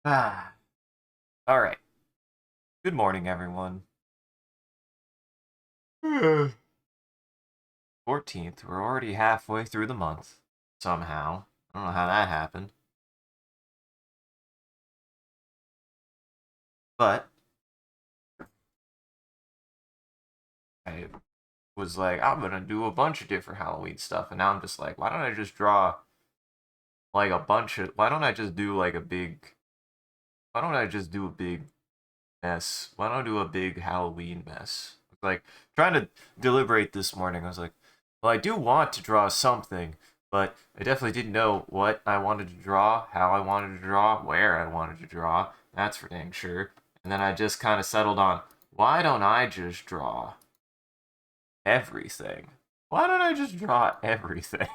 Ah, all right. Good morning, everyone. 14th. We're already halfway through the month. Somehow. I don't know how that happened. But I was like, I'm going to do a bunch of different Halloween stuff. And now I'm just like, why don't I just draw like a bunch of. Why don't I just do like a big. Why don't I just do a big mess? Why don't I do a big Halloween mess? Like, trying to deliberate this morning. I was like, well, I do want to draw something, but I definitely didn't know what I wanted to draw, how I wanted to draw, where I wanted to draw. That's for dang sure. And then I just kind of settled on, why don't I just draw everything? Why don't I just draw everything?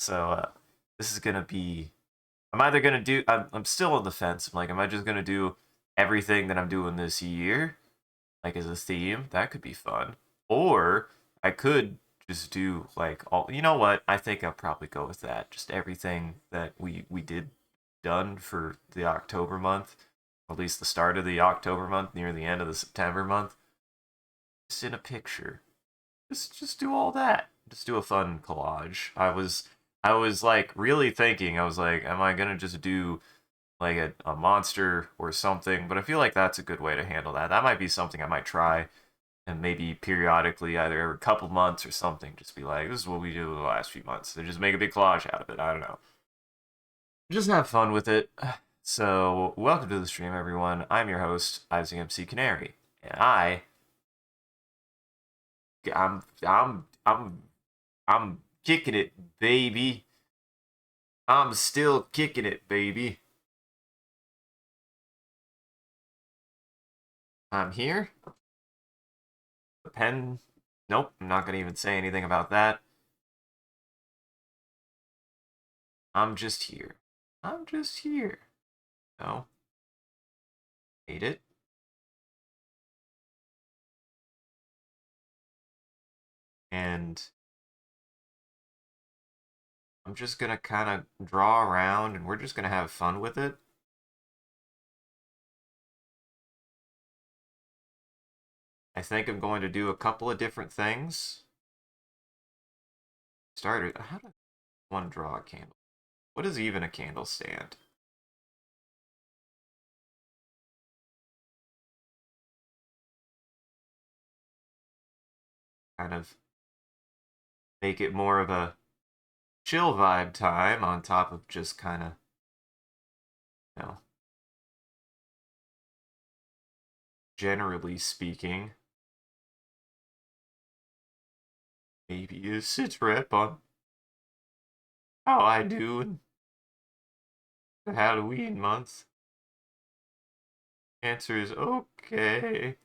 So, this is gonna be. I'm either gonna do. I'm still on the fence. I'm like, am I just gonna do everything that I'm doing this year, like as a theme? That could be fun. Or I could just do like all. You know what? I think I'll probably go with that. Just everything that we did done for the October month, at least the start of the October month, near the end of the September month. Just in a picture. Just do all that. Just do a fun collage. I was like really thinking. I was like, am I gonna just do like a monster or something? But I feel like that's a good way to handle that. That might be something I might try and maybe periodically, either every couple months or something, just be like, this is what we do the last few months, and just make a big collage out of it. I don't know. Just have fun with it. So, welcome to the stream, everyone. I'm your host, Isaac MCCanary, and I'm kicking it, baby. I'm still kicking it, baby. I'm here. The pen. Nope, I'm not gonna even say anything about that. I'm just here. I'm just here. No, hate it. And I'm just gonna kind of draw around and we're just gonna have fun with it. I think I'm going to do a couple of different things. Started. How do I want to draw a candle? What is even a candle stand? Kind of make it more of a chill vibe time on top of just kind of, you know, generally speaking, maybe a sit rep on how I do in the Halloween month. Answer is okay.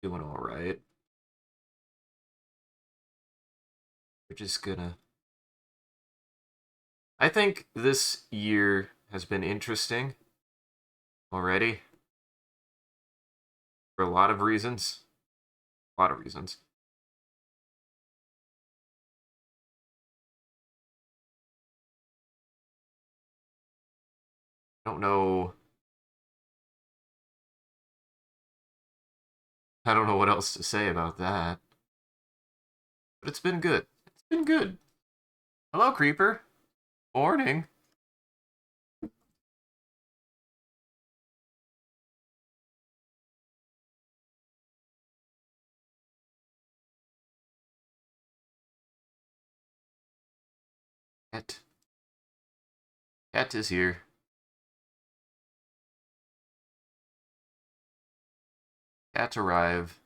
Doing all right. We're just gonna. I think this year has been interesting already for a lot of reasons. A lot of reasons. I don't know. I don't know what else to say about that. But it's been good. It's been good. Hello, Creeper. Morning. Cat. Cat is here. Cat arrive.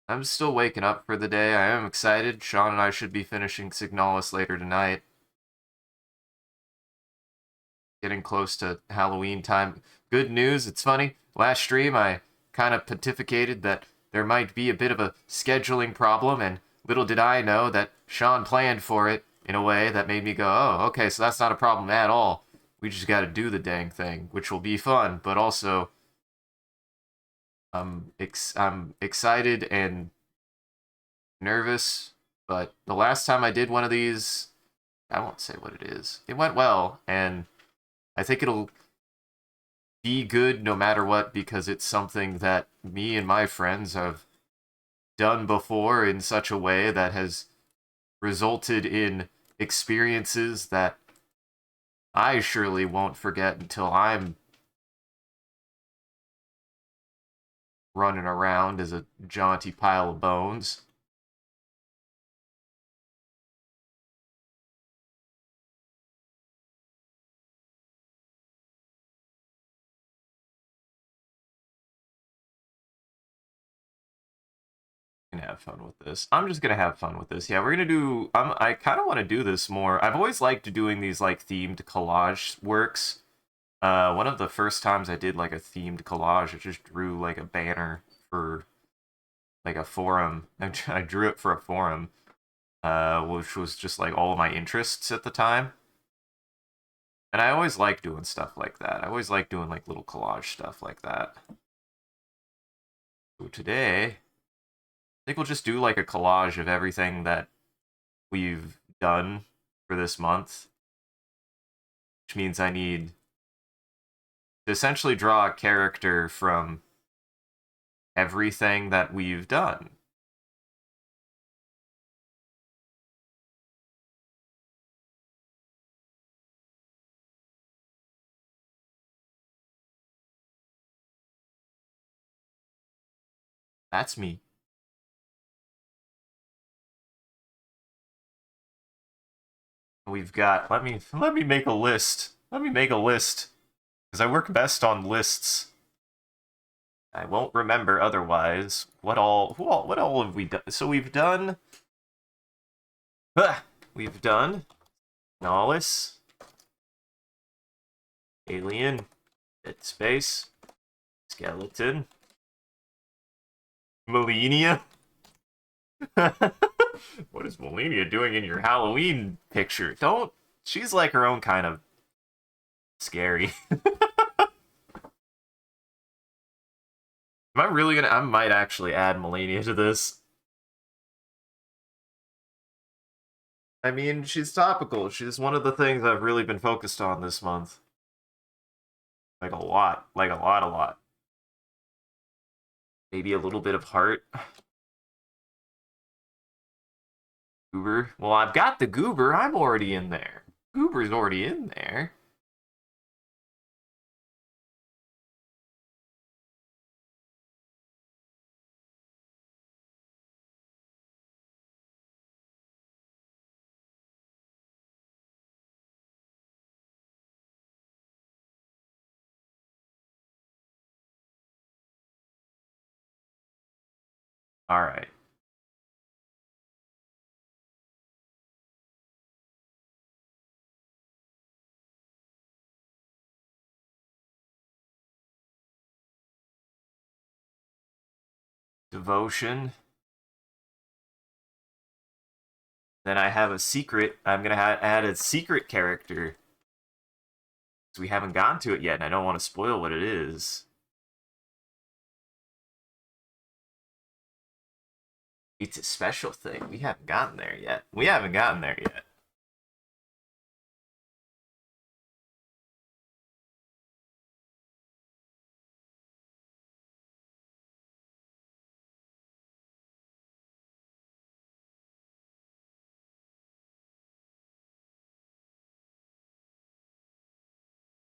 I'm still waking up for the day. I am excited. Sean and I should be finishing Signalis later tonight. Getting close to Halloween time. Good news, it's funny. Last stream, I kind of pontificated that there might be a bit of a scheduling problem, and little did I know that Sean planned for it in a way that made me go, oh, okay, so that's not a problem at all. We just got to do the dang thing, which will be fun, but also I'm excited and nervous. But the last time I did one of these, I won't say what it is. It went well, and I think it'll be good no matter what because it's something that me and my friends have done before in such a way that has resulted in experiences that I surely won't forget until I'm running around as a jaunty pile of bones. Gonna have fun with this. I'm just gonna have fun with this. Yeah, we're gonna do. I kind of want to do this more. I've always liked doing these like themed collage works. One of the first times I did like a themed collage, I just drew like a banner for like a forum. I drew it for a forum, which was just like all of my interests at the time. And I always like doing stuff like that. I always like doing like little collage stuff like that. So today, I think we'll just do like a collage of everything that we've done for this month, which means I need to essentially draw a character from everything that we've done. That's me. We've got let me make a list. Let me make a list because I work best on lists. I won't remember otherwise. What all have we done? So we've done Nollis, Alien, Dead Space, Skeleton, Melania. What is Melania doing in your Halloween picture? Don't. She's like her own kind of scary. Am I really gonna? I might actually add Melania to this. I mean, she's topical. She's one of the things I've really been focused on this month. Like a lot. Like a lot, a lot. Maybe a little bit of heart. Goober. Well, I've got the goober. I'm already in there. Goober's already in there. All right. Devotion. Then I have a secret. I'm gonna add a secret character. So we haven't gotten to it yet, and I don't want to spoil what it is. It's a special thing. We haven't gotten there yet. We haven't gotten there yet.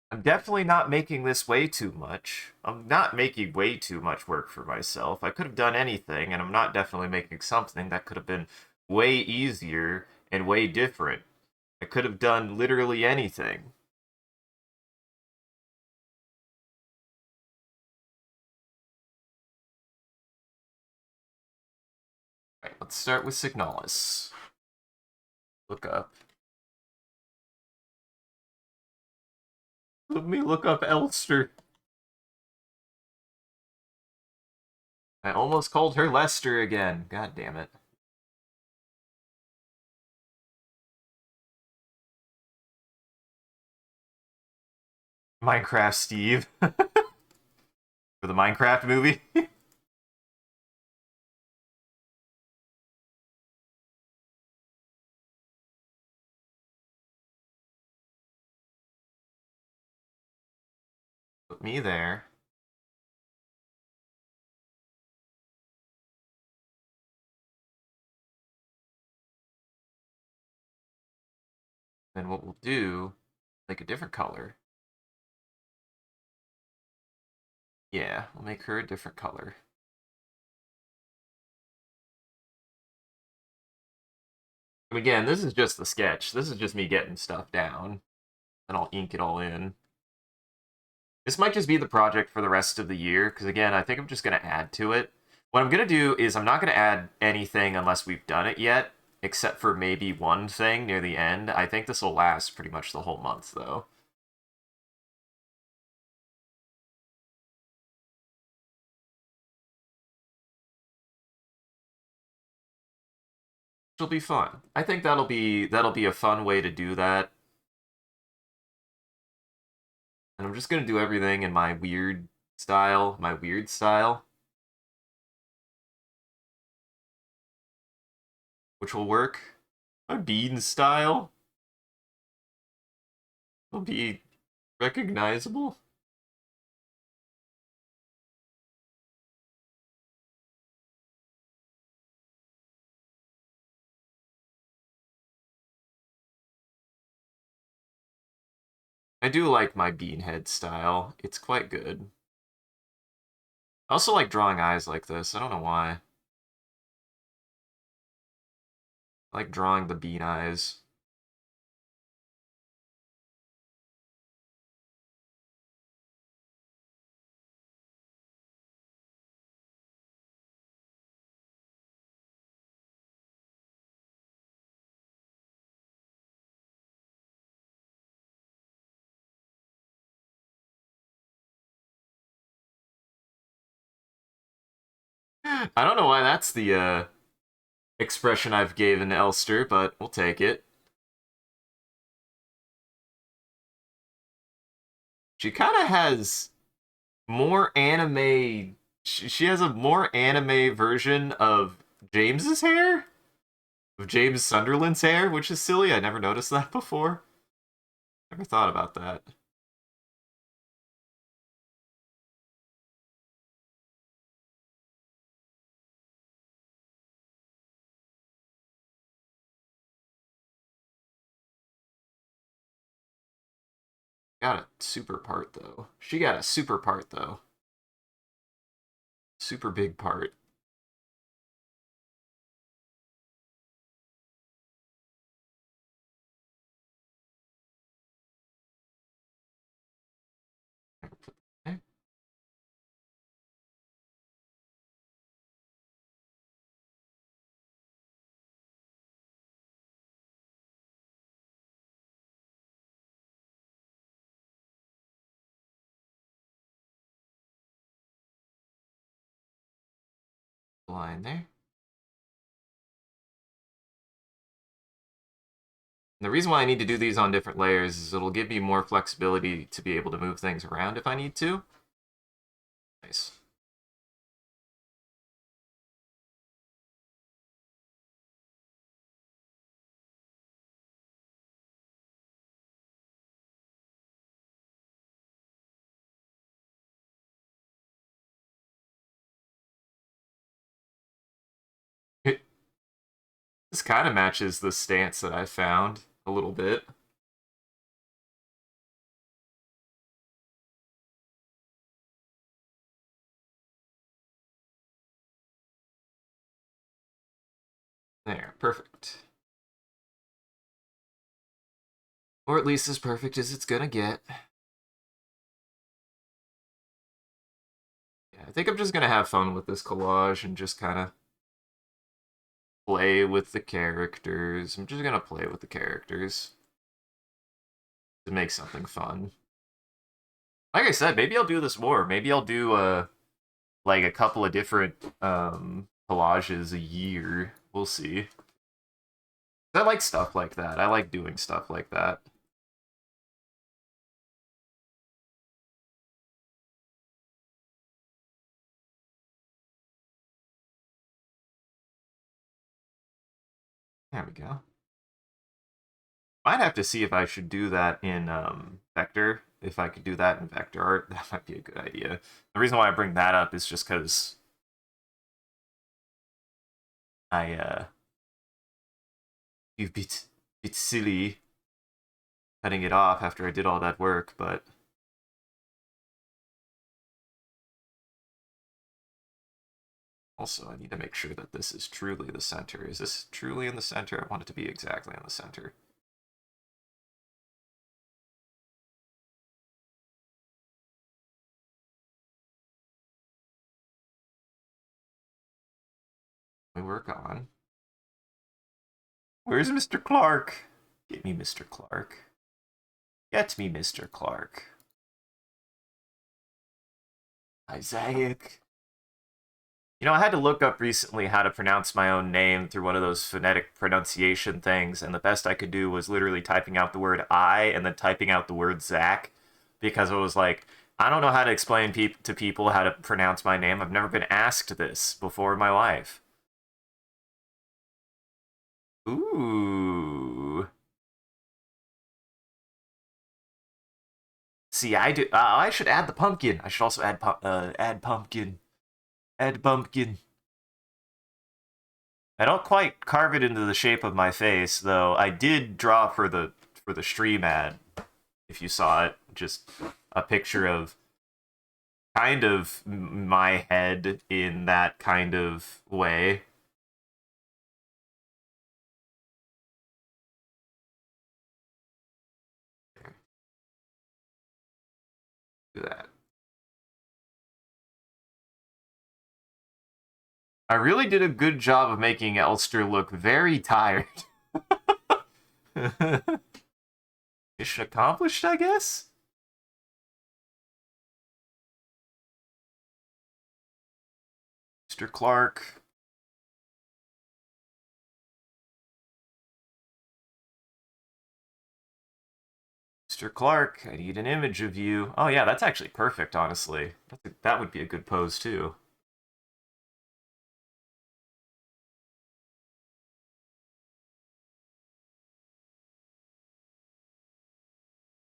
I'm definitely not making this way too much. I'm not making way too much work for myself. I could have done anything, and I'm not definitely making something that could have been way easier and way different. I could have done literally anything. All right, let's start with Signalis. Look up. Let me look up Elster. I almost called her Lester again. God damn it. Minecraft Steve. For the Minecraft movie. Put me there. Then what we'll do, make a different color. Yeah, we'll make her a different color. And again, this is just the sketch. This is just me getting stuff down. And I'll ink it all in. This might just be the project for the rest of the year, because again, I think I'm just going to add to it. What I'm going to do is I'm not going to add anything unless we've done it yet, except for maybe one thing near the end. I think this will last pretty much the whole month, though. It'll be fun. I think that'll be a fun way to do that. And I'm just gonna do everything in my weird style, which will work. My bean style will be recognizable. I do like my beanhead style. It's quite good. I also like drawing eyes like this. I don't know why. I like drawing the bean eyes. I don't know why that's the expression I've given Elster, but we'll take it. She kind of has more anime. She has a more anime version of James's hair, of James Sunderland's hair, which is silly. I never noticed that before. Never thought about that. Got a super part though. She got a super part though. Super big part. Okay. Line there. And the reason why I need to do these on different layers is it'll give me more flexibility to be able to move things around if I need to. Nice. This kind of matches the stance that I found a little bit. There, perfect. Or at least as perfect as it's gonna get. Yeah, I think I'm just gonna have fun with this collage and just kind of play with the characters. I'm just gonna play with the characters to make something fun. Like I said, maybe I'll do this more. Maybe I'll do like a couple of different collages a year. We'll see. I like stuff like that. I like doing stuff like that. There we go. Might have to see if I should do that in vector. If I could do that in vector art, that might be a good idea. The reason why I bring that up is just because you'd be silly cutting it off after I did all that work, but also I need to make sure that this is truly the center. Is this truly in the center? I want it to be exactly in the center. We work on. Where's Mr. Clark? Get me Mr. Clark. Get me Mr. Clark. Isaac. You know, I had to look up recently how to pronounce my own name through one of those phonetic pronunciation things, and the best I could do was literally typing out the word I and then typing out the word Zach, because it was like, I don't know how to explain to people how to pronounce my name. I've never been asked this before in my life. Ooh. See, I do. I should add the pumpkin. I should also add pumpkin. Add pumpkin. I don't quite carve it into the shape of my face, though. I did draw for the stream ad, if you saw it, just a picture of kind of my head in that kind of way. Do that. I really did a good job of making Elster look very tired. Mission accomplished, I guess? Mr. Clark. Mr. Clark, I need an image of you. Oh yeah, that's actually perfect, honestly. That would be a good pose, too.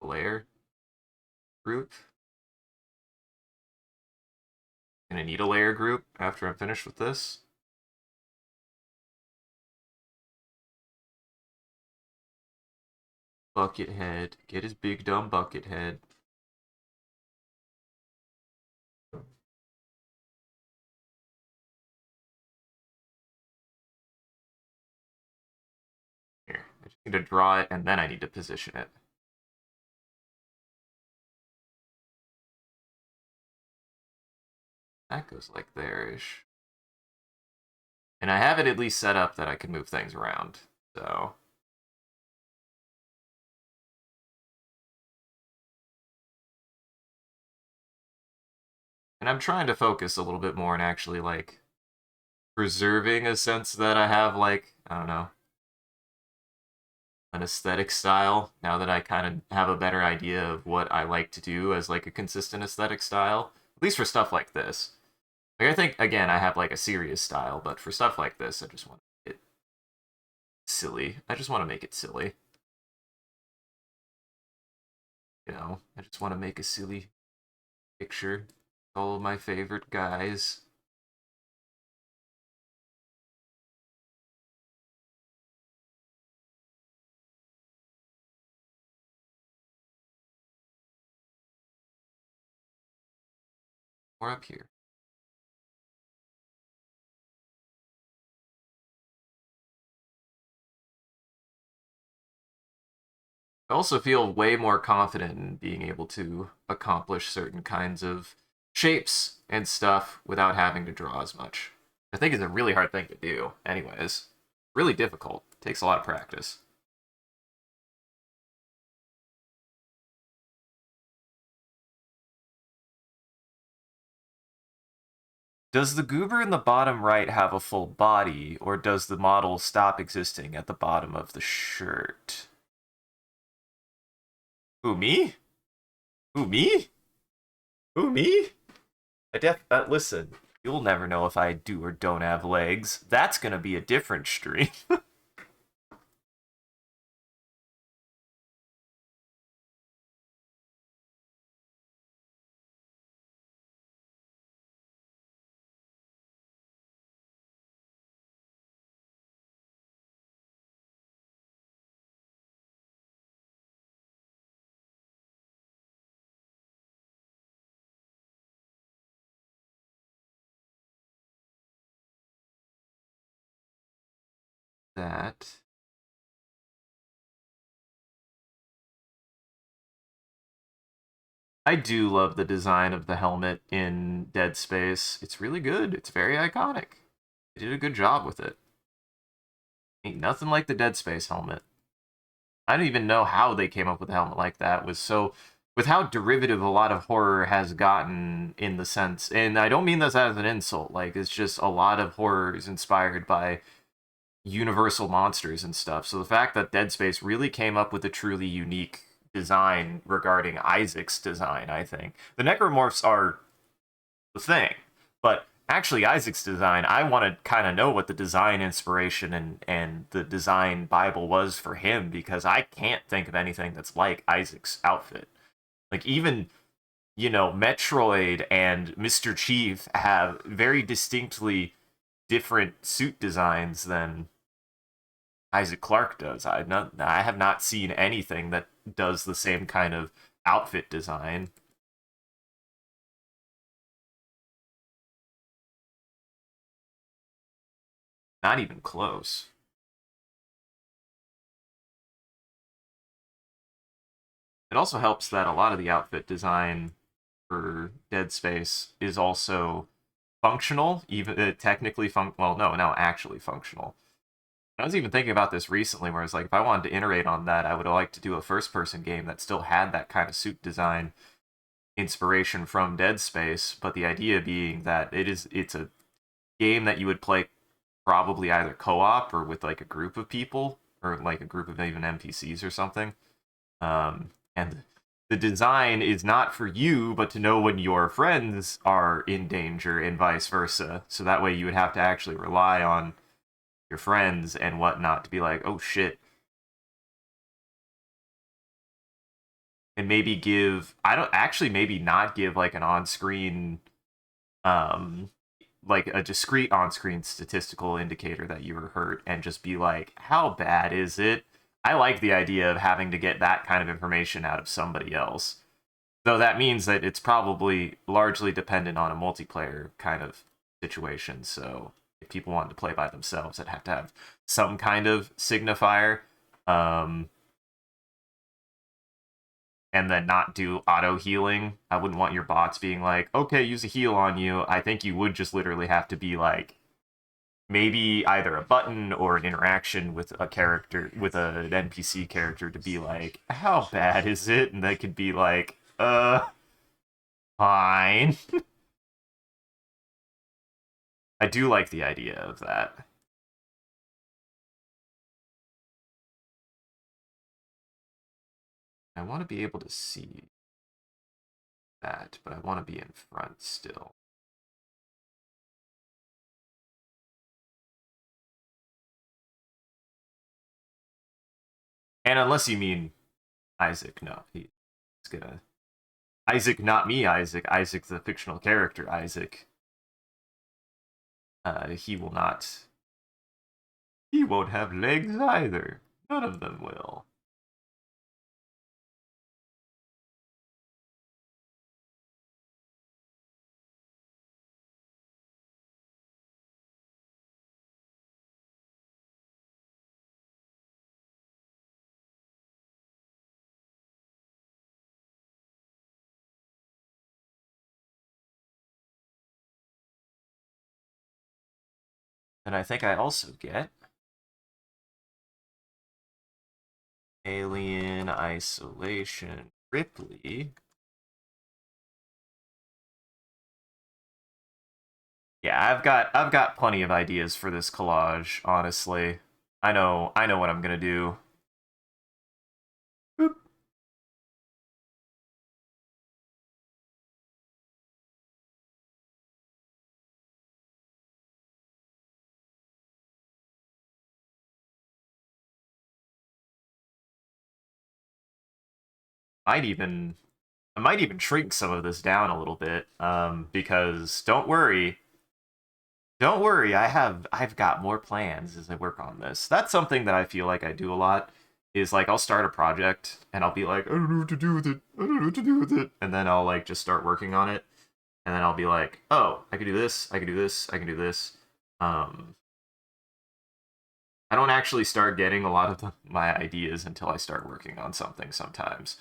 Layer group. Gonna need a layer group after I'm finished with this. Bucket head. Get his big dumb bucket head. Here, I just need to draw it and then I need to position it. That goes like there-ish. And I have it at least set up that I can move things around, so. And I'm trying to focus a little bit more on actually, like, preserving a sense that I have, like, I don't know, an aesthetic style, now that I kind of have a better idea of what I like to do as, like, a consistent aesthetic style. At least for stuff like this. Like, I think, again, I have, like, a serious style, but for stuff like this, I just want to make it silly. I just want to make it silly. You know, I just want to make a silly picture. All of my favorite guys. More up here. I also feel way more confident in being able to accomplish certain kinds of shapes and stuff without having to draw as much. I think it's a really hard thing to do, anyways. Really difficult. Takes a lot of practice. Does the goober in the bottom right have a full body, or does the model stop existing at the bottom of the shirt? Who, me? Who, me? Who, me? Listen, you'll never know if I do or don't have legs. That's gonna be a different stream. that. I do love the design of the helmet in Dead Space. It's really good. It's very iconic. They did a good job with it. Ain't nothing like the Dead Space helmet. I don't even know how they came up with a helmet like that. Was so with how derivative a lot of horror has gotten in the sense, and I don't mean this as an insult. Like it's just a lot of horror is inspired by universal monsters and stuff. So the fact that Dead Space really came up with a truly unique design regarding Isaac's design, I think the necromorphs are the thing. But actually, Isaac's design, I want to kind of know what the design inspiration and the design Bible was for him because I can't think of anything that's like Isaac's outfit. Like, even, Metroid and Mr. Chief have very distinctly different suit designs than Isaac Clarke does. I have not seen anything that does the same kind of outfit design. Not even close. It also helps that a lot of the outfit design for Dead Space is also functional, even technically well, no, actually functional. I was even thinking about this recently, where it's like if I wanted to iterate on that, I would like to do a first-person game that still had that kind of suit design inspiration from Dead Space, but the idea being that it's a game that you would play probably either co-op or with like a group of people or like a group of even NPCs or something. And the design is not for you, but to know when your friends are in danger and vice versa. So that way you would have to actually rely on your friends and whatnot to be like, oh shit. And maybe I don't actually, maybe not give like an on screen, um, like a discrete on screen statistical indicator that you were hurt and just be like, how bad is it? I like the idea of having to get that kind of information out of somebody else. Though that means that it's probably largely dependent on a multiplayer kind of situation. So if people wanted to play by themselves, I'd have to have some kind of signifier. Um, and then not do auto healing. I wouldn't want your bots being like, okay, use a heal on you. I think you would just literally have to be like, maybe either a button or an interaction with a character, with an NPC character to be like, how bad is it? And they could be like, fine. I do like the idea of that. I want to be able to see that, but I want to be in front still. And unless you mean Isaac, no, he's gonna Isaac, not me, Isaac. Isaac, the fictional character, Isaac. He will not. He won't have legs either. None of them will. And I think I also get Alien Isolation Ripley. Yeah, I've got plenty of ideas for this collage, honestly. I know what I'm gonna do. Boop. Might even I might even shrink some of this down a little bit, because don't worry, I've got more plans as I work on this. That's something that I feel like I do a lot. Is like I'll start a project and I'll be like, I don't know what to do with it. I don't know what to do with it. And then I'll like just start working on it. And then I'll be like, oh, I can do this, I can do this, I can do this. Um I don't actually start getting a lot of my ideas until I start working on something sometimes.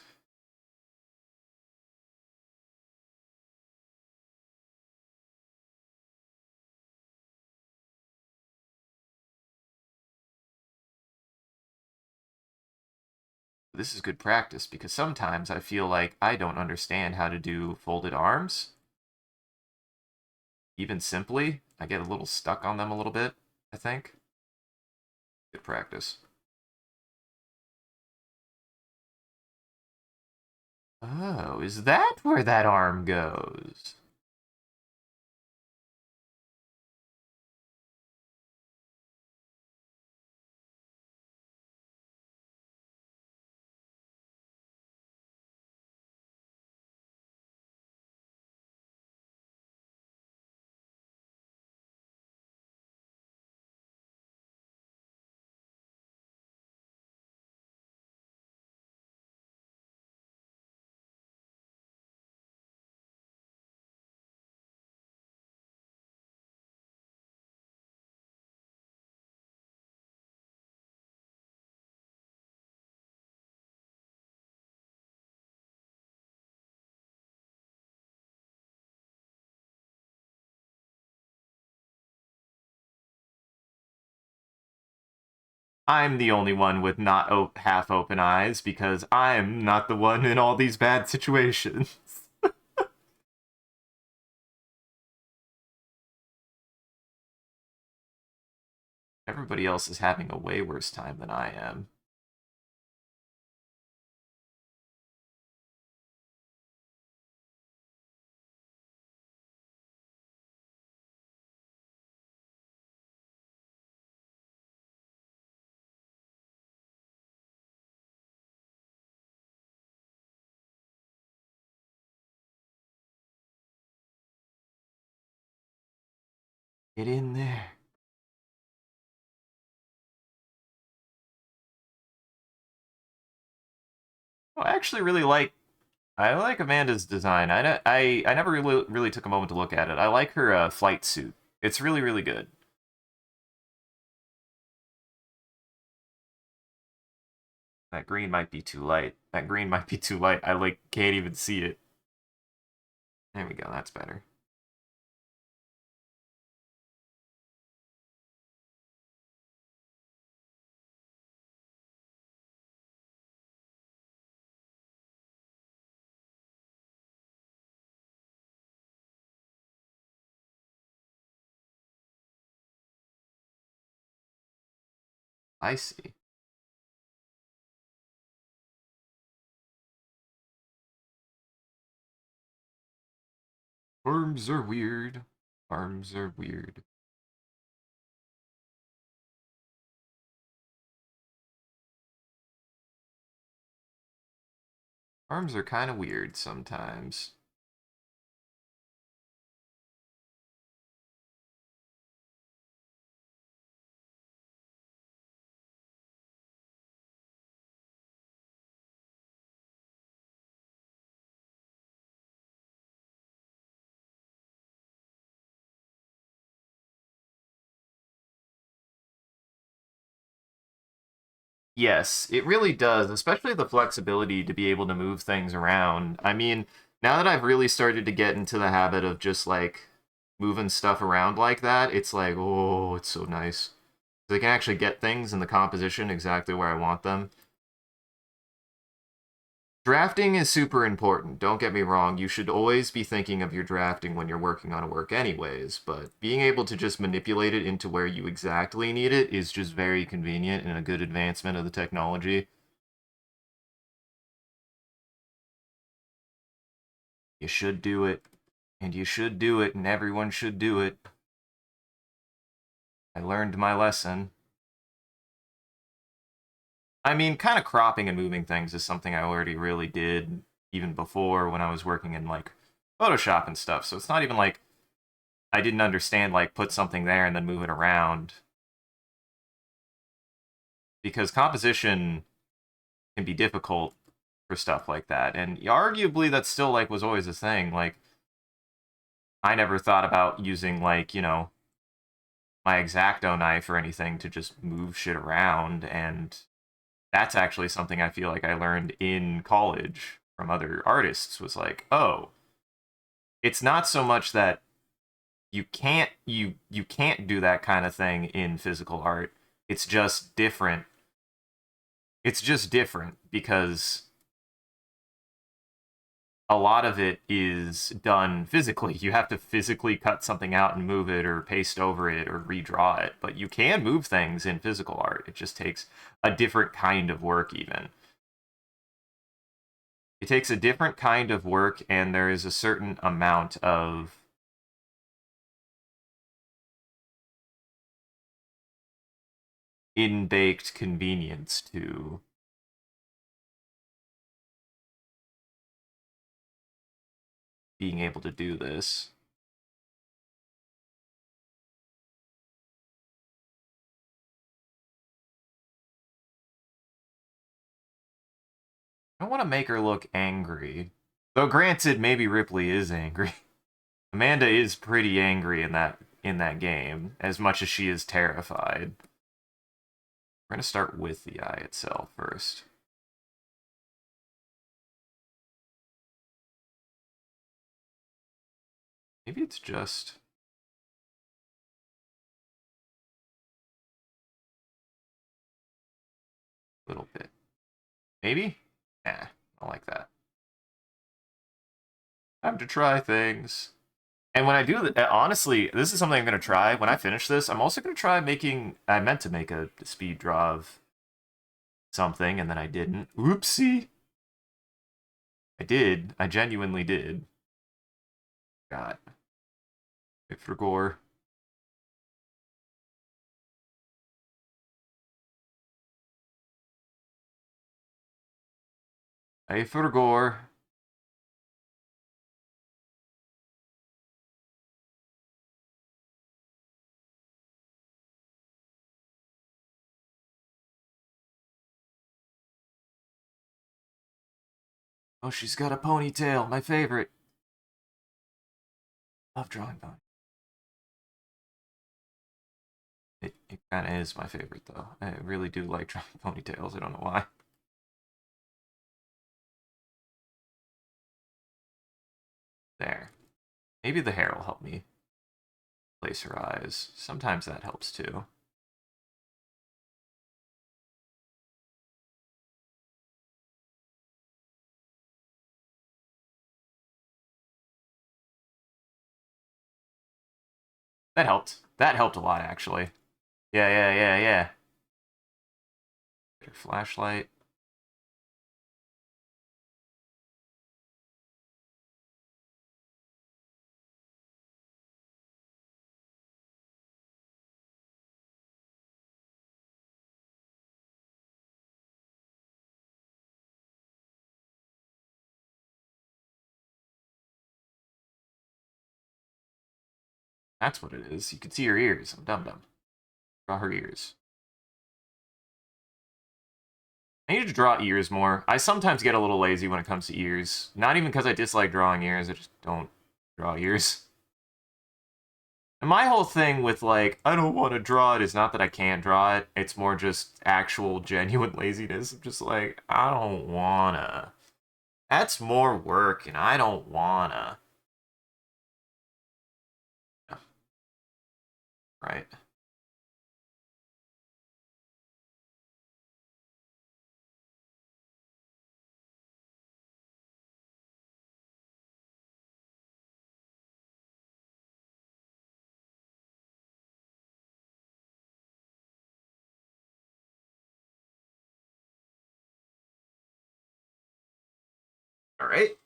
This is good practice because sometimes I feel like I don't understand how to do folded arms. Even simply, I get a little stuck on them a little bit, I think. Good practice. Oh, is that where that arm goes? I'm the only one with not half open eyes because I'm not the one in all these bad situations. Everybody else is having a way worse time than I am. Get in there. Oh, I like Amanda's design. I never really took a moment to look at it. I like her flight suit. It's really good. That green might be too light. That green might be too light. I like can't even see it. There we go. That's better. I see. Arms are weird. Arms are weird. Arms are kind of weird sometimes. Yes, it really does, especially the flexibility to be able to move things around. I mean, now that I've really started to get into the habit of just like moving stuff around like that, it's like, oh, it's so nice. They can actually get things in the composition exactly where I want them. Drafting is super important. Don't get me wrong. You should always be thinking of your drafting when you're working on a work, anyways. But being able to just manipulate it into where you exactly need it is just very convenient and a good advancement of the technology. You should do it, and you should do it, and everyone should do it. I learned my lesson. I mean, kind of cropping and moving things is something I already really did even before when I was working in like Photoshop and stuff. So it's not even like I didn't understand like put something there and then move it around because composition can be difficult for stuff like that. And arguably that still like was always a thing. Like I never thought about using like, my X-Acto knife or anything to just move shit around, and that's actually something I feel like I learned in college from other artists was like, oh, it's not so much that you can't do that kind of thing in physical art. It's just different. It's just different because a lot of it is done physically. You have to physically cut something out and move it or paste over it or redraw it. But you can move things in physical art. It just takes a different kind of work, even. It takes a different kind of work, and there is a certain amount of in-baked convenience to being able to do this. I don't want to make her look angry. Though granted, maybe Ripley is angry. Amanda is pretty angry in that game, as much as she is terrified. We're gonna start with the eye itself first. Maybe it's just a little bit. Maybe? Nah, I like that. Time to try things. And when I do that, honestly, this is something I'm gonna try. When I finish this, I'm also gonna try making. I meant to make a speed draw of something, and then I didn't. Oopsie. I did. I genuinely did. God. Wait for gore. Wait for gore. Oh, she's got a ponytail. My favorite. Love drawing pony. It kind of is my favorite, though. I really do like drawing ponytails. I don't know why. There. Maybe the hair will help me place her eyes. Sometimes that helps, too. That helped. That helped a lot, actually. Yeah. Get her flashlight. That's what it is. You can see her ears. I'm dum-dum. Draw her ears. I need to draw ears more. I sometimes get a little lazy when it comes to ears. Not even because I dislike drawing ears, I just don't draw ears. And my whole thing with, like, I don't want to draw it is not that I can't draw it. It's more just actual, genuine laziness. I'm just like, I don't wanna. That's more work, and I don't wanna. Right. Alright.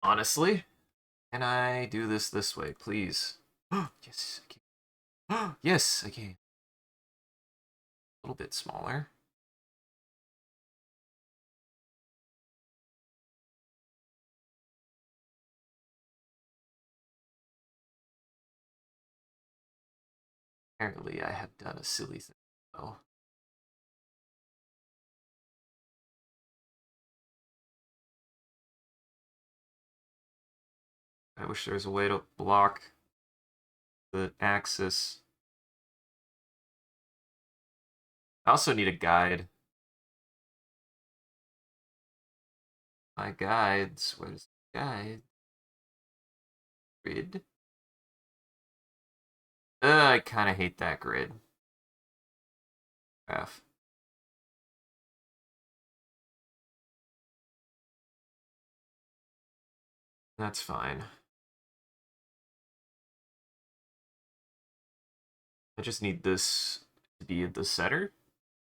Honestly, can I do this way, please? Yes, I can. Yes, I can. A little bit smaller. Apparently, I have done a silly thing, though. I wish there was a way to block the axis. I also need a guide. My guides. Where's the guide? Grid. I kind of hate that grid. Graph. That's fine. I just need this to be the center.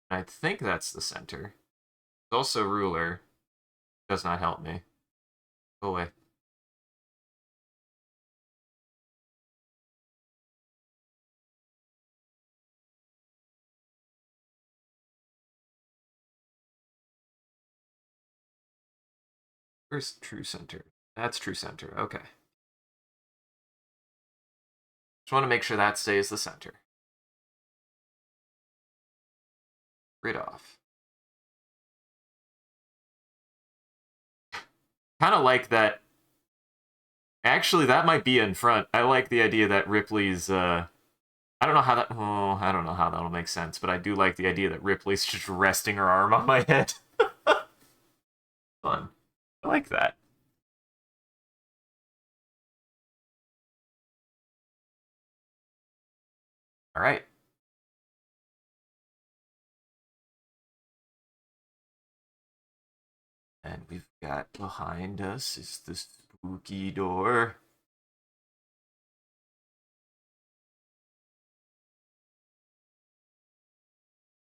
I think that's the center. It's also ruler. Does not help me. Go away. Where's true center? That's true center. Okay. Just want to make sure that stays the center. Grid off. Kind of like that. Actually, that might be in front. I like the idea that Ripley's. I don't know how that. Oh, I don't know how that'll make sense, but I do like the idea that Ripley's just resting her arm on my head. Fun. I like that. All right. And we've got behind us is the spooky door.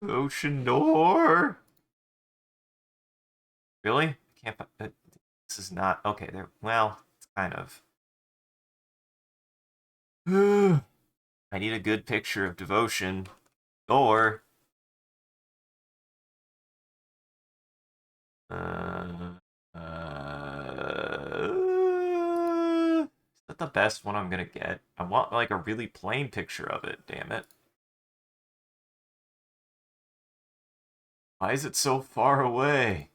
Ocean door. Really? Can't. This is not okay. There. Well, it's kind of. I need a good picture of devotion. Or. Uh, is that the best one I'm gonna get? I want like a really plain picture of it, damn it. Why is it so far away?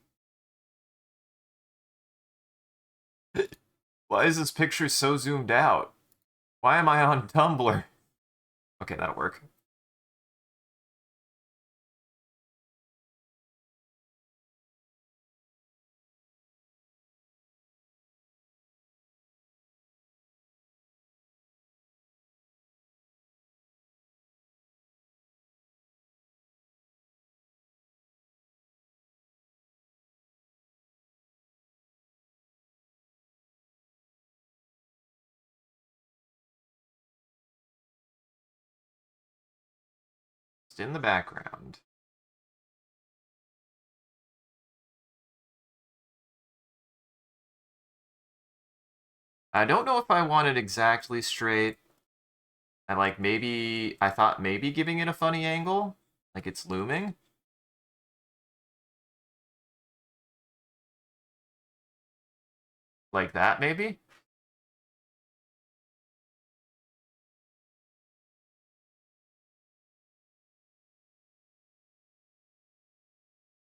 Why is this picture so zoomed out? Why am I on Tumblr? Okay, that'll work. Just in the background. I don't know if I want it exactly straight. I like maybe I thought maybe giving it a funny angle, like it's looming. Like that maybe?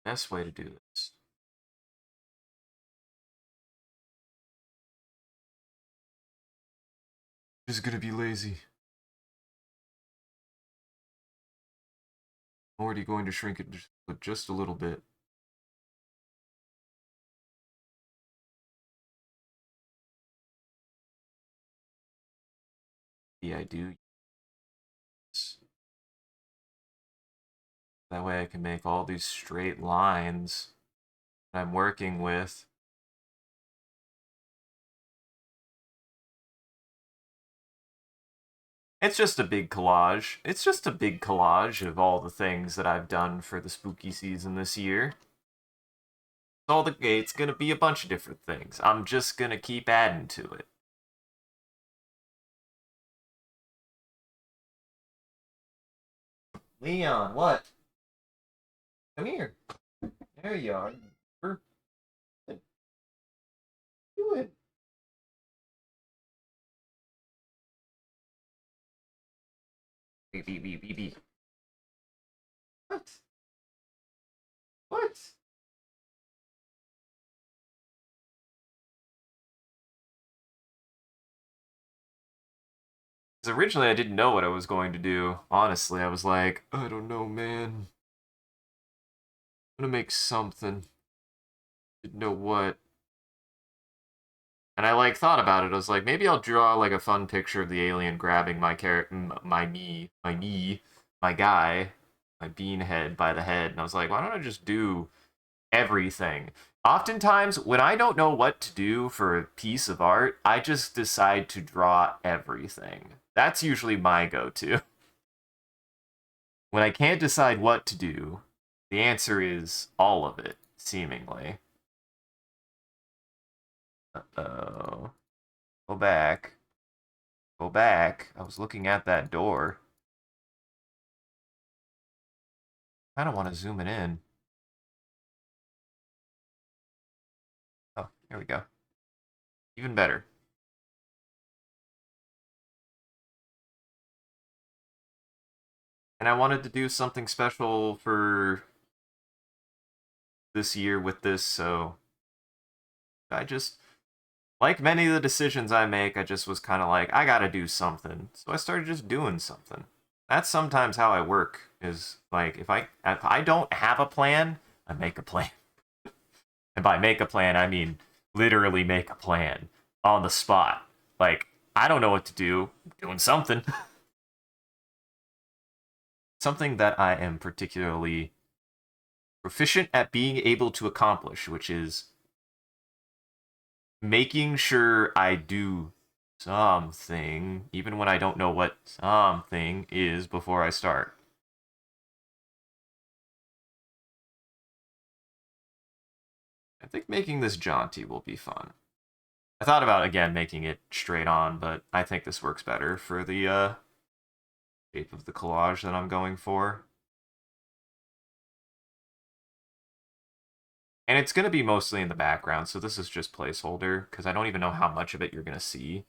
Best way to do this. Just gonna be lazy. I'm already going to shrink it just a little bit. Yeah, I do. That way I can make all these straight lines that I'm working with. It's just a big collage. It's just a big collage of all the things that I've done for the spooky season this year. It's gonna be a bunch of different things. I'm just gonna keep adding to it. Leon, what? Come here. There you are. Do it. Beep, beep, beep, beep, beep. What? What? Because originally I didn't know what I was going to do. Honestly, I was like, I don't know, man. I'm gonna make something. Didn't know what. And I like thought about it. I was like, maybe I'll draw like a fun picture of the alien grabbing my my guy, my bean head by the head. And I was like, why don't I just do everything? Oftentimes, when I don't know what to do for a piece of art, I just decide to draw everything. That's usually my go-to. When I can't decide what to do, the answer is all of it, seemingly. Uh-oh. Go back. Go back. I was looking at that door. I don't want to zoom it in. Oh, here we go. Even better. And I wanted to do something special for this year with this, so I just, like many of the decisions I make, I just was kind of like, I gotta do something. So I started just doing something. That's sometimes how I work, is like, if I don't have a plan, I make a plan. And by make a plan, I mean literally make a plan on the spot. Like, I don't know what to do, I'm doing something. Something that I am particularly proficient at being able to accomplish, which is making sure I do something, even when I don't know what something is before I start. I think making this jaunty will be fun. I thought about, again, making it straight on, but I think this works better for the shape of the collage that I'm going for. And it's going to be mostly in the background, so this is just placeholder, because I don't even know how much of it you're going to see.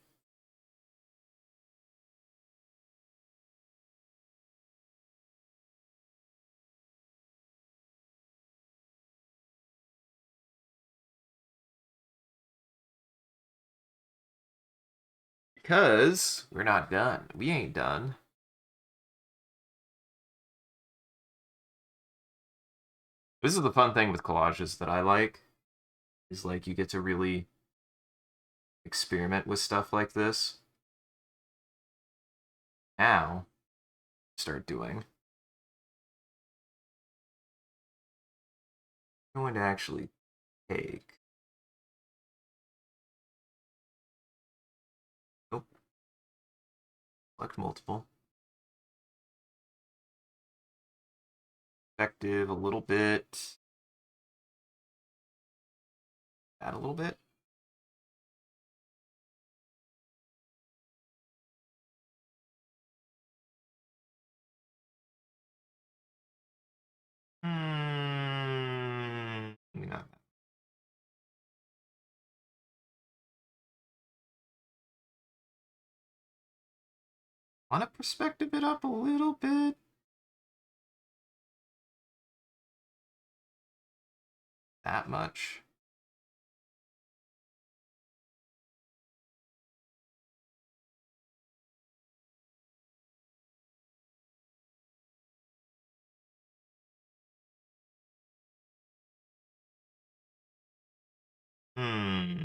Because we're not done. We ain't done. This is the fun thing with collages that I like, is like you get to really experiment with stuff like this. Now, start doing. I'm going to actually take. Nope. Select multiple. Perspective a little bit. Add a little bit. Maybe not. Want to perspective it up a little bit. That much. Hmm.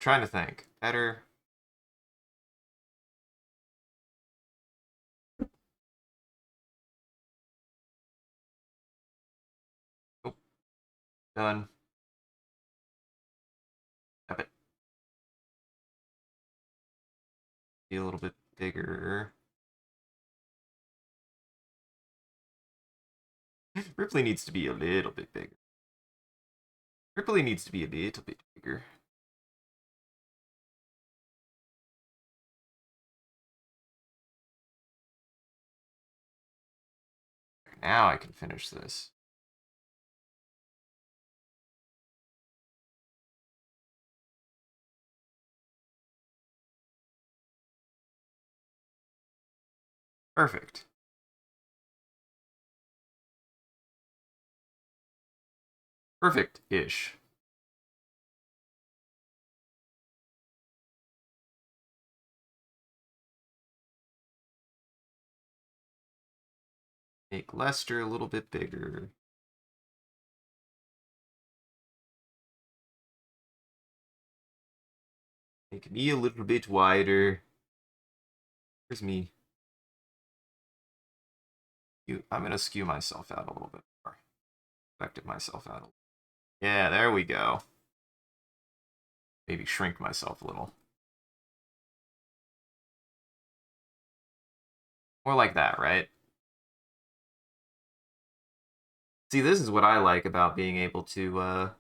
Trying to think. Better. Oh, done. Have it be a little bit bigger. Ripley needs to be a little bit bigger. Ripley needs to be a little bit bigger. Now I can finish this. Perfect. Perfect-ish. Make Lester a little bit bigger. Make me a little bit wider. Where's me? I'm gonna skew myself out a little bit more. Affected myself out a little. Yeah, there we go. Maybe shrink myself a little. More like that, right? See, this is what I like about being able to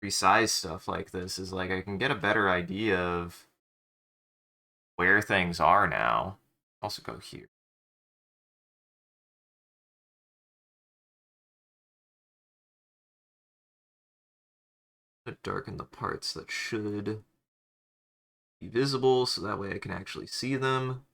resize stuff like this, is like I can get a better idea of where things are now. Also go here. Darken the parts that should be visible so that way I can actually see them.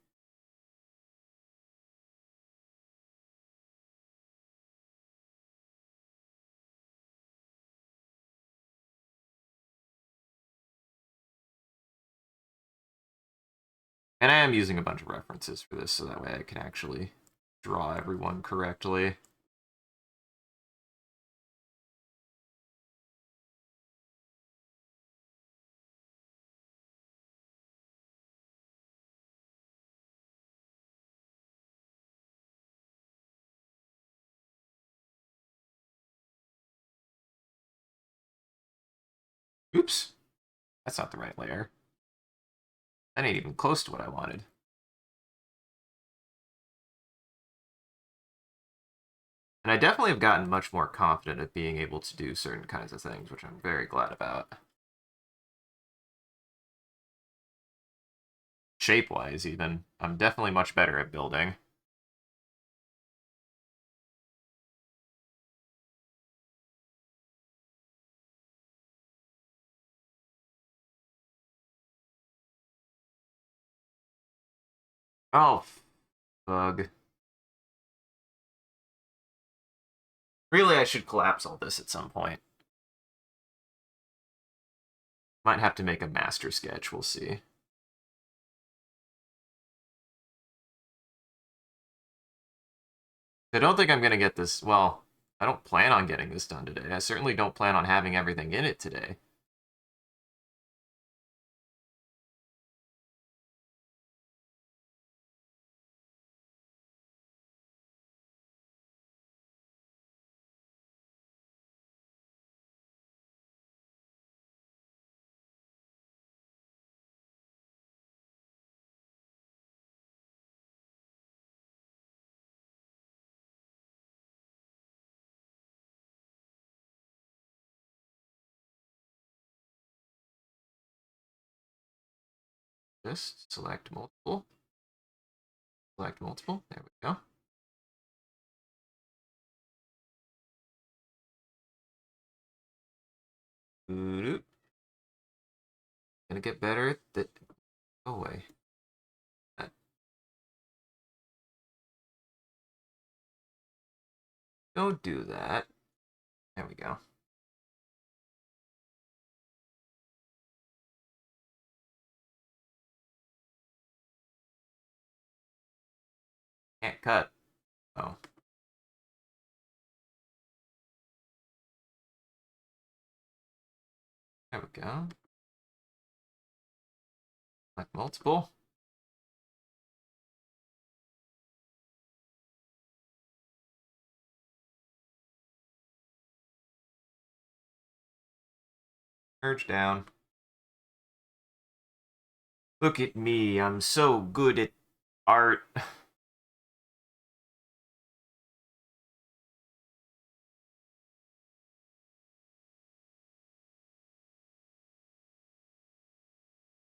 And I am using a bunch of references for this so that way I can actually draw everyone correctly. Oops, that's not the right layer. That ain't even close to what I wanted. And I definitely have gotten much more confident at being able to do certain kinds of things, which I'm very glad about. Shape-wise, even. I'm definitely much better at building. Oh, bug. Really, I should collapse all this at some point. Might have to make a master sketch, we'll see. I don't think I'm going to get this, well, I don't plan on getting this done today. I certainly don't plan on having everything in it today. Just select multiple. Select multiple. There we go. Gonna get better at that. Go away. Don't do that. There we go. Can't cut. Oh. There we go. Like multiple. Merge down. Look at me. I'm so good at art.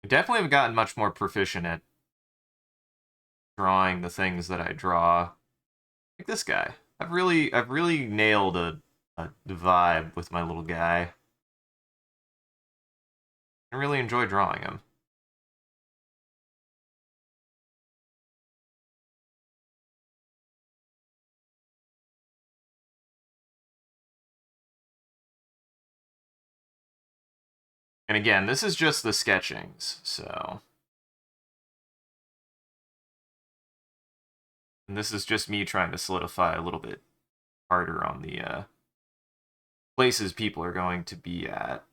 I definitely have gotten much more proficient at drawing the things that I draw. Like this guy. I've really nailed a vibe with my little guy. I really enjoy drawing him. And again, this is just the sketchings, so... And this is just me trying to solidify a little bit harder on the places people are going to be at.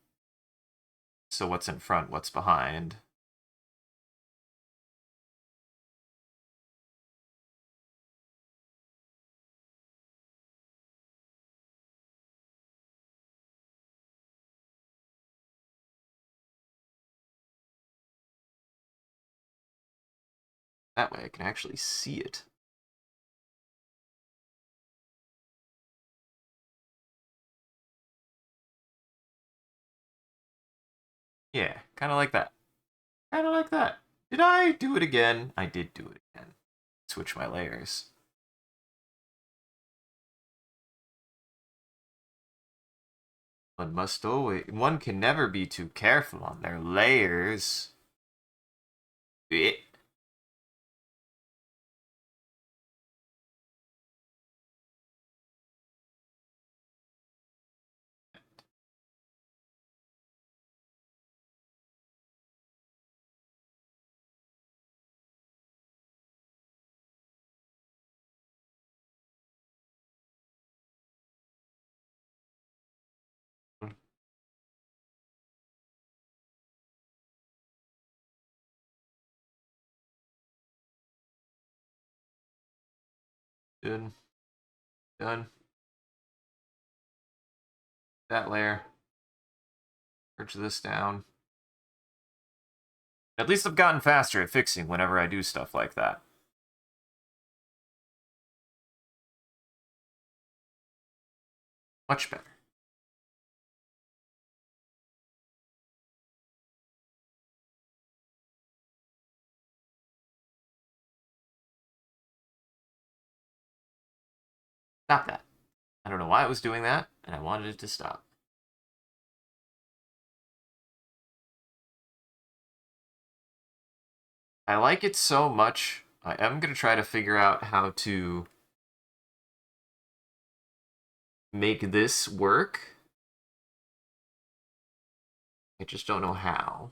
So what's in front, what's behind. That way I can actually see it. Yeah, kind of like that. Kind of like that. Did I do it again? I did do it again. Switch my layers. One can never be too careful on their layers. Eh. Done. Done. That layer. Purge this down. At least I've gotten faster at fixing whenever I do stuff like that. Much better. Stop that. I don't know why it was doing that, and I wanted it to stop. I like it so much. I am going to try to figure out how to make this work. I just don't know how.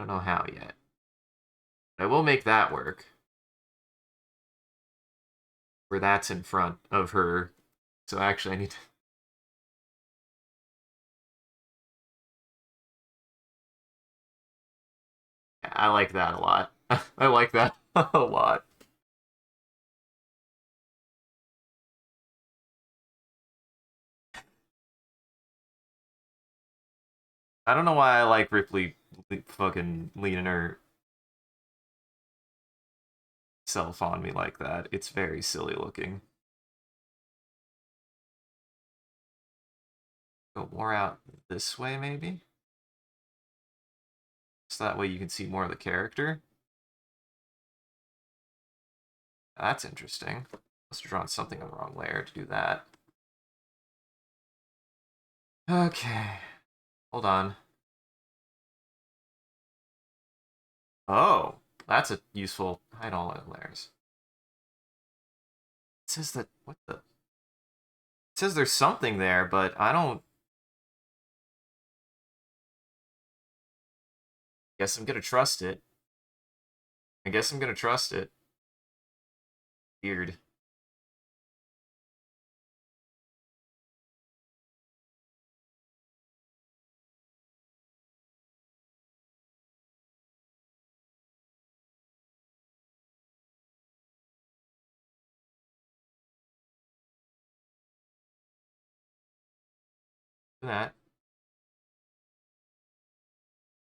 I don't know how yet. But I will make that work. Where that's in front of her. So actually I need to... I like that a lot. I like that a lot. I don't know why I like Ripley fucking leaning her self on me like that. It's very silly looking. Go more out this way, maybe? So that way you can see more of the character. That's interesting. Must have drawn something on the wrong layer to do that. Okay. Hold on. Oh, that's a useful hide all layers. It says that, what the? It says there's something there, but I don't... Guess I'm gonna trust it. I guess I'm gonna trust it. Weird. That.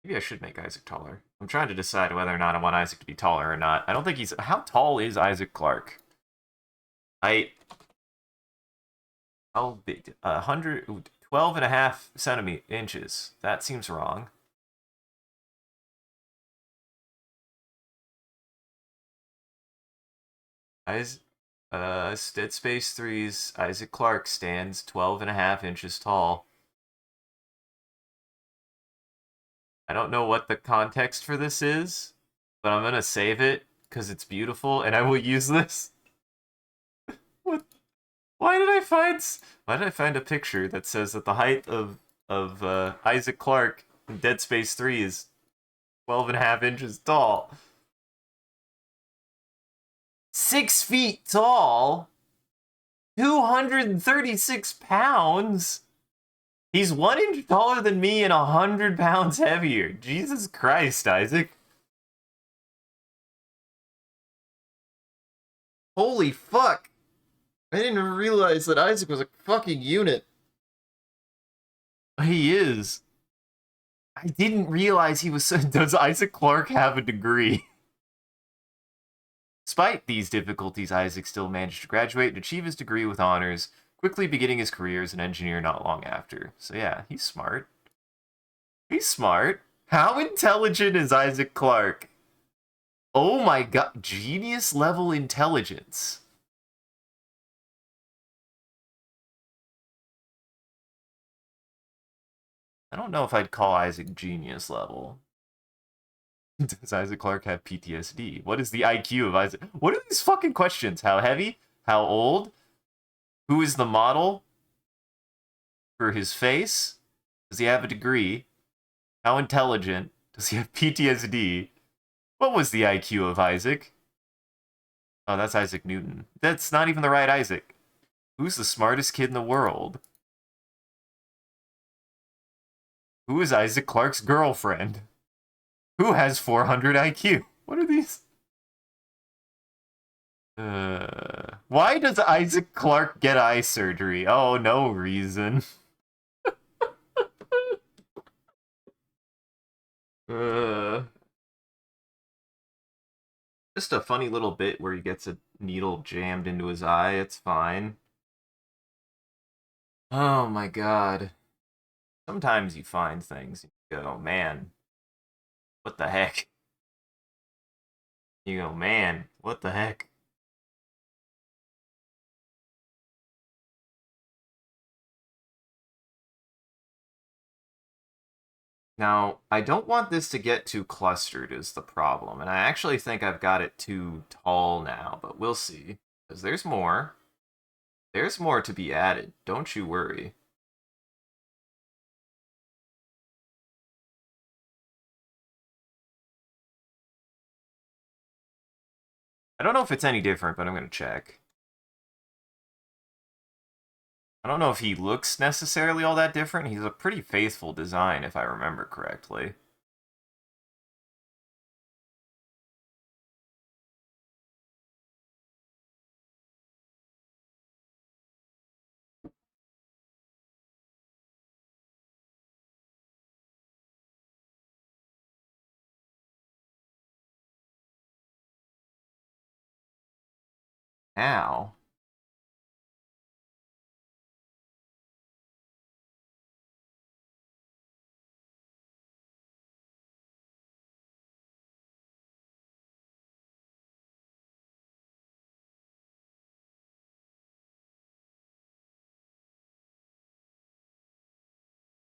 Maybe I should make Isaac taller. I'm trying to decide whether or not I want Isaac to be taller or not. I don't think he's... How tall is Isaac Clarke? How big? 12 and a half inches. That seems wrong. Dead Space 3's Isaac Clarke stands 12 and a half inches tall. I don't know what the context for this is, but I'm gonna save it because it's beautiful and I will use this. Why did I find a picture that says that the height of Isaac Clarke in Dead Space 3 is 12.5 inches tall? 6 feet tall? 236 pounds? He's 1 inch taller than me and 100 pounds heavier. Jesus Christ, Isaac. Holy fuck. I didn't realize that Isaac was a fucking unit. He is. I didn't realize he was so... Does Isaac Clarke have a degree? Despite these difficulties, Isaac still managed to graduate and achieve his degree with honors, quickly beginning his career as an engineer not long after. So yeah, he's smart. He's smart. How intelligent is Isaac Clarke? Oh my god, genius level intelligence. I don't know if I'd call Isaac genius level. Does Isaac Clarke have PTSD? What is the IQ of Isaac? What are these fucking questions? How heavy? How old? Who is the model for his face? Does he have a degree? How intelligent? Does he have PTSD? What was the IQ of Isaac? Oh, that's Isaac Newton. That's not even the right Isaac. Who's the smartest kid in the world? Who is Isaac Clarke's girlfriend? Who has 400 IQ? What are these? Why does Isaac Clarke get eye surgery? Oh, no reason. Just a funny little bit where he gets a needle jammed into his eye. It's fine. Oh my god. Sometimes you find things and you go, man, what the heck? You go, man, what the heck? Now, I don't want this to get too clustered is the problem, and I actually think I've got it too tall now, but we'll see. Because there's more. There's more to be added, don't you worry. I don't know if it's any different, but I'm going to check. I don't know if he looks necessarily all that different. He's a pretty faithful design, if I remember correctly. Now,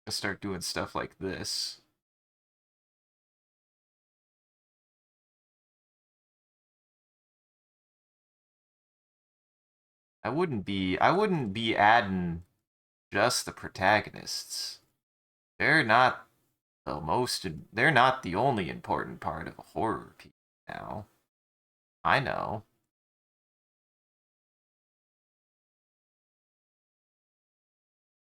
I start doing stuff like this. I wouldn't be adding just the protagonists. They're not they're not the only important part of a horror piece now. I know.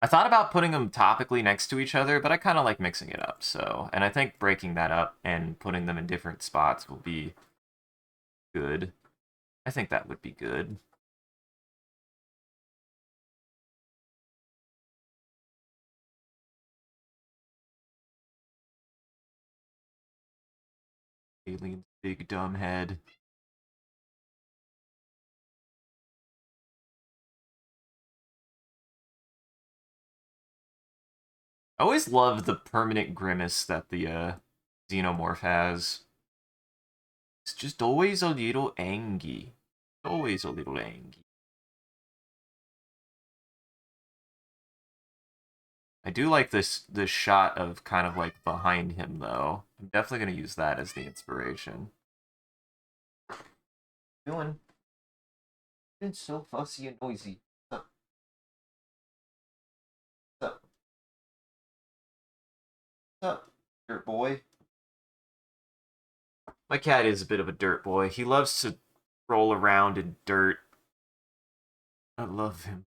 I thought about putting them topically next to each other, but I kind of like mixing it up. So, and I think breaking that up and putting them in different spots will be good. I think that would be good. Alien's big dumb head. I always love the permanent grimace that the xenomorph has. It's just always a little angry. Always a little angry. I do like this shot of kind of like behind him though. I'm definitely gonna use that as the inspiration. Doing? Been so fussy and noisy. Dirt boy. My cat is a bit of a dirt boy. He loves to roll around in dirt. I love him.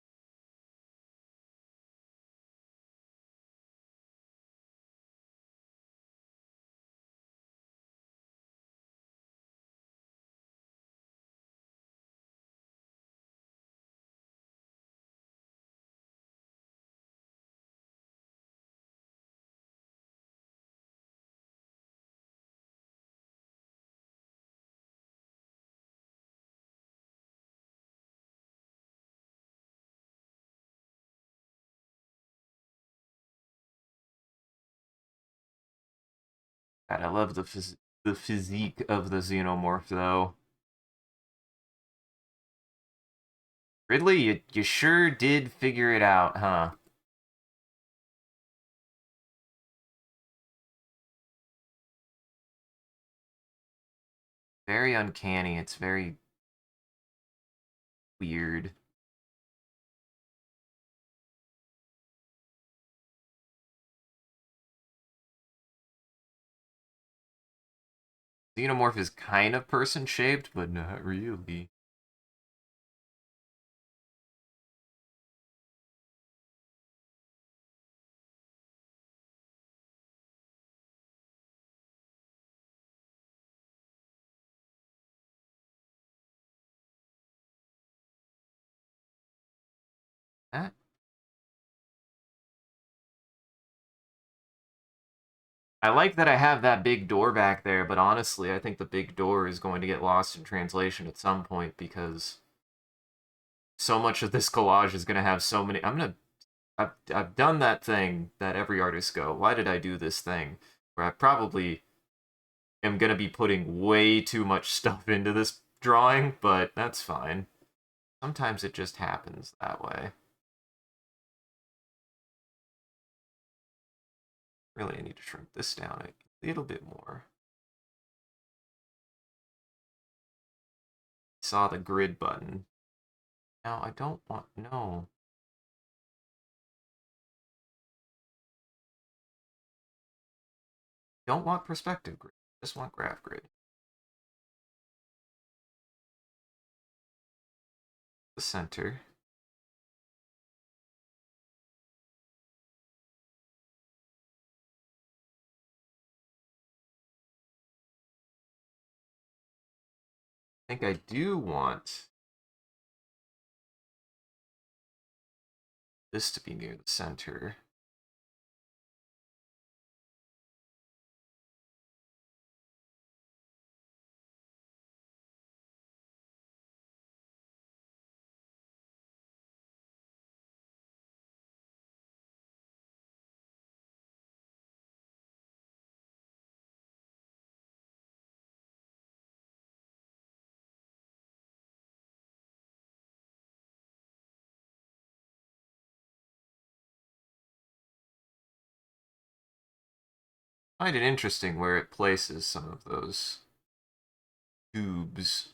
God, I love the physique of the xenomorph, though. Ridley, you sure did figure it out, huh? Very uncanny. It's very weird. Xenomorph is kind of person-shaped, but not really. That I like that I have that big door back there, but honestly, I think the big door is going to get lost in translation at some point because so much of this collage is going to have so many. I've done that thing that every artist go, why did I do this thing? Where I probably am going to be putting way too much stuff into this drawing, but that's fine. Sometimes it just happens that way. Really, I need to shrink this down a little bit more. Saw the grid button. Now I don't want, no. Don't want perspective grid, just want graph grid. The center. I think I do want this to be near the center. I find it interesting where it places some of those tubes.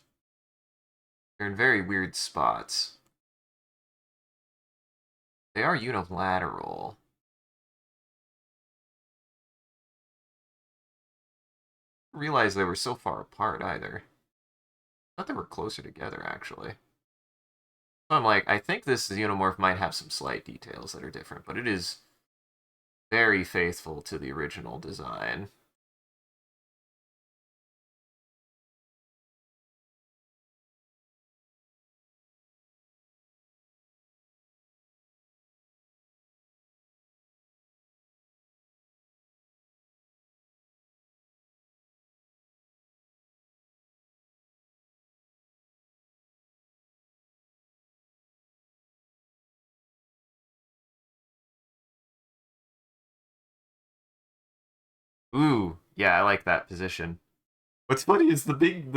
They're in very weird spots. They are unilateral. I didn't realize they were so far apart either. I thought they were closer together, actually. So I'm like, I think this xenomorph might have some slight details that are different, but it is very faithful to the original design. Ooh, yeah, I like that position. What's funny is the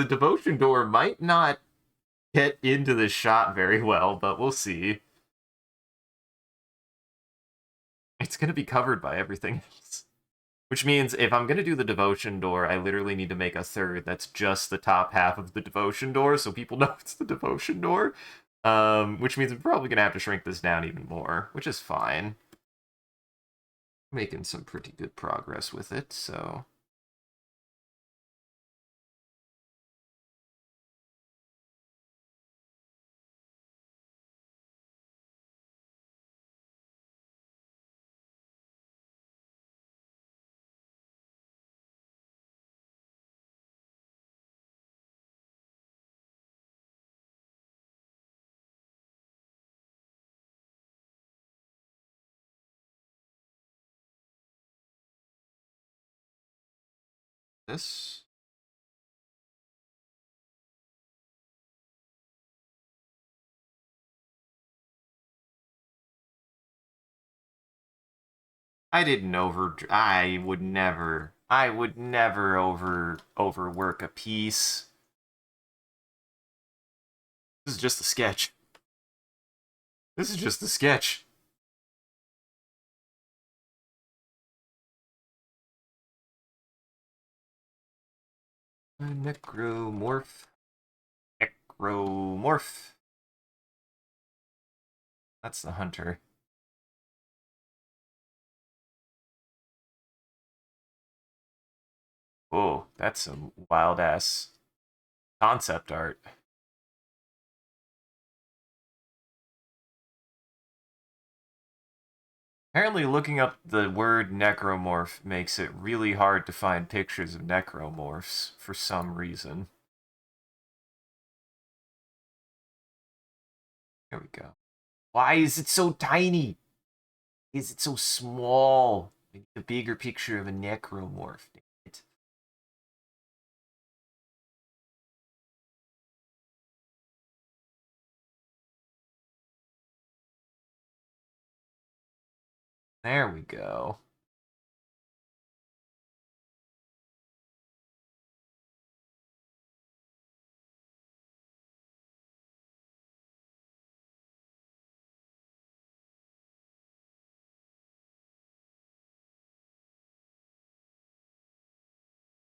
devotion door might not get into this shot very well, but we'll see. It's going to be covered by everything else. Which means if I'm going to do the devotion door, I literally need to make a third that's just the top half of the devotion door so people know it's the devotion door. Which means I'm probably going to have to shrink this down even more, which is fine. Making some pretty good progress with it, so. This. I didn't I would never. I would never overwork a piece. This is just a sketch. This is just a sketch. Necromorph. Necromorph. That's the hunter. Oh, that's some wild ass concept art. Apparently, looking up the word necromorph makes it really hard to find pictures of necromorphs for some reason. There we go. Why is it so tiny? Is it so small? I need a bigger picture of a necromorph. Dang it. There we go.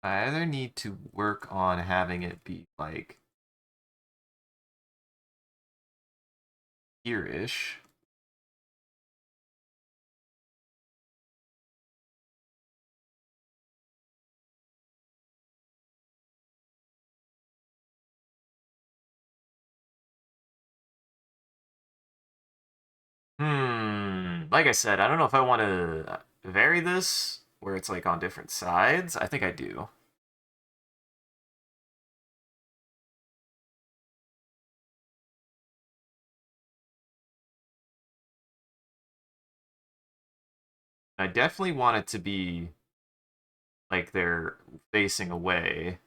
I either need to work on having it be like here-ish. Like I said, I don't know if I want to vary this where it's like on different sides. I think I do. I definitely want it to be like they're facing away.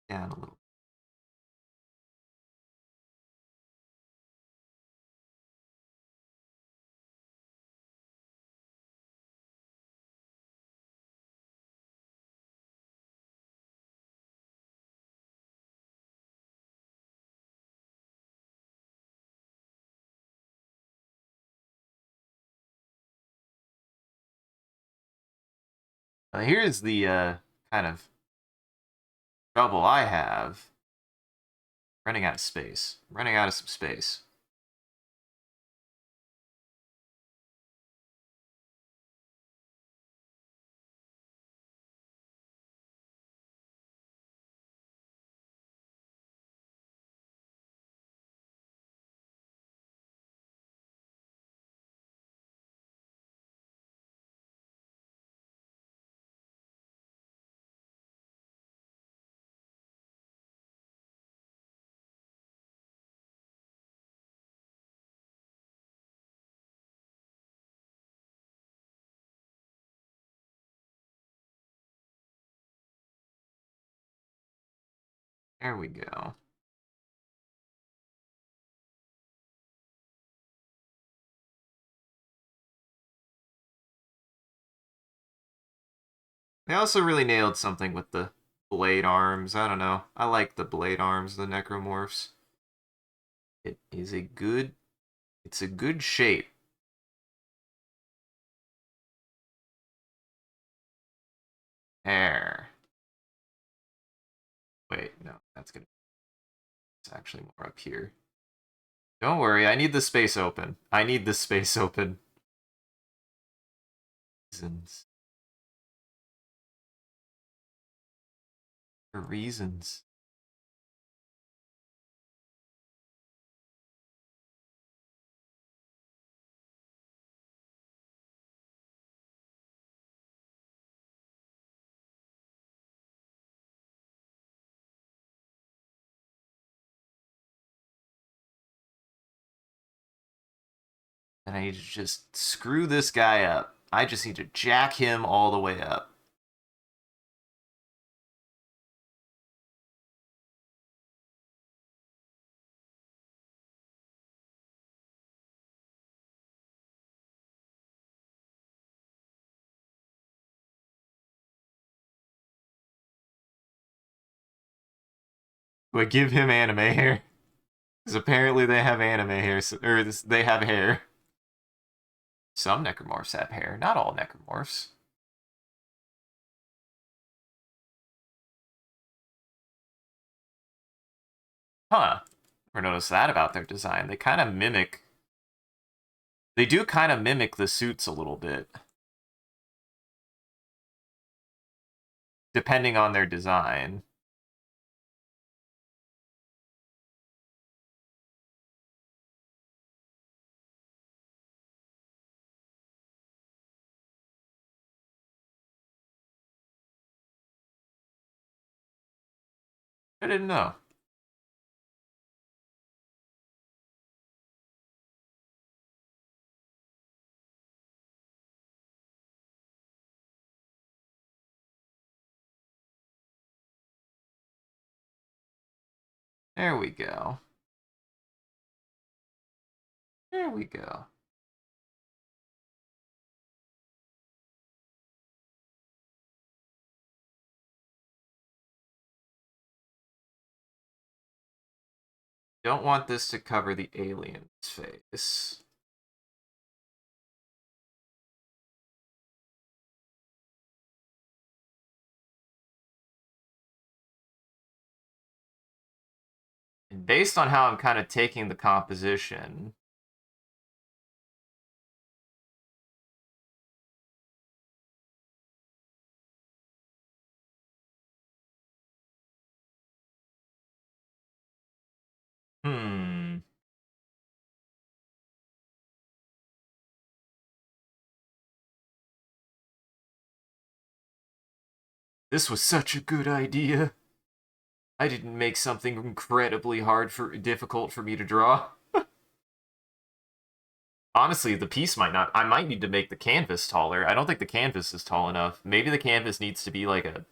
Down a little. Here's the kind of trouble I have. Running out of space. Running out of some space. There we go. They also really nailed something with the blade arms. I don't know. I like the blade arms, the necromorphs. It is a good. It's a good shape. Hair. Wait, no, that's gonna. It's actually more up here. Don't worry, I need the space open. I need the space open. Reasons. For reasons. And I need to just screw this guy up. I just need to jack him all the way up. But give him anime hair. Because apparently they have anime hair, or they have hair. Some necromorphs have hair, not all necromorphs. Huh. Never noticed that about their design. They kind of mimic. They do kind of mimic the suits a little bit, depending on their design. I didn't know. There we go. There we go. Don't want this to cover the alien's face. And based on how I'm kind of taking the composition, hmm. This was such a good idea. I didn't make something incredibly difficult for me to draw. Honestly, the piece might not. I might need to make the canvas taller. I don't think the canvas is tall enough. Maybe the canvas needs to be like a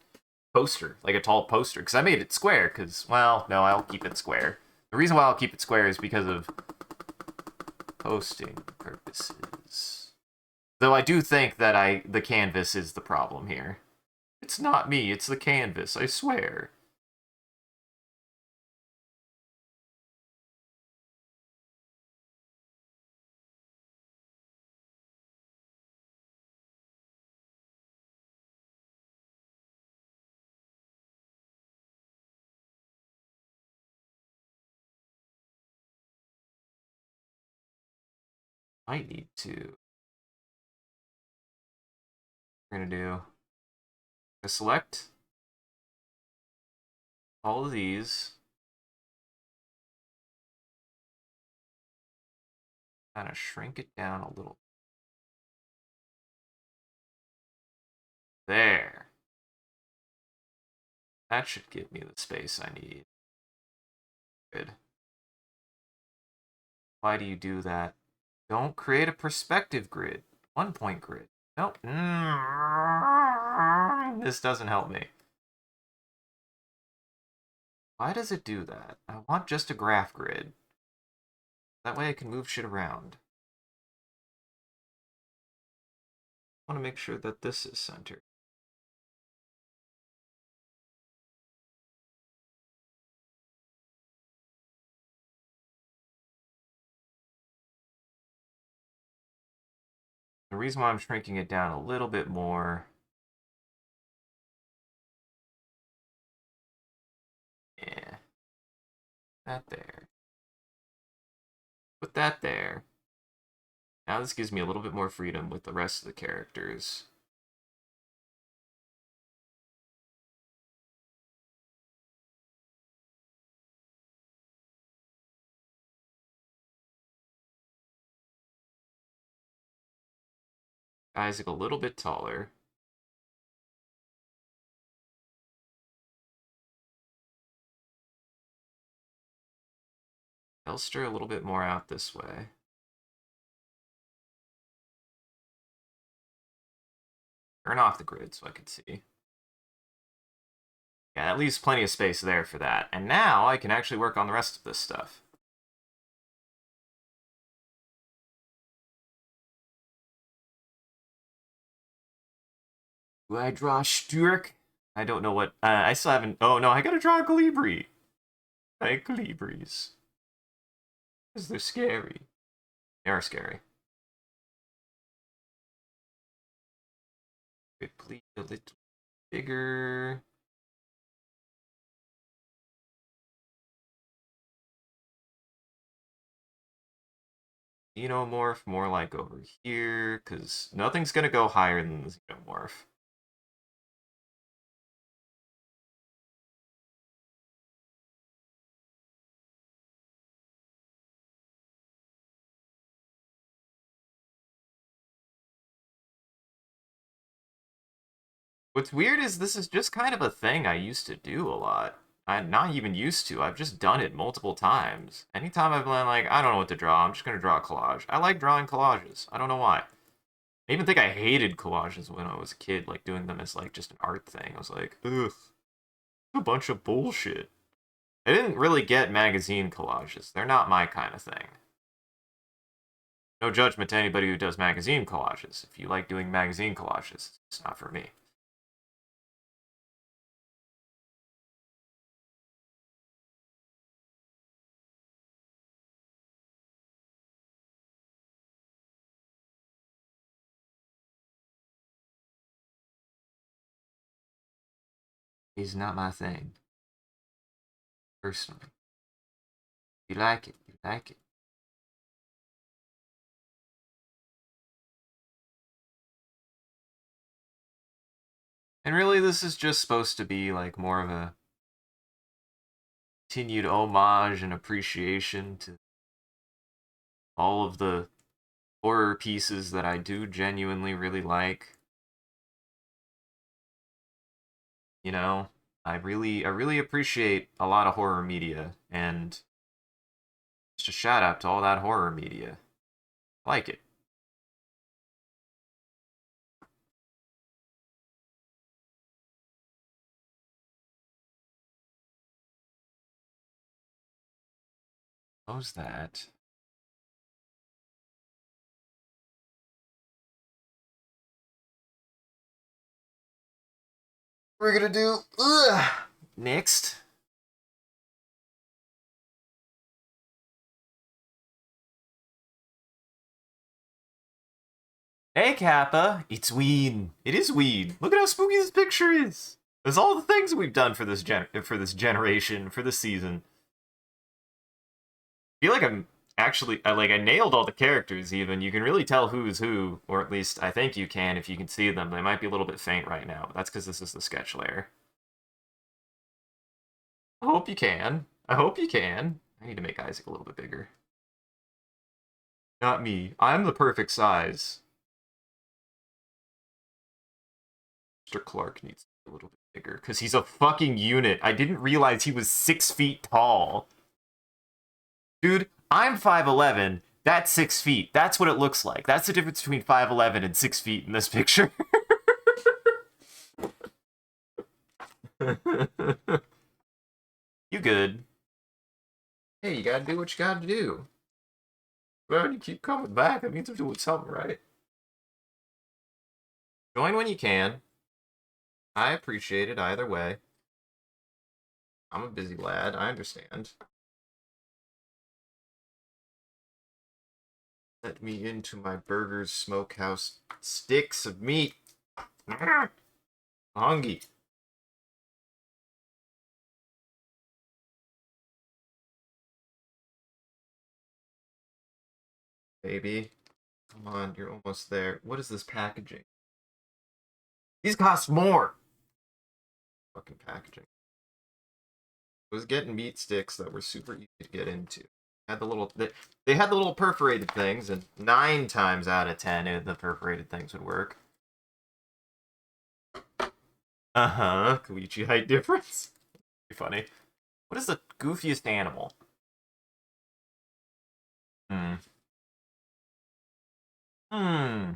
poster, like a tall poster. Because I made it square. Because, well, no, I'll keep it square. The reason why I'll keep it square is because of posting purposes. Though I do think that the canvas is the problem here. It's not me, it's the canvas, I swear. I need to. We're gonna do. I select all of these. Kind of shrink it down a little. There. That should give me the space I need. Good. Why do you do that? Don't create a perspective grid. 1 point grid. Nope. This doesn't help me. Why does it do that? I want just a graph grid. That way I can move shit around. I want to make sure that this is centered. The reason why I'm shrinking it down a little bit more. Yeah. That there. Put that there. Now this gives me a little bit more freedom with the rest of the characters. Isaac a little bit taller. Elster a little bit more out this way. Turn off the grid so I can see. Yeah, that leaves plenty of space there for that. And now I can actually work on the rest of this stuff. Do I draw Sturk? I don't know what... I still haven't... Oh, no, I gotta draw Calibri. I like Calibris. Because they're scary. They are scary. Please a little bigger. Xenomorph, more like over here, because nothing's gonna go higher than the Xenomorph. What's weird is this is just kind of a thing I used to do a lot. I'm not even used to. I've just done it multiple times. Anytime I've been like, I don't know what to draw, I'm just gonna draw a collage. I like drawing collages. I don't know why. I even think I hated collages when I was a kid, like doing them as like just an art thing. I was like, ugh, a bunch of bullshit. I didn't really get magazine collages. They're not my kind of thing. No judgment to anybody who does magazine collages. If you like doing magazine collages, it's not for me. It's not my thing, personally. You like it, you like it. And really, this is just supposed to be like more of a continued homage and appreciation to all of the horror pieces that I do genuinely really like. You know, I really appreciate a lot of horror media, and just a shout out to all that horror media. I like it. How's that? We're gonna do next. Hey Kappa, it's weed. It is weed. Look at how spooky this picture is. There's all the things we've done for this generation, for this season. I feel like I'm actually I nailed all the characters. Even you can really tell who's who, or at least I think you can if you can see them. They might be a little bit faint right now, but that's because this is the sketch layer. I hope you can. I hope you can. I need to make Isaac a little bit bigger. Not me. I'm the perfect size. Mr. Clark needs to be a little bit bigger because he's a fucking unit. I didn't realize he was 6 feet tall. Dude, I'm 5'11". That's 6 feet. That's what it looks like. That's the difference between 5'11" and 6 feet in this picture. You good? Hey, you gotta do what you gotta do. Well, you keep coming back. That means I'm doing something right. Join when you can. I appreciate it either way. I'm a busy lad. I understand. Let me into my burger's smokehouse sticks of meat. Hungry. Baby. Come on, you're almost there. What is this packaging? These cost more! Fucking packaging. I was getting meat sticks that were super easy to get into. Had the little they had the little perforated things, and 9 times out of 10 the perforated things would work. Uh-huh. Koichi height difference. Be funny. What is the goofiest animal? Hmm. Hmm.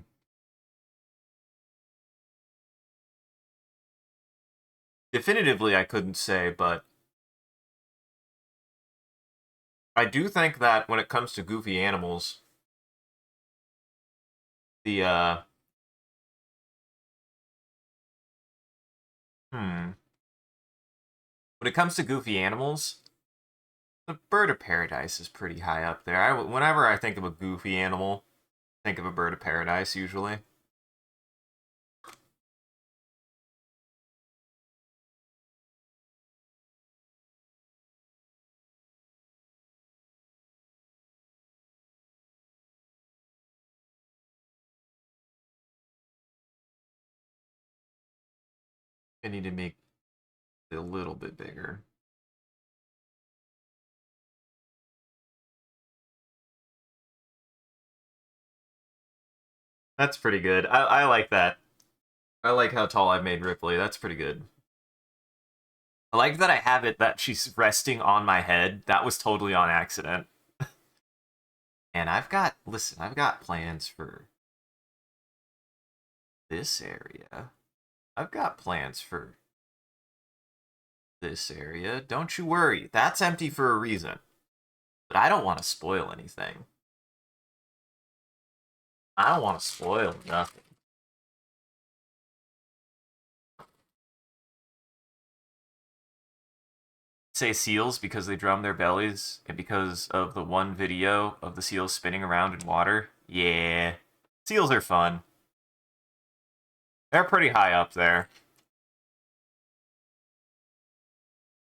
Definitively, I couldn't say, but I do think that when it comes to goofy animals, the when it comes to goofy animals, the bird of paradise is pretty high up there. Whenever I think of a goofy animal, I think of a bird of paradise usually. I need to make it a little bit bigger. That's pretty good. I like that. I like how tall I've made Ripley. That's pretty good. I like that I have it that she's resting on my head. That was totally on accident. And I've got plans for this area. I've got plans for this area. Don't you worry. That's empty for a reason. But I don't want to spoil anything. I don't want to spoil nothing. Say seals because they drum their bellies and because of the one video of the seals spinning around in water. Yeah. Seals are fun. They're pretty high up there.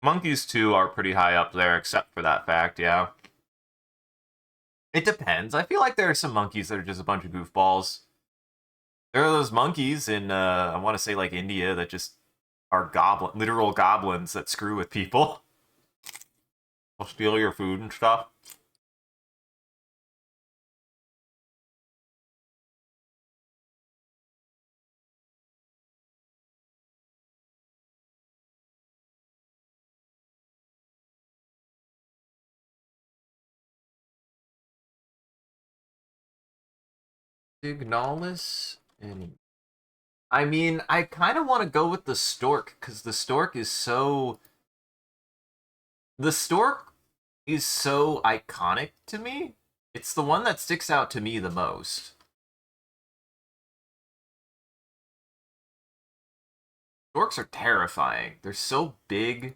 Monkeys, too, are pretty high up there, except for that fact, yeah. It depends. I feel like there are some monkeys that are just a bunch of goofballs. There are those monkeys in, I want to say, like, India that just are literal goblins that screw with people. Will steal your food and stuff. Signalis and I mean, I kind of want to go with the stork because the stork is so iconic to me. It's the one that sticks out to me the most. Storks are terrifying. They're so big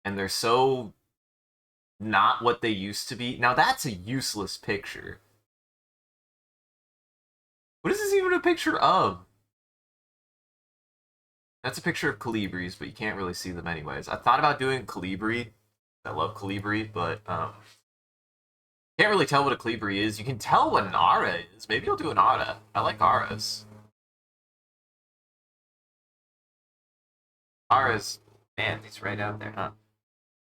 and they're so not what they used to be. Now that's a useless picture. What is this even a picture of? That's a picture of colibris, but you can't really see them anyways. I thought about doing colibri. I love colibri, but can't really tell what a colibri is. You can tell what an ara is. Maybe I'll do an ara. I like aras. Aras, man, he's right out there, huh?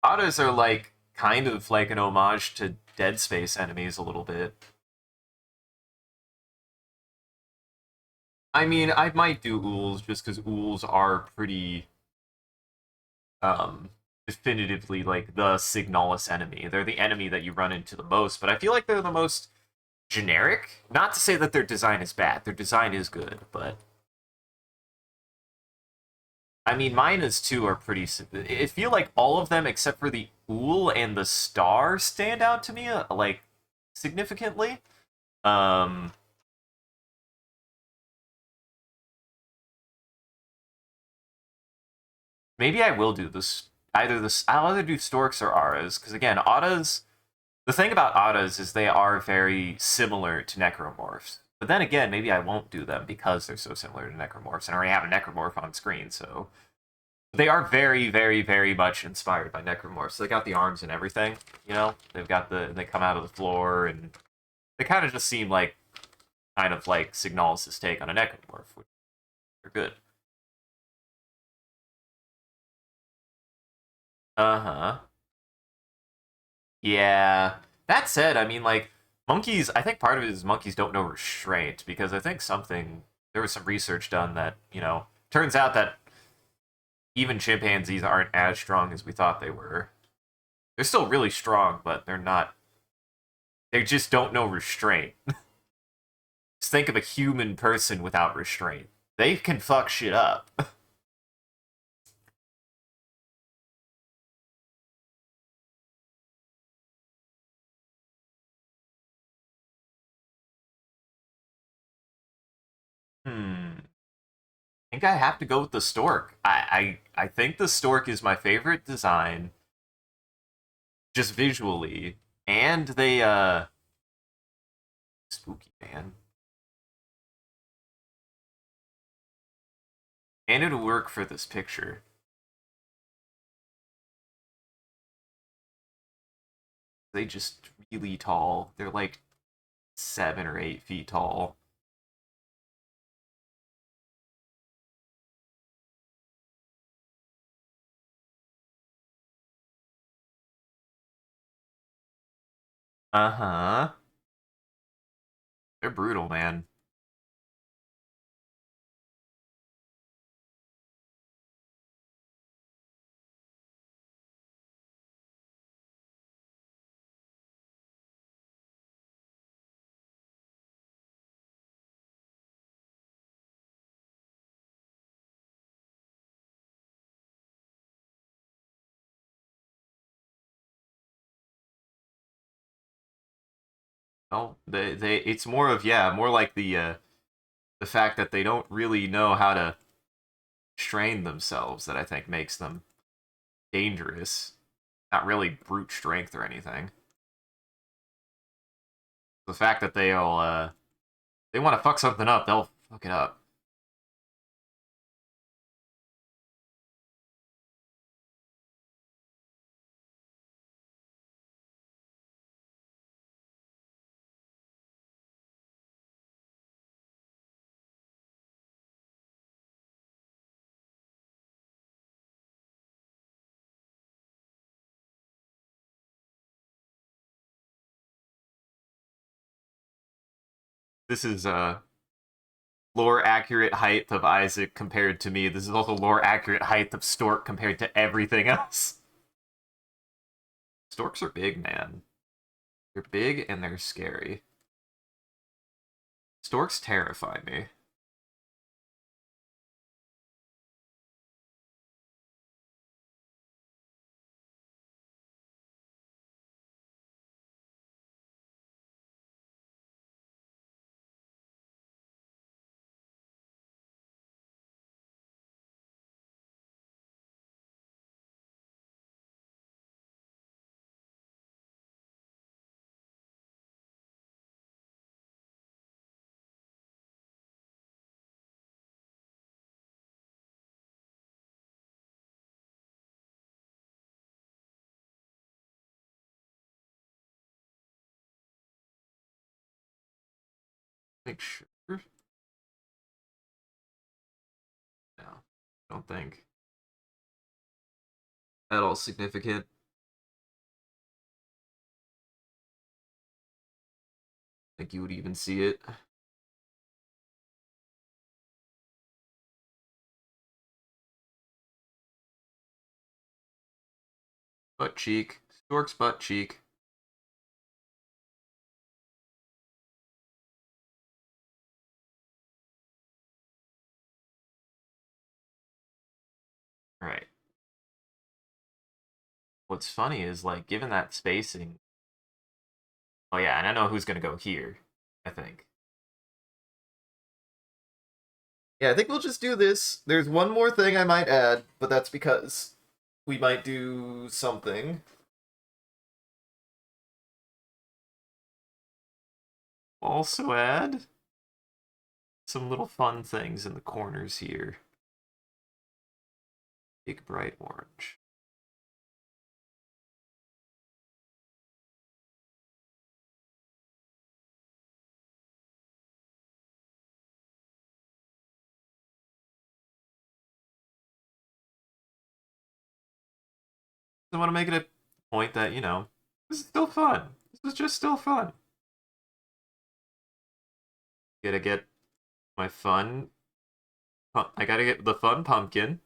Aras are like kind of like an homage to Dead Space enemies a little bit. I mean, I might do ools just because ools are pretty um definitively like the Signalis enemy. They're the enemy that you run into the most, but I feel like they're the most generic. Not to say that their design is bad. Their design is good, but I mean, Mina's too are pretty. I feel like all of them except for the Ool and the Star stand out to me like significantly. Um, Maybe I will do this. I'll either do Storks or Auras because again, Auras The thing about Ottas is they are very similar to Necromorphs. But then again, maybe I won't do them because they're so similar to Necromorphs. And I already have a Necromorph on screen, so they are very, very, very much inspired by Necromorphs. They got the arms and everything, you know? They come out of the floor, and they kind of just seem like, kind of like Signalis' take on a Necromorph, which are good. Uh-huh. Yeah. That said, I mean, like, monkeys, I think part of it is monkeys don't know restraint, because I think there was some research done that, turns out that even chimpanzees aren't as strong as we thought they were. They're still really strong, but they just don't know restraint. Just think of a human person without restraint. They can fuck shit up. Hmm. I think I have to go with the stork. I think the stork is my favorite design, just visually. And spooky, man. And it'll work for this picture. They just really tall. They're like 7 or 8 feet tall. Uh-huh. They're brutal, man. Oh, it's more of, yeah, more like the fact that they don't really know how to strain themselves that I think makes them dangerous. Not really brute strength or anything. The fact that they want to fuck something up, they'll fuck it up. This is lore accurate height of Isaac compared to me. This is also lore accurate height of Stork compared to everything else. Storks are big, man. They're big and they're scary. Storks terrify me. Make sure. No, don't think at all significant. Like you would even see it. Butt cheek. Stork's butt cheek. Right. What's funny is like given that spacing. Oh yeah, and I know who's gonna go here. I think. Yeah, I think we'll just do this. There's one more thing I might add, but that's because we might do something. also add some little fun things in the corners here. Big bright orange. I want to make it a point that, you know, this is still fun. This is just still fun. Gotta get my fun. I gotta get the fun pumpkin.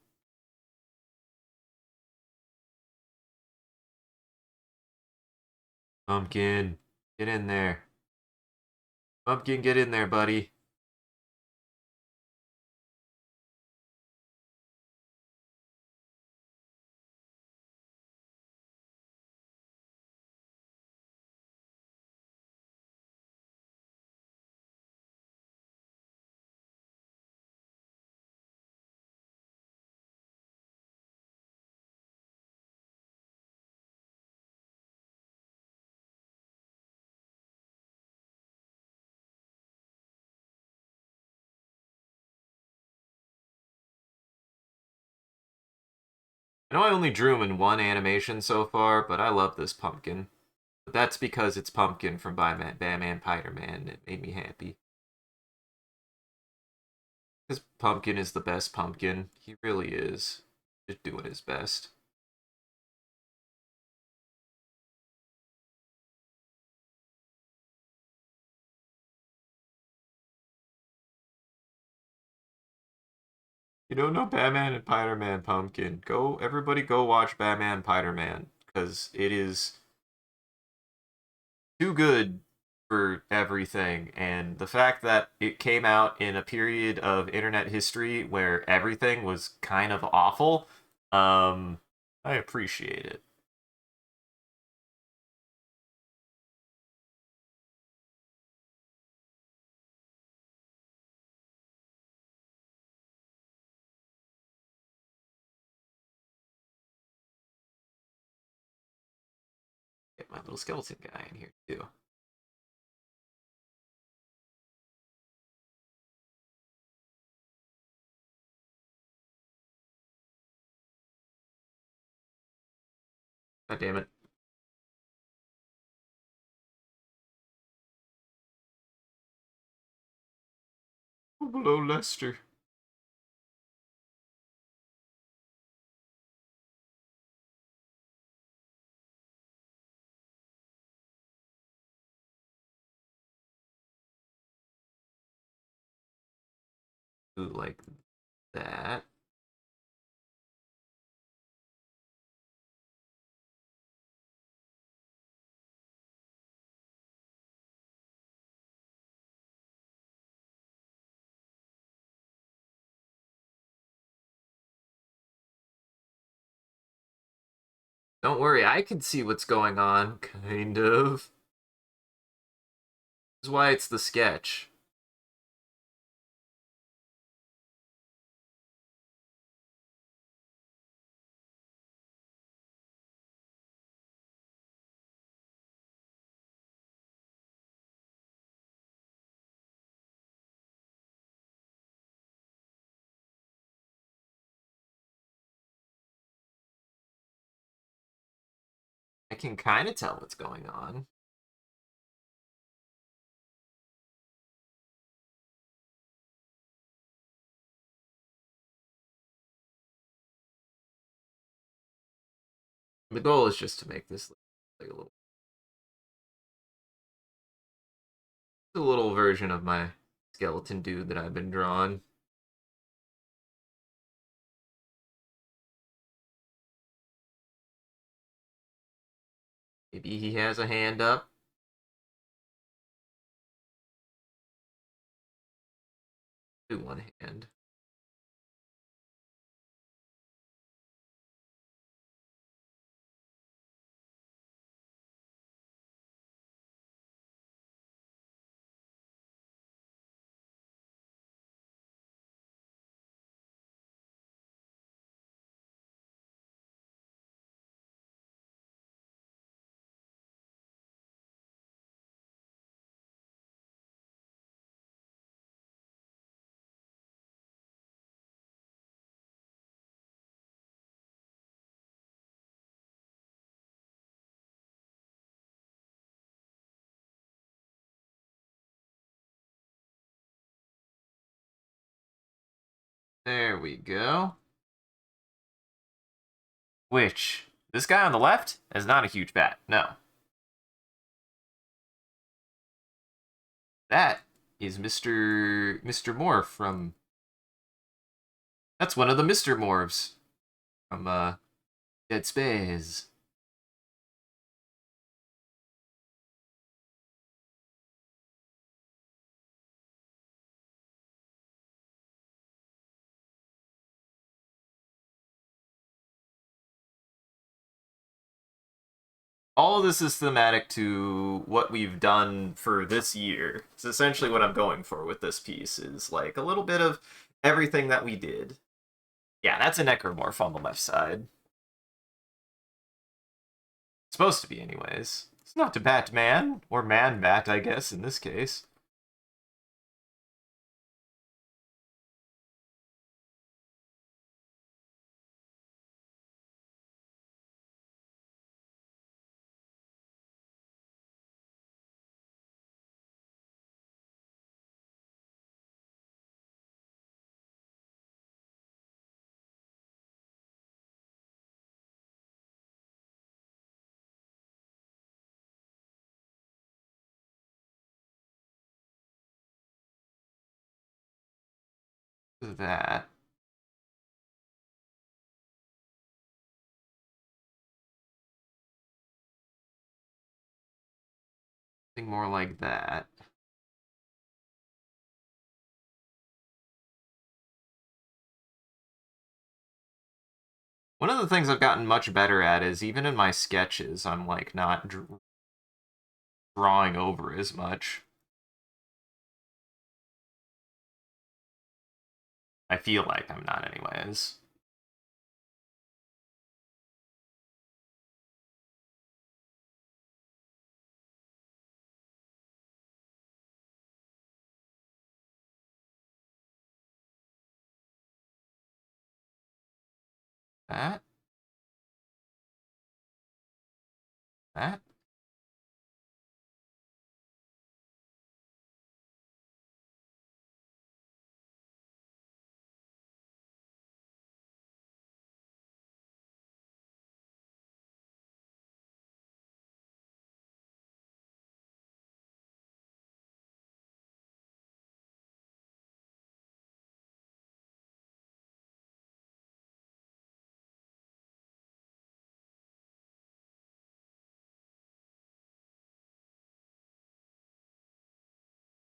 Pumpkin, get in there. Pumpkin, get in there, buddy. I know I only drew him in one animation so far, but I love this pumpkin. But that's because it's Pumpkin from Batman Spider-Man. It made me happy. Because Pumpkin is the best pumpkin. He really is. Just doing his best. You don't know Batman and Spider-Man Pumpkin. Everybody go watch Batman Spider-Man. Because it is too good for everything. And the fact that it came out in a period of internet history where everything was kind of awful, I appreciate it. Get my little skeleton guy in here too. God damn it. Oh, hello, Lester. Ooh, like that. Don't worry, I can see what's going on, kind of. This is why it's the sketch. I can kind of tell what's going on. The goal is just to make this like a little version of my skeleton dude that I've been drawing. Maybe he has a hand up. Do one hand. There we go. Which, this guy on the left is not a huge bat. No. That is Mr. Morph from... That's one of the Mr. Morphs from, Dead Space. All of this is thematic to what we've done for this year. It's essentially what I'm going for with this piece, is like a little bit of everything that we did. Yeah, that's a necromorph on the left side. Supposed to be, anyways. It's not a Batman, or Man-Bat, I guess, in this case. That. Something more like that. One of the things I've gotten much better at is, even in my sketches, I'm like not drawing over as much. I feel like I'm not, anyways. That. That.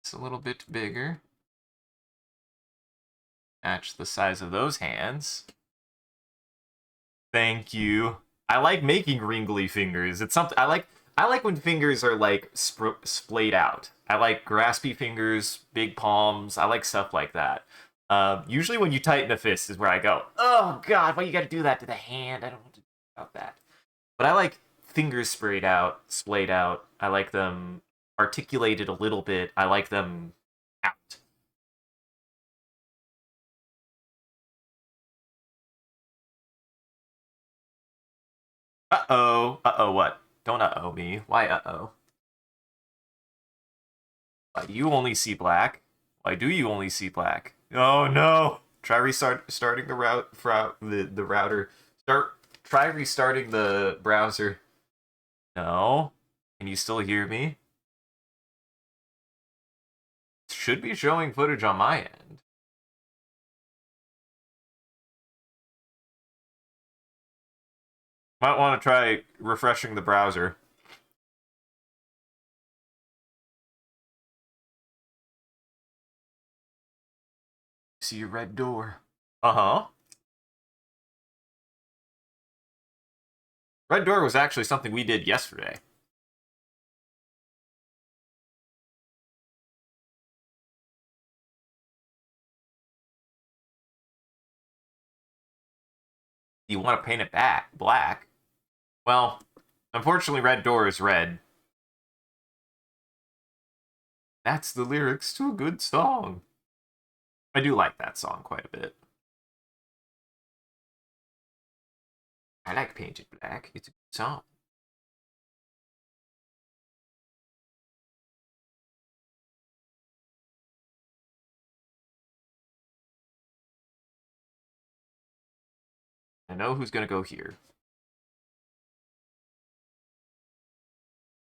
It's a little bit bigger. Match the size of those hands. Thank you. I like making wrinkly fingers. It's something I like. I like when fingers are like splayed out. I like graspy fingers, big palms. I like stuff like that. Usually, when you tighten a fist, is where I go, "Oh God, why you got to do that to the hand? I don't want to do about that." But I like fingers sprayed out, splayed out. I like them articulated a little bit. I like them out. Uh-oh. Uh-oh, what? Don't uh-oh me. Why uh-oh? Why do you only see black? Why do you only see black? Oh no! Try restarting the the router. Try restarting the browser. No. Can you still hear me? Should be showing footage on my end. Might want to try refreshing the browser. See a red door. Uh-huh. Red door was actually something we did yesterday. You want to paint it back black? Well, unfortunately, red door is red. That's the lyrics to a good song. I do like that song quite a bit. I like Painted Black. It's a good song. I know who's going to go here.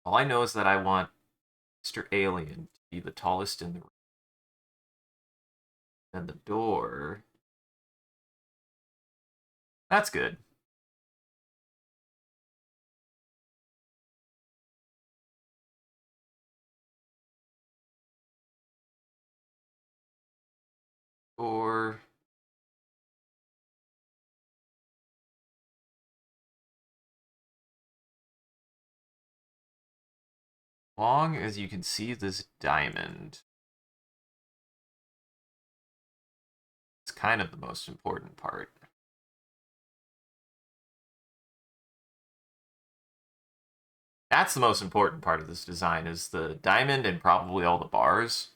All I know is that I want Mr. Alien to be the tallest in the room. And the door... That's good. Or... long as you can see this diamond. It's kind of the most important part. That's the most important part of this design, is the diamond and probably all the bars.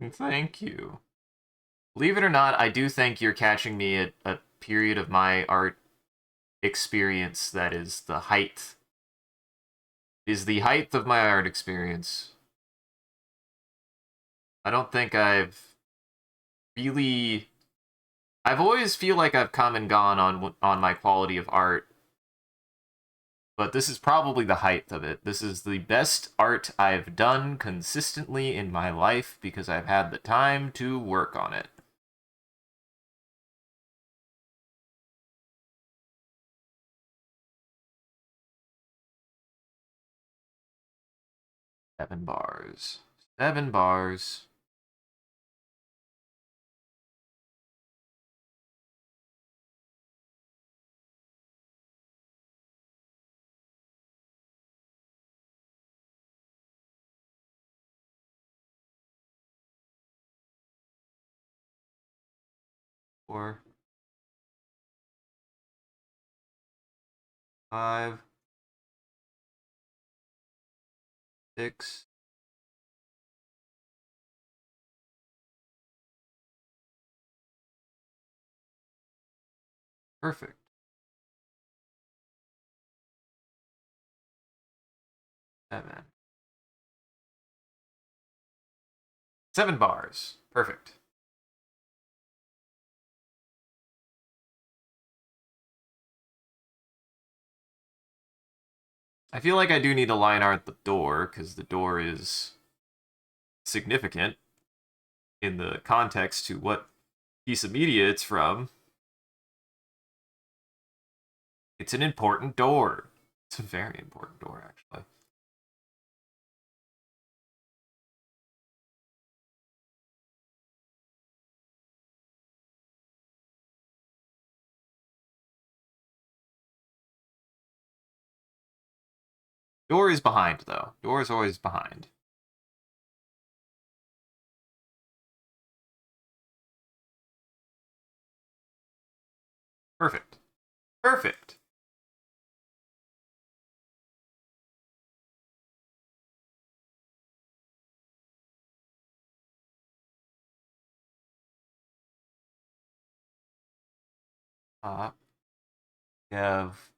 Thank you. Believe it or not, I do think you're catching me at a period of my art experience that is the height. Is the height of my art experience. I don't think I've really... I've always feel like I've come and gone on my quality of art, but this is probably the height of it. This is the best art I've done consistently in my life because I've had the time to work on it. Seven bars. 7 bars. Four, 5, 6. Perfect. 7. 7 bars. Perfect. I feel like I do need to line art the door, because the door is significant in the context to what piece of media it's from. It's an important door. It's a very important door, actually. Door is behind, though. Door is always behind. Perfect. Perfect. We have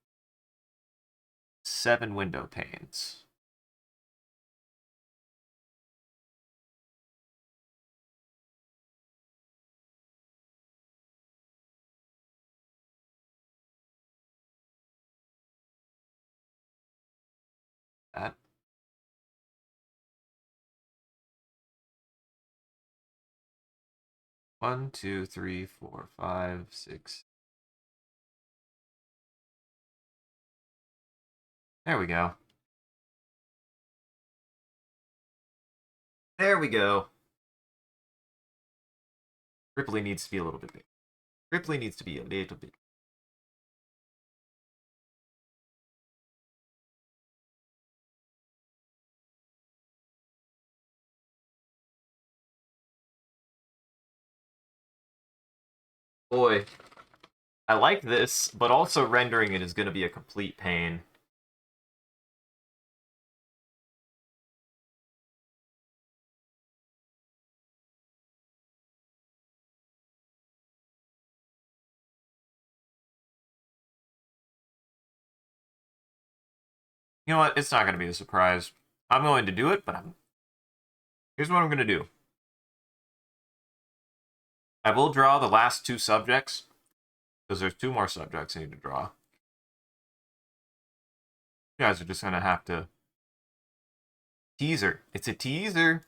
7 window panes. That. One, two, three, four, 5, 6. There we go. There we go. Ripley needs to be a little bit big. Ripley needs to be a little bit. Boy, I like this, but also rendering it is going to be a complete pain. You know what? It's not going to be a surprise. I'm going to do it, but here's what I'm going to do. I will draw the last two subjects, because there's two more subjects I need to draw. You guys are just going to have to... Teaser. It's a teaser.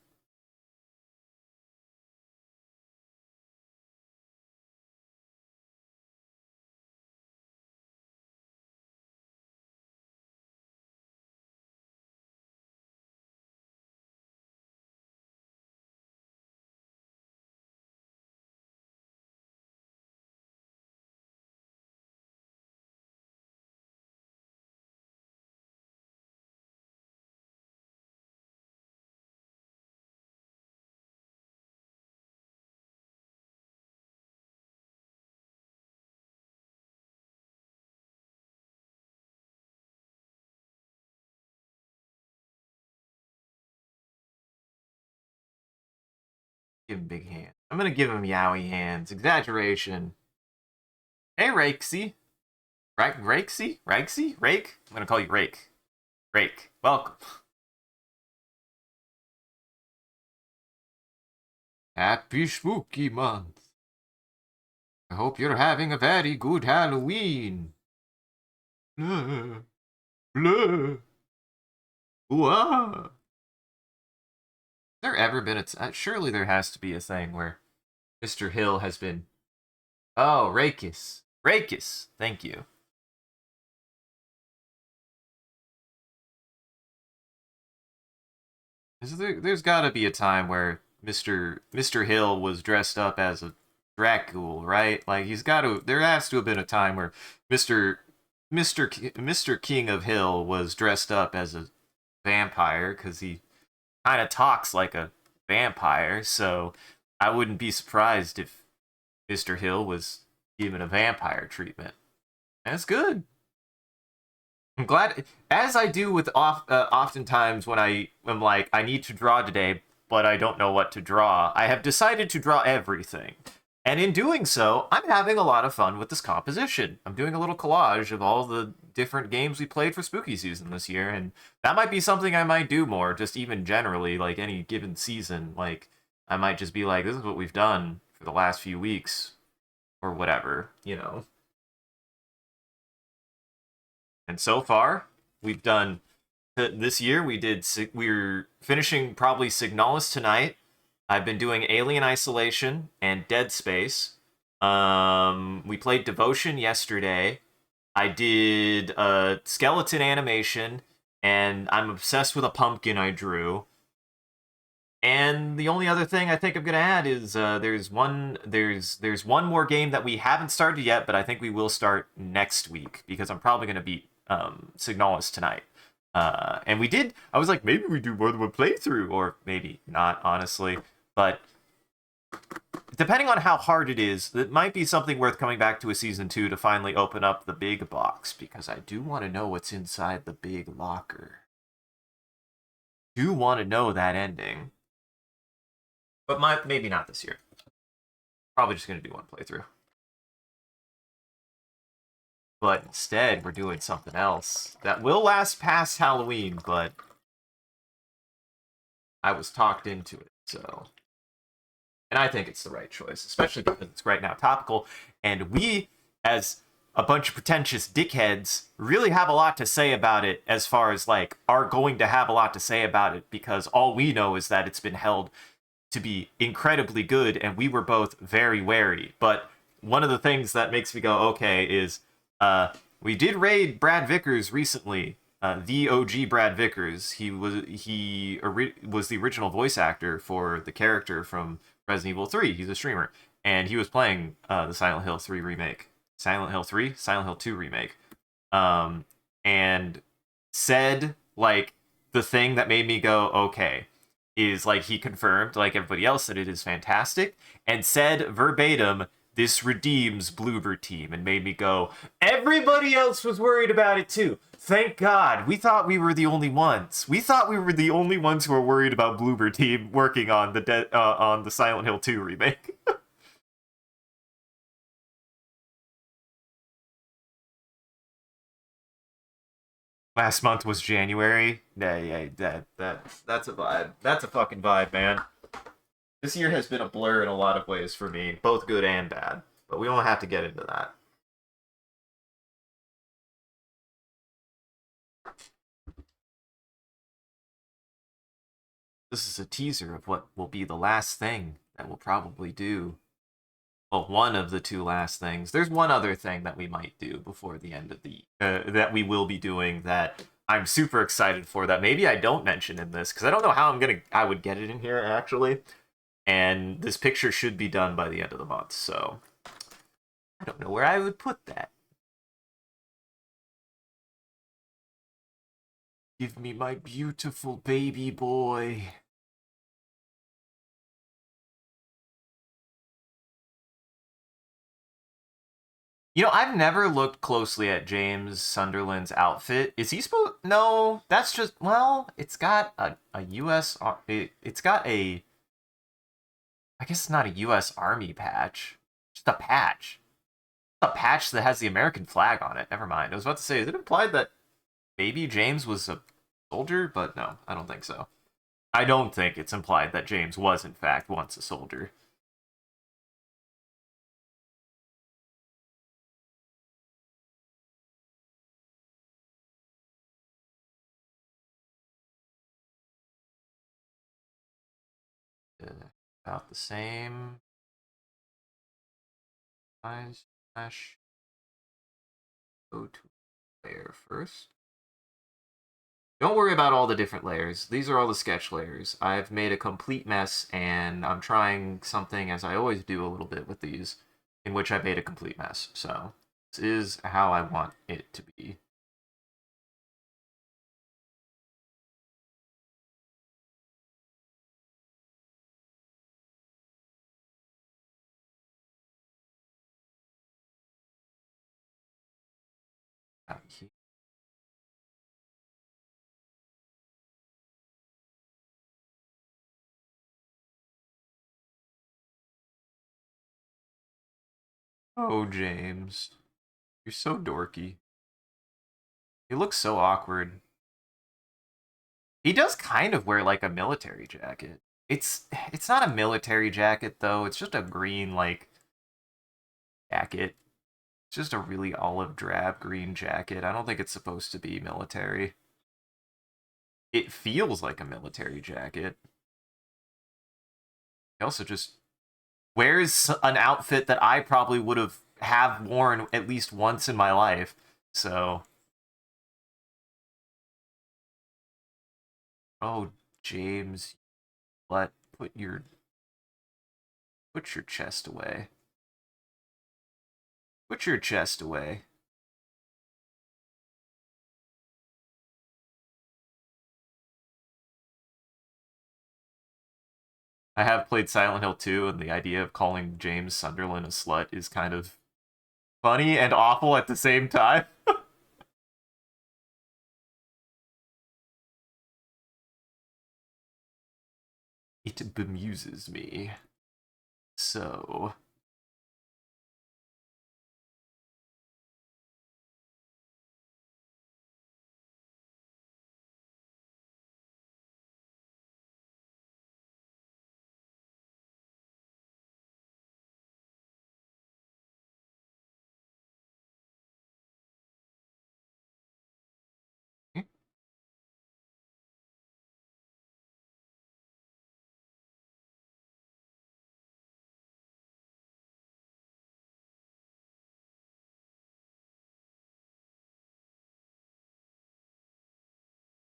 Give him big hands. I'm going to give him yowie hands. Exaggeration. Hey, Rakesy. Rakesy? Rakesy? Rake? I'm going to call you Rake. Rake. Welcome. Happy Spooky Month. I hope you're having a very good Halloween. Blah. Blah. Wah. Has there ever been a... surely there has to be a thing where Mr. Hill has been... Oh, Rakus. Rakus. Thank you. There's got to be a time where Mr. Hill was dressed up as a Dracul, right? Like he's got to. There has to have been a time where Mr. King of Hill was dressed up as a vampire because he kind of talks like a vampire. So I wouldn't be surprised if Mr. Hill was given a vampire treatment. That's good. I'm glad, as I do with oftentimes when am like, I need to draw today, but I don't know what to draw. I have decided to draw everything. And in doing so, I'm having a lot of fun with this composition. I'm doing a little collage of all the different games we played for spooky season this year, and that might be something I might do more, just even generally, like any given season. Like, I might just be like, this is what we've done for the last few weeks, or whatever, you know. And so far, we've done this year. We're finishing probably Signalis tonight. I've been doing Alien Isolation and Dead Space. We played Devotion yesterday. I did a skeleton animation, and I'm obsessed with a pumpkin I drew. And the only other thing I think I'm gonna add is there's one more game that we haven't started yet, but I think we will start next week because I'm probably gonna beat Signalis tonight. And we did. I was like, maybe we do more than one playthrough, or maybe not, honestly. But depending on how hard it is, it might be something worth coming back to a season 2 to finally open up the big box because I do want to know what's inside the big locker. Do want to know that ending. But maybe not this year. Probably just going to do one playthrough. But instead, we're doing something else that will last past Halloween, but I was talked into it, so... And I think it's the right choice, especially because it's right now topical, and we, as a bunch of pretentious dickheads, really have a lot to say about it as far as, like, are going to have a lot to say about it, because all we know is that it's been held to be incredibly good, and we were both very wary. But one of the things that makes me go, okay, is we did raid Brad Vickers recently, the OG Brad Vickers. He was the original voice actor for the character from Resident Evil 3. He's a streamer, and he was playing the Silent Hill 3 remake. Silent Hill 3? Silent Hill 2 remake. And said, like, the thing that made me go, okay, is, like, he confirmed, like everybody else, that it is fantastic, and said verbatim, this redeems Bloober Team, and made me go, everybody else was worried about it too. Thank God. We thought we were the only ones. We thought we were the only ones who were worried about Bloober Team working on the Silent Hill 2 remake. Last month was January. Yeah, that's a vibe. That's a fucking vibe, man. This year has been a blur in a lot of ways for me, both good and bad. But we won't have to get into that. This is a teaser of what will be the last thing that we'll probably do. Well, one of the two last things. There's one other thing that we might do before the end of the that we will be doing that I'm super excited for. That maybe I don't mention in this because I don't know how I would get it in here actually. And this picture should be done by the end of the month, so I don't know where I would put that. Give me my beautiful baby boy. You know, I've never looked closely at James Sunderland's outfit. Is he supposed? No, that's just well. It's got a U.S. It's got a. I guess it's not a U.S. Army patch. Just a patch. A patch that has the American flag on it. Never mind. I was about to say, is it implied that maybe James was a soldier? But no, I don't think so. I don't think it's implied that James was in fact once a soldier. About the same size. Slash go to layer first. Don't worry about all the different layers. These are all the sketch layers. I've made a complete mess, and I'm trying something, as I always do a little bit with these, in which I made a complete mess. So, this is how I want it to be. Oh, James. You're so dorky. He looks so awkward. He does kind of wear like a military jacket. It's not a military jacket though. It's just a green like jacket. It's just a really olive drab green jacket. I don't think it's supposed to be military. It feels like a military jacket. He also just wears an outfit that I probably would have worn at least once in my life. So, oh James, let put your chest away. Put your chest away. I have played Silent Hill 2, and the idea of calling James Sunderland a slut is kind of funny and awful at the same time. It bemuses me. So,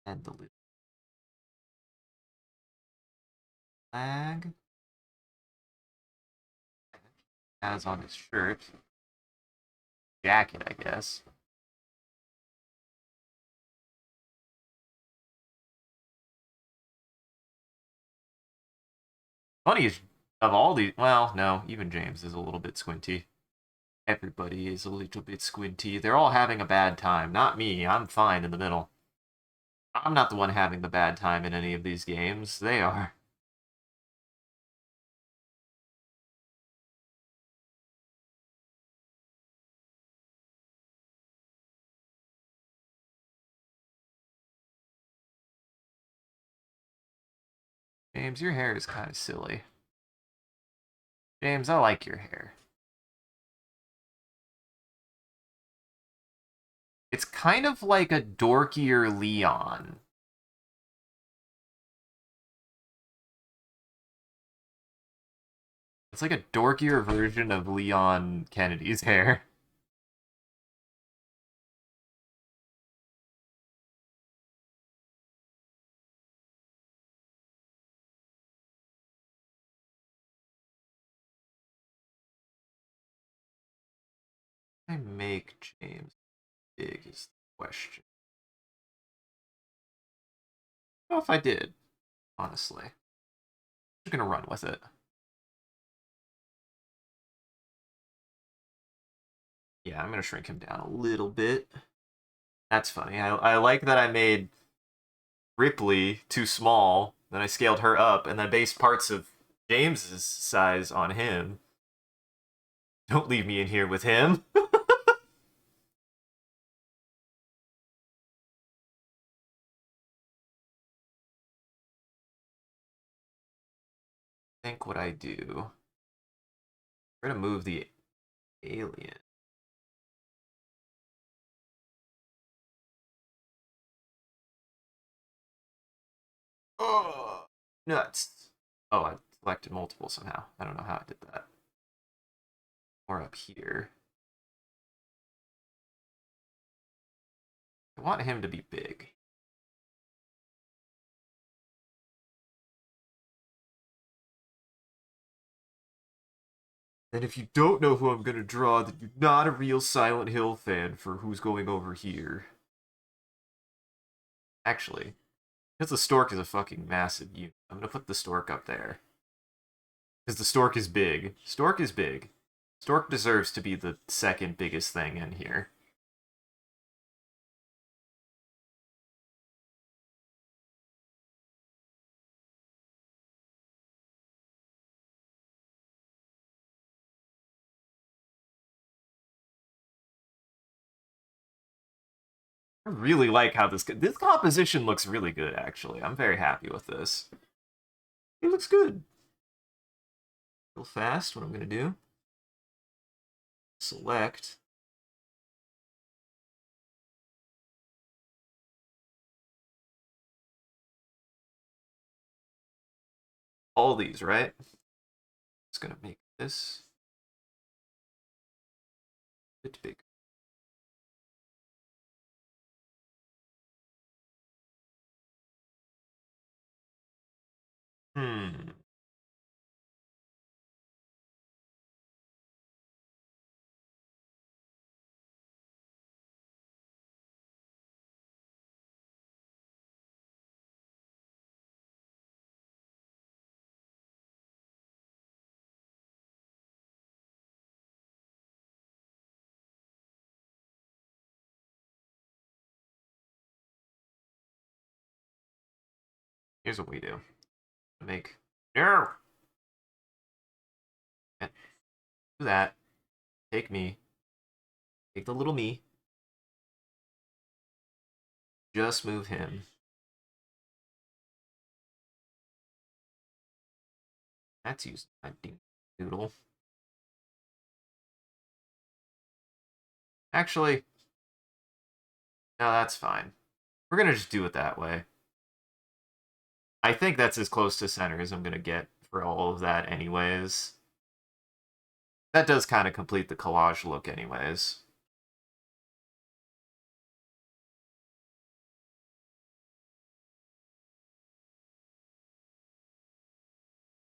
and the little flag has on his shirt, jacket, I guess. Funny is, of all these, well, no, even James is a little bit squinty. Everybody is a little bit squinty. They're all having a bad time. Not me. I'm fine in the middle. I'm not the one having the bad time in any of these games. They are. James, your hair is kind of silly. James, I like your hair. It's kind of like a dorkier Leon. It's like a dorkier version of Leon Kennedy's hair. I make James big is the question. I don't know if I did, honestly. I'm just gonna run with it. Yeah, I'm gonna shrink him down a little bit. That's funny. I like that I made Ripley too small, then I scaled her up, and then based parts of James's size on him. Don't leave me in here with him. Think what I do. We're gonna move the alien. Oh, nuts. Oh, I selected multiple somehow. I don't know how I did that. Or up here. I want him to be big. And if you don't know who I'm gonna draw, then you're not a real Silent Hill fan for who's going over here. Actually, because the stork is a fucking massive unit, I'm gonna put the stork up there. Because the stork is big. Stork is big. Stork deserves to be the second biggest thing in here. I really like how this composition looks really good, actually. I'm very happy with this. It looks good. Real fast, what I'm going to do. Select. All these, right? Just going to make this a bit big. Hmm. Here's what we do. Make. No! Do that. Take me. Take the little me. Just move him. That's using my doodle. Actually, no, that's fine. We're gonna just do it that way. I think that's as close to center as I'm gonna get for all of that anyways. That does kind of complete the collage look anyways.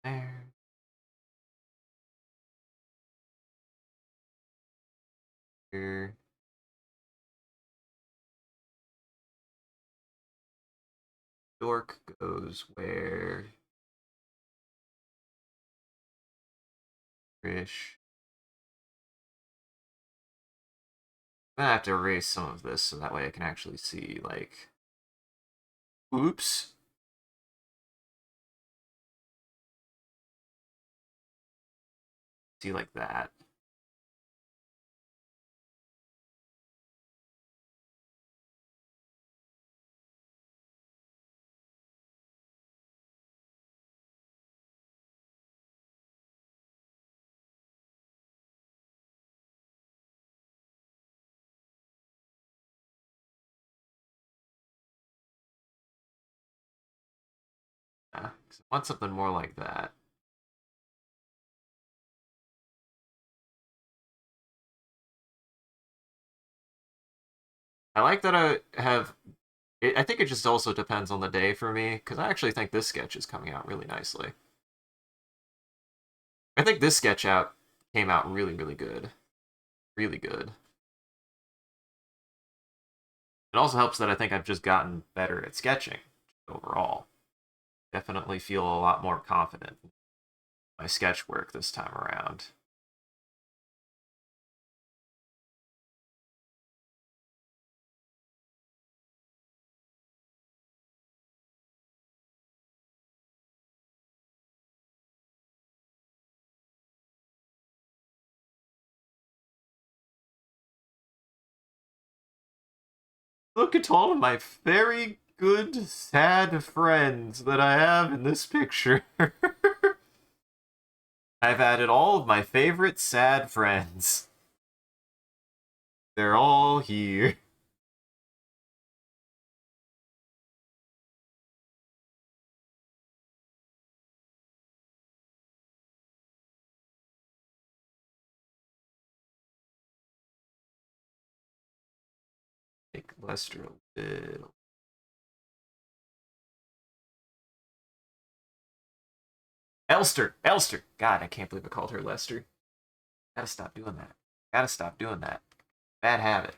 There. Here. Dork goes where? Fish. I'm gonna have to erase some of this so that way I can actually see, like... Oops. See, like that. I want something more like that. I like that I have. I think it just also depends on the day for me, because I actually think this sketch is coming out really nicely. I think this sketch out came out really, really good. Really good. It also helps that I think I've just gotten better at sketching overall. Definitely feel a lot more confident in my sketch work this time around. Look at all of my very good, sad friends that I have in this picture. I've added all of my favorite sad friends. They're all here. Make Lester a little. Elster! Elster! God, I can't believe I called her Lester. Gotta stop doing that. Gotta stop doing that. Bad habit.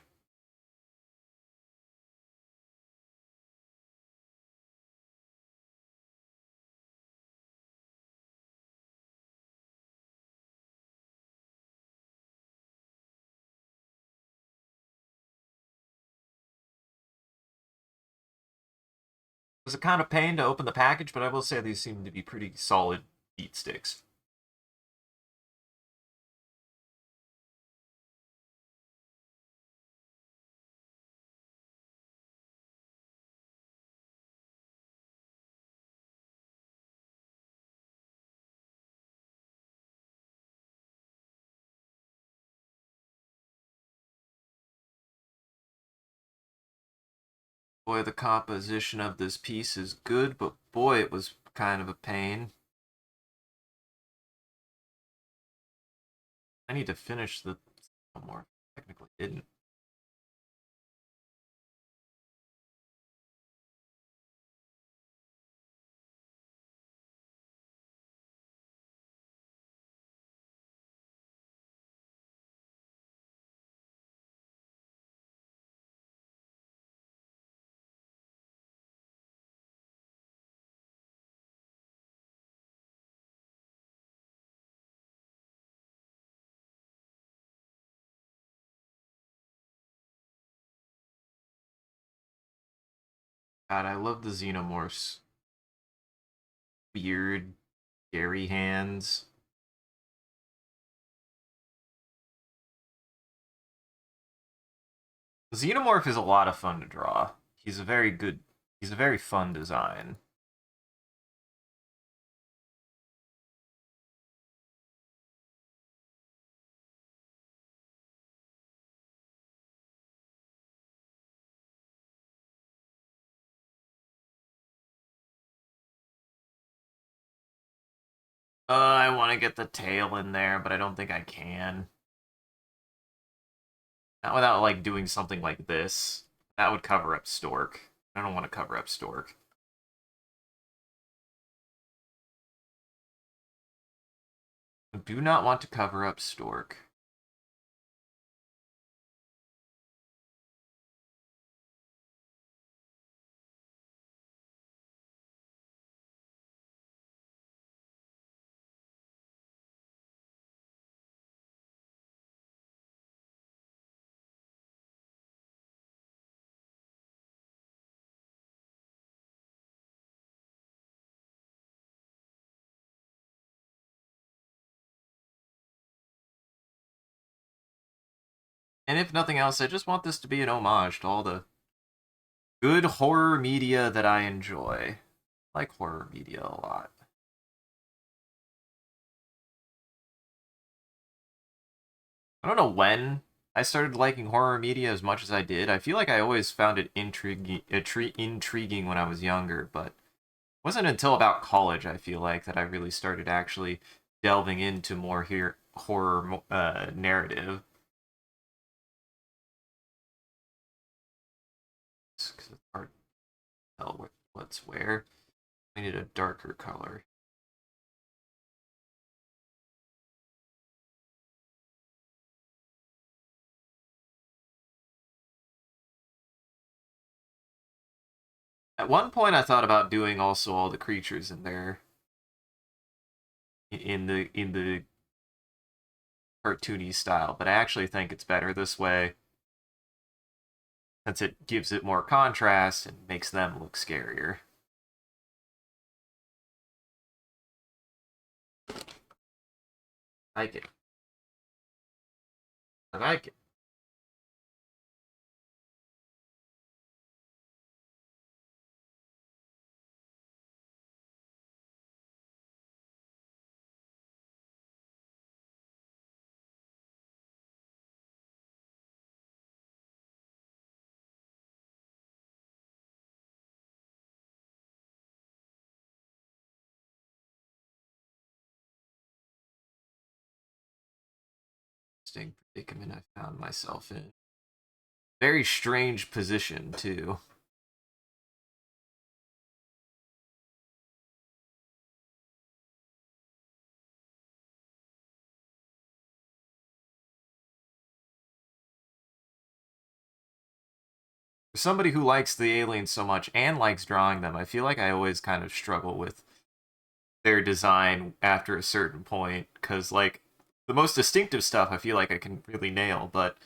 It was a kind of pain to open the package, but I will say these seem to be pretty solid beat sticks. Boy, the composition of this piece is good, but boy, it was kind of a pain. I need to finish the more. Technically didn't. God, I love the xenomorphs. Weird, scary hands. The xenomorph is a lot of fun to draw. He's a very good. He's a very fun design. I want to get the tail in there, but I don't think I can. Not without like doing something like this. That would cover up Stork. I don't want to cover up Stork. I do not want to cover up Stork. And if nothing else, I just want this to be an homage to all the good horror media that I enjoy. I like horror media a lot. I don't know when I started liking horror media as much as I did. I feel like I always found it intriguing when I was younger, but Wasn't until about college, I feel like, that I really started actually delving into more here horror narrative. 'Cause it's hard to tell what's where. I need a darker color. At one point, I thought about doing also all the creatures in there in the cartoony style, but I actually think it's better this way since it gives it more contrast and makes them look scarier. I like it. I like it. Interesting predicament I found myself in. Very strange position too. For somebody who likes the aliens so much and likes drawing them, I feel like I always kind of struggle with their design after a certain point because like the most distinctive stuff I feel like I can really nail, but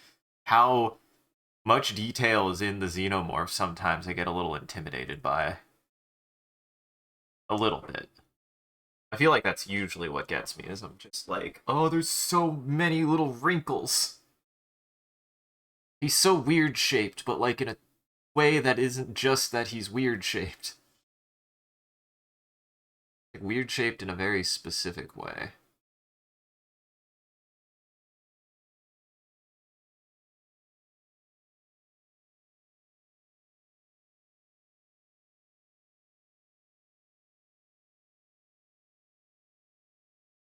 how much detail is in the xenomorph sometimes I get a little intimidated by. A little bit. I feel like that's usually what gets me is I'm just like, oh, there's so many little wrinkles. He's so weird shaped, but like in a way that isn't just that he's weird shaped. Like, weird shaped in a very specific way.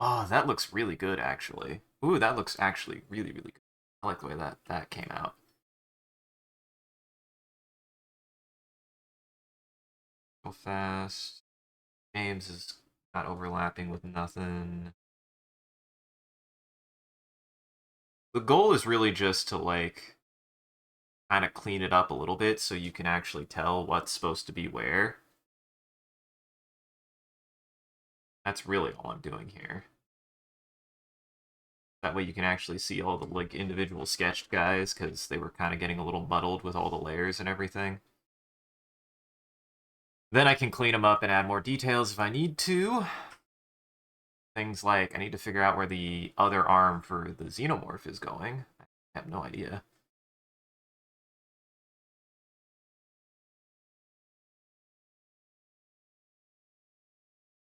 Oh, that looks really good, actually. Ooh, that looks actually really, really good. I like the way that came out. Go fast. James is not overlapping with nothing. The goal is really just to, like, kind of clean it up a little bit so you can actually tell what's supposed to be where. That's really all I'm doing here. That way you can actually see all the, like, individual sketched guys, because they were kind of getting a little muddled with all the layers and everything. Then I can clean them up and add more details if I need to. Things like I need to figure out where the other arm for the xenomorph is going. I have no idea.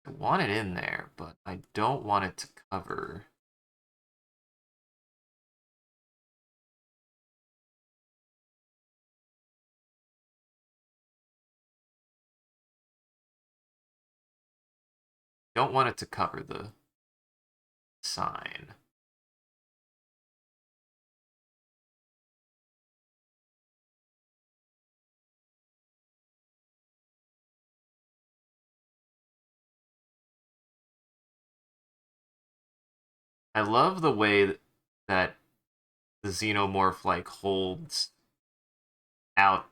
I want it in there, but I don't want it to cover. Don't want it to cover the sign. I love the way that the xenomorph like holds out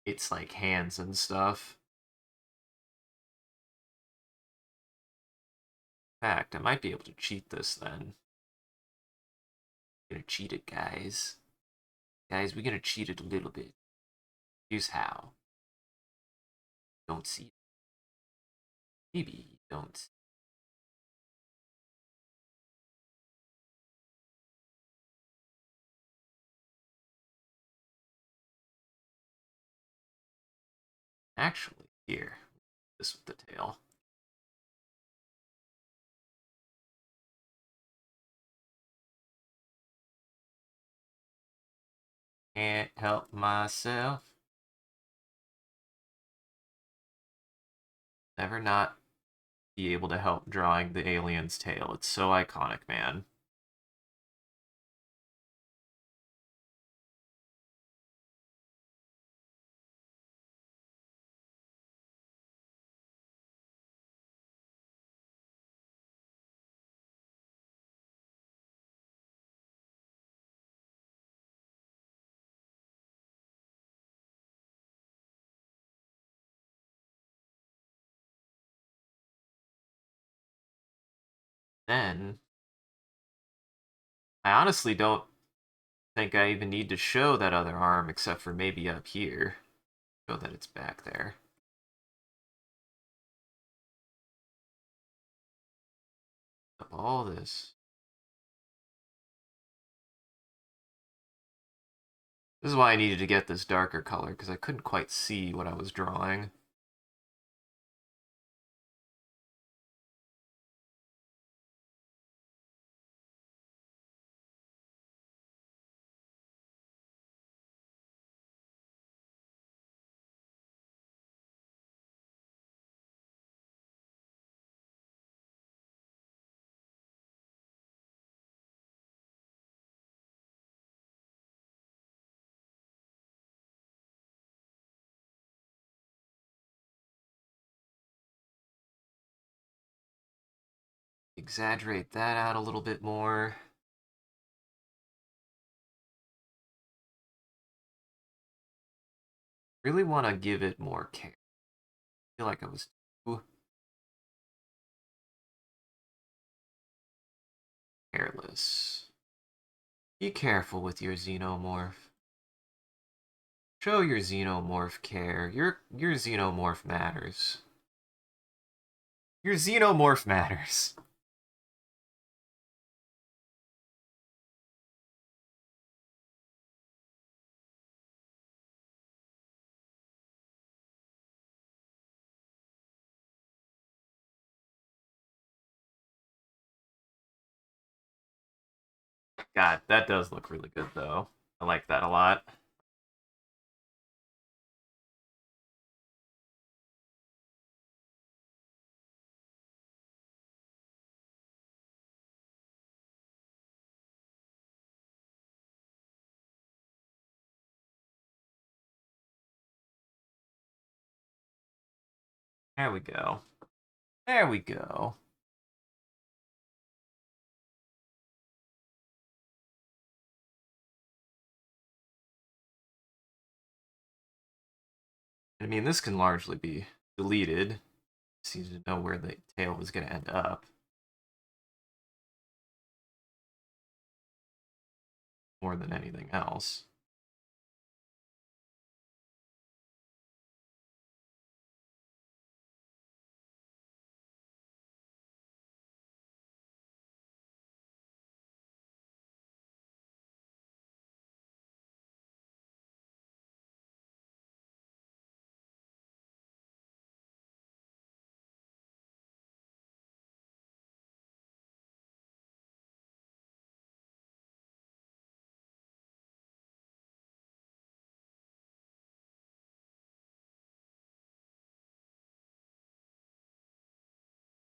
its like hands and stuff. In fact, I might be able to cheat this then. I'm gonna cheat it, guys. Guys, we're gonna cheat it a little bit. Here's how. Don't see it. Maybe you don't. Actually, here. This with the tail. Can't help myself. Never not be able to help drawing the alien's tail. It's so iconic, man. Then, I honestly don't think I even need to show that other arm except for maybe up here. Show that it's back there. Up all this. This is why I needed to get this darker color, because I couldn't quite see what I was drawing. Exaggerate that out a little bit more. Really want to give it more care. I feel like I was too careless. Be careful with your xenomorph. Show your xenomorph care. Your xenomorph matters. Your xenomorph matters. God, that does look really good though. I like that a lot. There we go. There we go. I mean, this can largely be deleted. Just need to know where the tail was going to end up. More than anything else.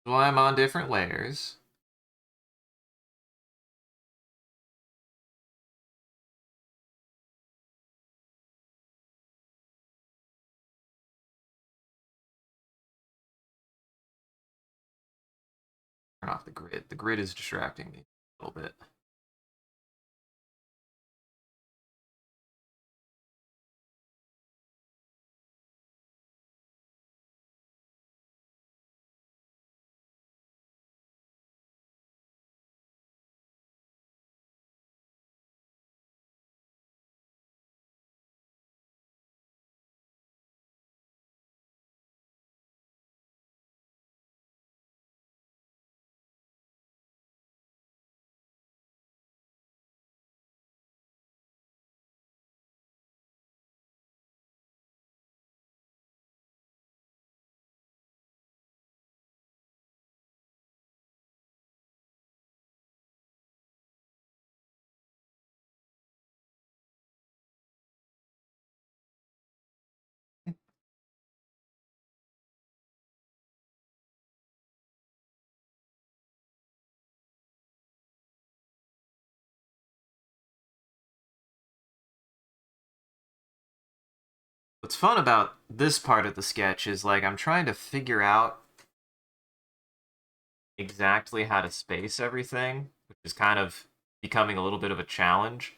That's why I'm on different layers. Turn off the grid. The grid is distracting me a little bit. what's fun about this part of the sketch is like I'm trying to figure out exactly how to space everything, which is kind of becoming a little bit of a challenge.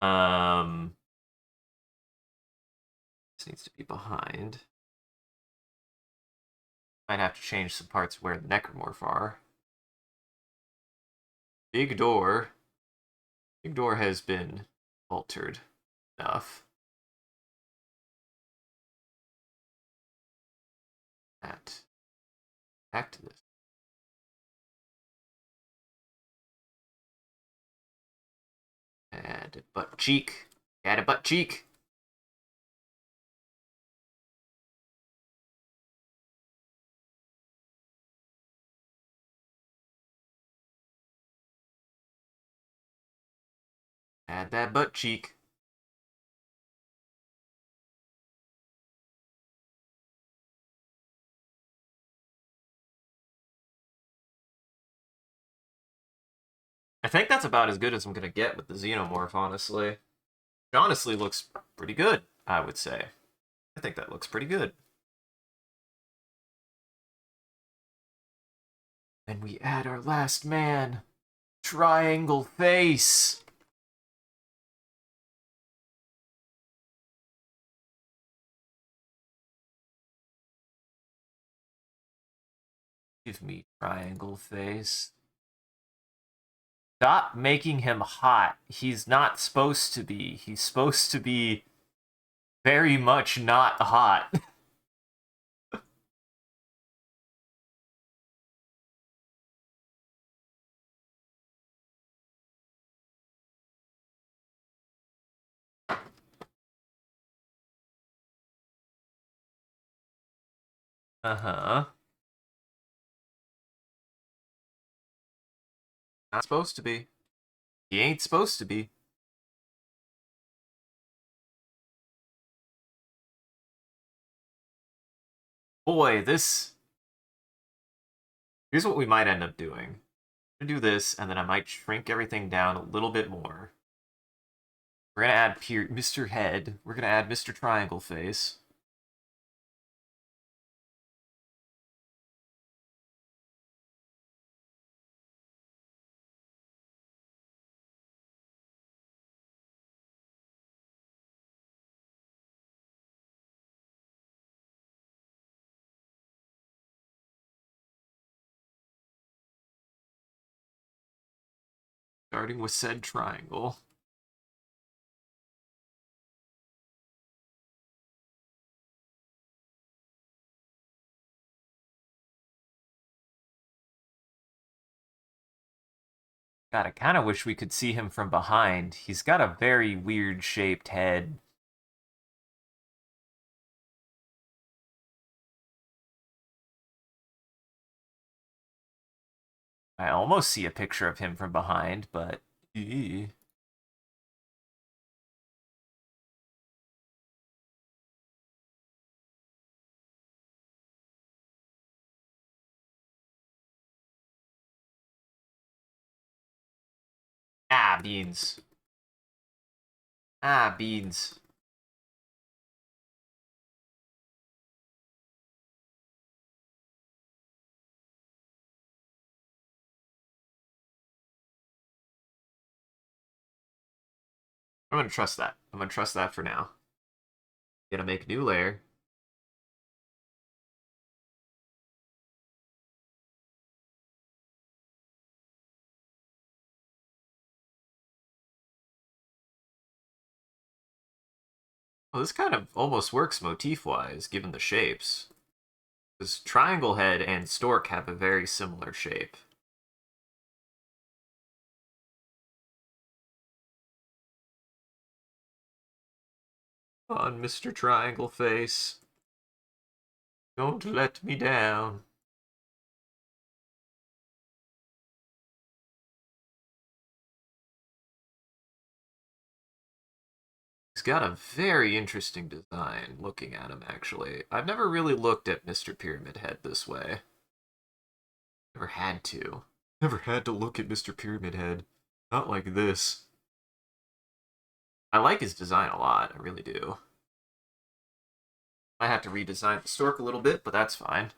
This needs to be behind. Might have to change some parts where the necromorph are. Big door. Big door has been altered enough. That. Back to this. Add butt cheek. Add a butt cheek. Add that butt cheek. I think that's about as good as I'm gonna get with the xenomorph, honestly. It honestly looks pretty good, I would say. I think that looks pretty good. And we add our last man. Triangle face. Give me triangle face. Stop making him hot. He's not supposed to be. He's supposed to be very much not hot. Uh-huh. Not supposed to be. He ain't supposed to be. Boy, this... Here's what we might end up doing. I'm gonna do this, and then I might shrink everything down a little bit more. We're gonna add Mr. Head. We're gonna add Mr. Triangle Face. Starting with said triangle. God, I kind of wish we could see him from behind. He's got a very weird shaped head. I almost see a picture of him from behind, but... Ew. Ah, beans. Ah, beans. I'm gonna trust that. I'm gonna trust that for now. Gonna make a new layer. Well, this kind of almost works motif-wise, given the shapes. Because Triangle Head and Stork have a very similar shape. On Mr. Triangle Face. Don't let me down. He's got a very interesting design, looking at him, actually. I've never really looked at Mr. Pyramid Head this way. Never had to. Never had to look at Mr. Pyramid Head. Not like this. I like his design a lot, I really do. I have to redesign the stork a little bit, but that's fine.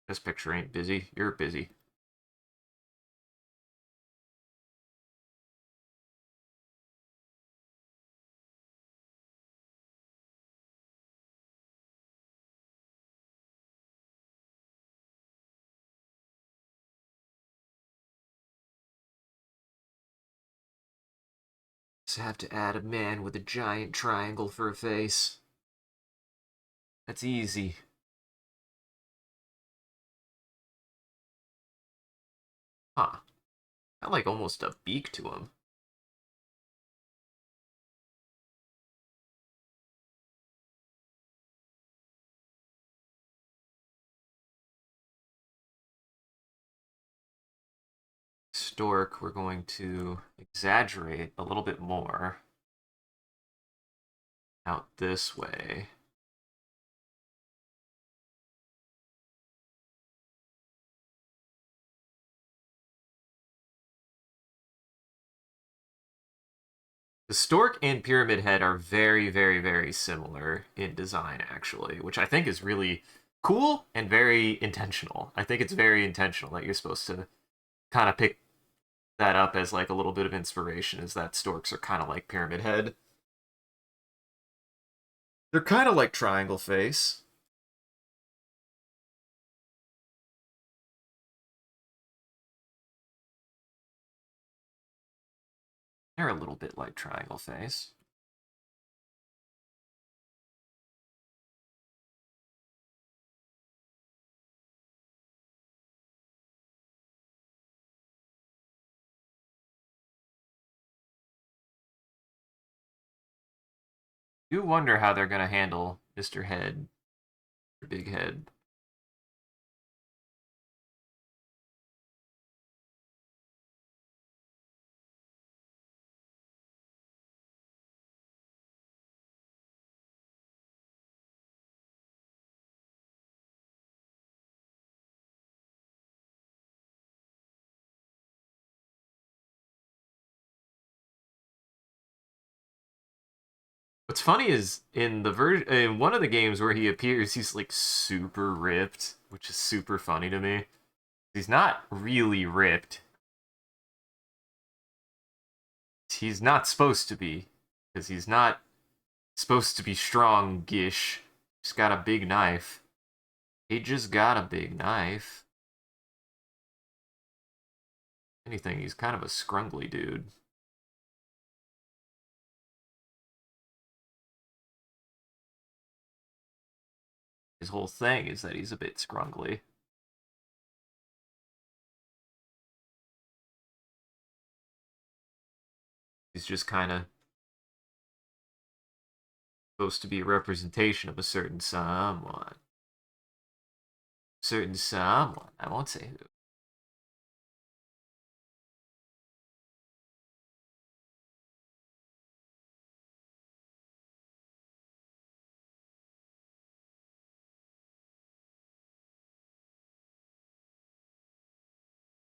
This picture ain't busy. You're busy. Just have to add a man with a giant triangle for a face. That's easy. Huh. Got like almost a beak to him. Stork, we're going to exaggerate a little bit more out this way. The stork and pyramid head are very, very, very similar in design, actually, which I think is really cool and very intentional. I think it's very intentional that you're supposed to kind of pick that up as like a little bit of inspiration, is that storks are kind of like pyramid head. They're kind of like triangle face. They're a little bit like triangle face. You wonder how they're gonna handle Mr. Head, Big Head. What's funny is in one of the games where he appears, he's like super ripped, which is super funny to me. He's not really ripped. He's not supposed to be, because he's not supposed to be strong-ish. He's got a big knife. He just got a big knife. Anything, he's kind of a scrungly dude. His whole thing is that he's a bit scrungly. He's just kind of supposed to be a representation of a certain someone. Certain someone. I won't say who.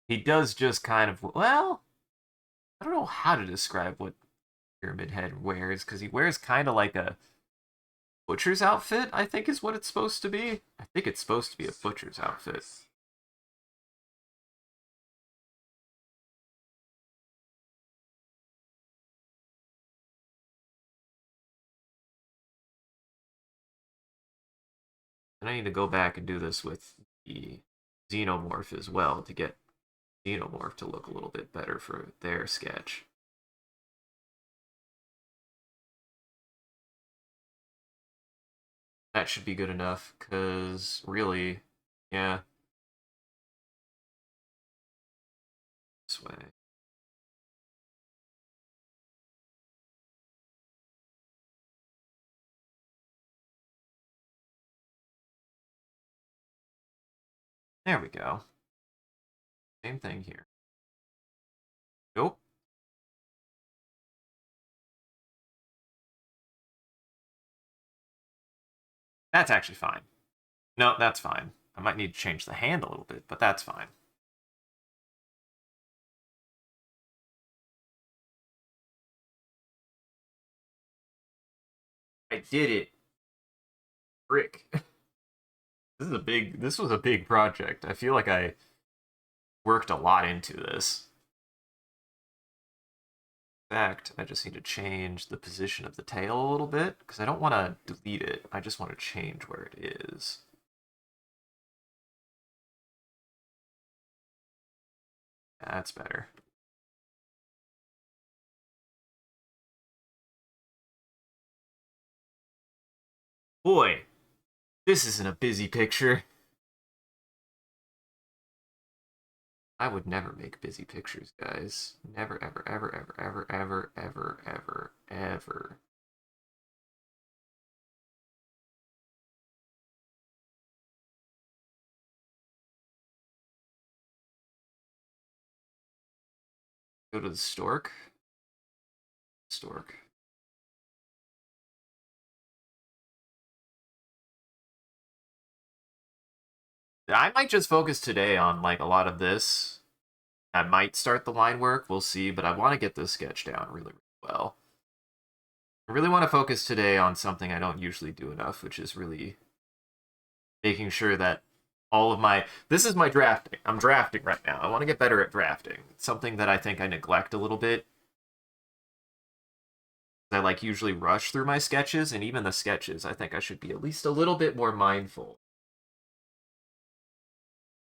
He does just kind of, well, I don't know how to describe what Pyramid Head wears, because he wears kind of like a butcher's outfit, I think is what it's supposed to be. I think it's supposed to be a butcher's outfit. And I need to go back and do this with the Xenomorph as well to get Xenomorph to look a little bit better for their sketch. That should be good enough, because really, yeah, this way. There we go. Same thing here. Nope. That's actually fine. No, that's fine. I might need to change the hand a little bit, but that's fine. I did it. frick. This was a big project. I feel like I worked a lot into this. In fact, I just need to change the position of the tail a little bit, because I don't want to delete it. I just want to change where it is. That's better. Boy, this isn't a busy picture. I would never make busy pictures, guys. Never, ever, ever, ever, ever, ever, ever, ever, ever. Go to the stork. Stork. I might just focus today on like a lot of this. I might start the line work, we'll see, but I want to get this sketch down really, really well. I really want to focus today on something I don't usually do enough, which is really making sure that all of my... This is my drafting. I'm drafting right now. I want to get better at drafting. It's something that I think I neglect a little bit. I like usually rush through my sketches, and even the sketches, I think I should be at least a little bit more mindful.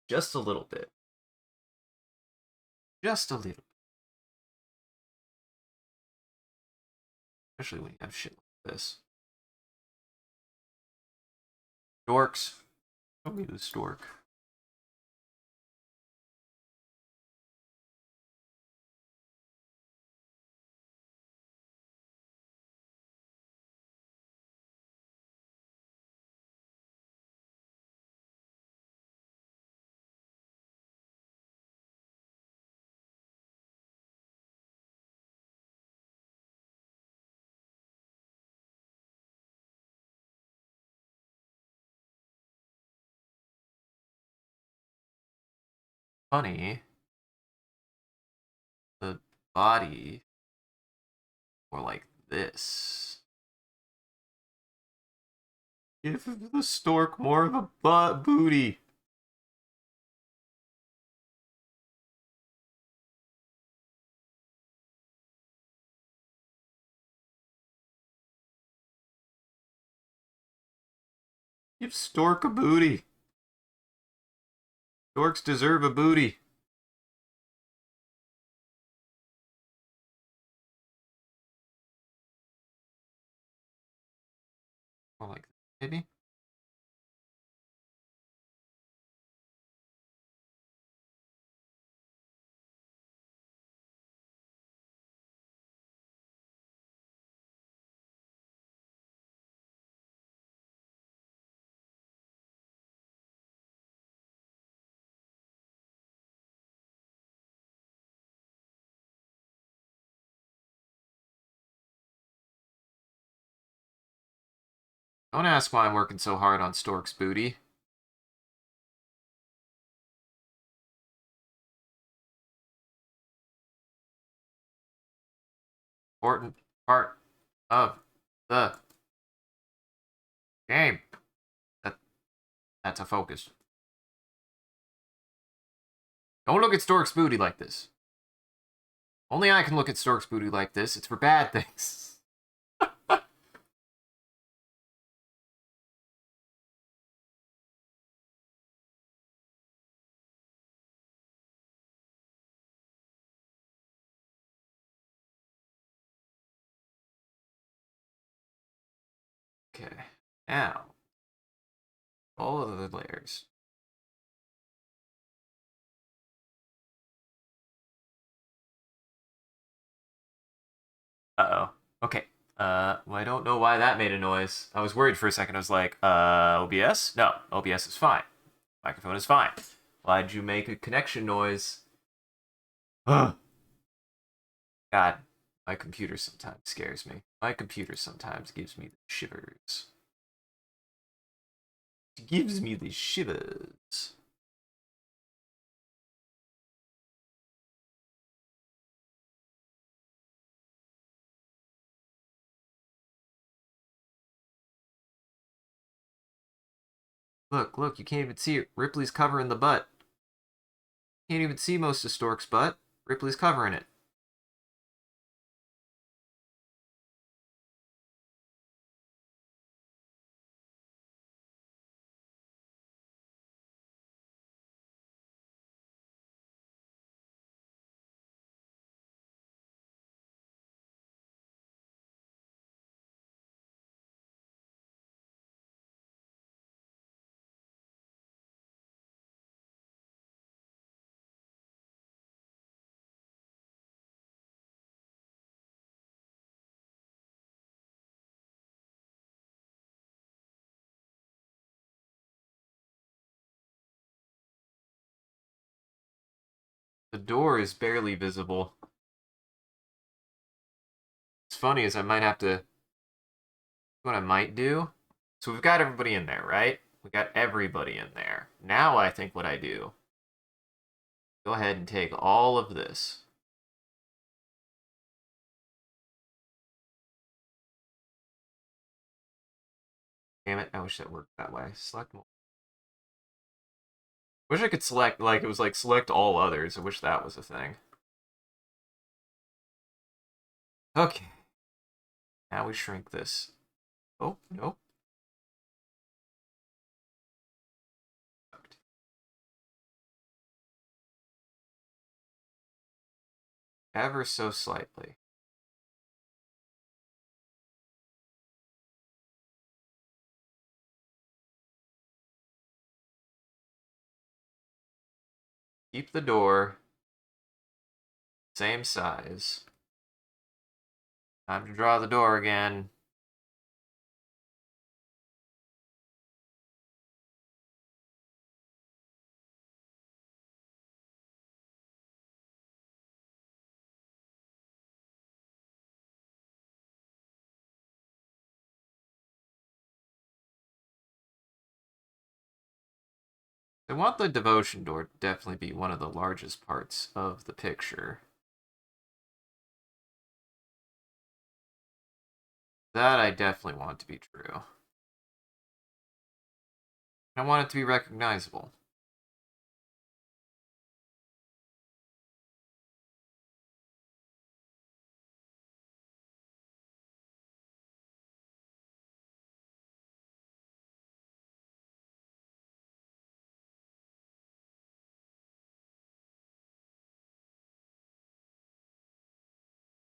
Just a little bit. Just a little. Especially when you have shit like this. Dorks. Show me the stork. Funny. The body more like this. Give the stork more of a butt booty. Give stork a booty. Storks deserve a booty. More like this, maybe? Don't ask why I'm working so hard on stork's booty. Important part of the game. That's a focus. Don't look at stork's booty like this. Only I can look at stork's booty like this. It's for bad things. Okay. Now, all of the layers. Uh-oh. Okay. Well, I don't know why that made a noise. I was worried for a second. I was like, OBS? No, OBS is fine. Microphone is fine. Why'd you make a connection noise? God, my computer sometimes scares me. My computer sometimes gives me the shivers. It gives me the shivers. Look, you can't even see it. Ripley's covering the butt. Can't even see most of Stork's butt. Ripley's covering it. The door is barely visible. What's funny is I might have to. What I might do. So we've got everybody in there, right? We got everybody in there. Now I think what I do. Go ahead and take all of this. Damn it, I wish that worked that way. Select more. Wish I could select, like, it was like select all others. I wish that was a thing. Okay. Now we shrink this. Oh, nope. Ever so slightly. Keep the door same size. Time to draw the door again. I want the devotion door to definitely be one of the largest parts of the picture. That I definitely want to be true. I want it to be recognizable.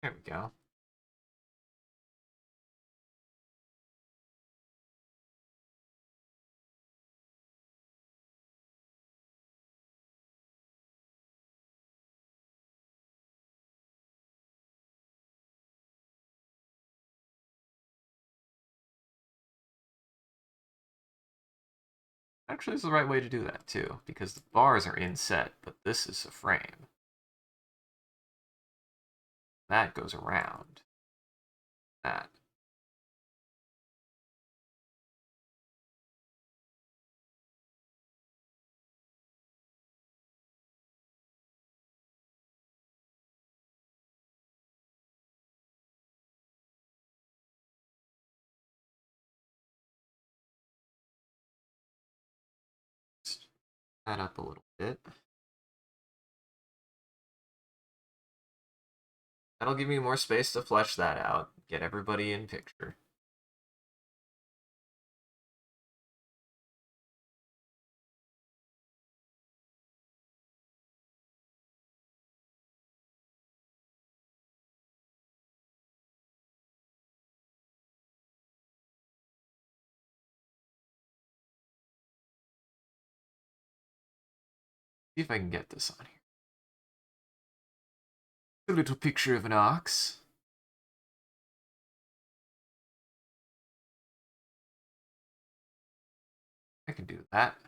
There we go. Actually, this is the right way to do that, too, because the bars are inset, but this is a frame. That goes around. That. Just that up a little bit. That'll give me more space to flesh that out. Get everybody in picture. See if I can get this on here. A little picture of an ox. I can do that.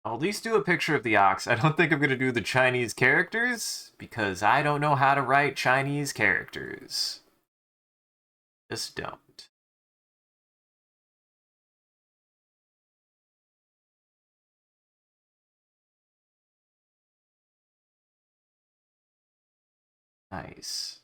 I'll at least do a picture of the ox. I don't think I'm going to do the Chinese characters because I don't know how to write Chinese characters. Just don't. Nice.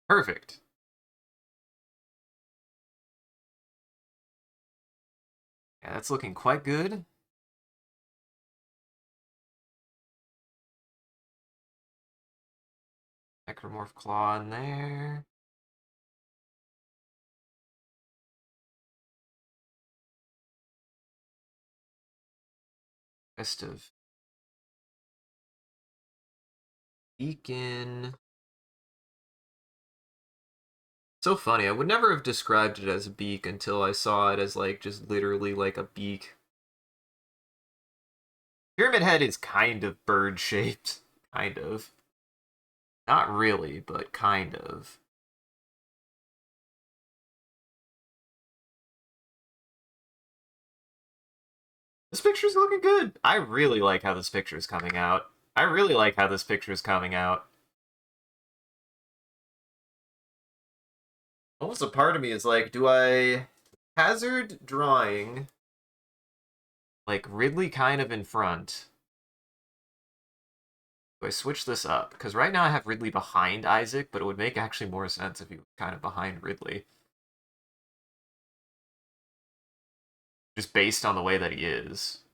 Perfect. Yeah, that's looking quite good. Necromorph Claw in there. Rest of Beacon. So funny. I would never have described it as a beak until I saw it as like just literally like a beak. Pyramid Head is kind of bird shaped. Kind of. Not really, but kind of. This picture's looking good. I really like how this picture is coming out. I really like how this picture is coming out. Almost a part of me is like, do I hazard drawing like Ridley kind of in front? Do I switch this up? Because right now I have Ridley behind Isaac, but it would make actually more sense if he was kind of behind Ridley. Just based on the way that he is.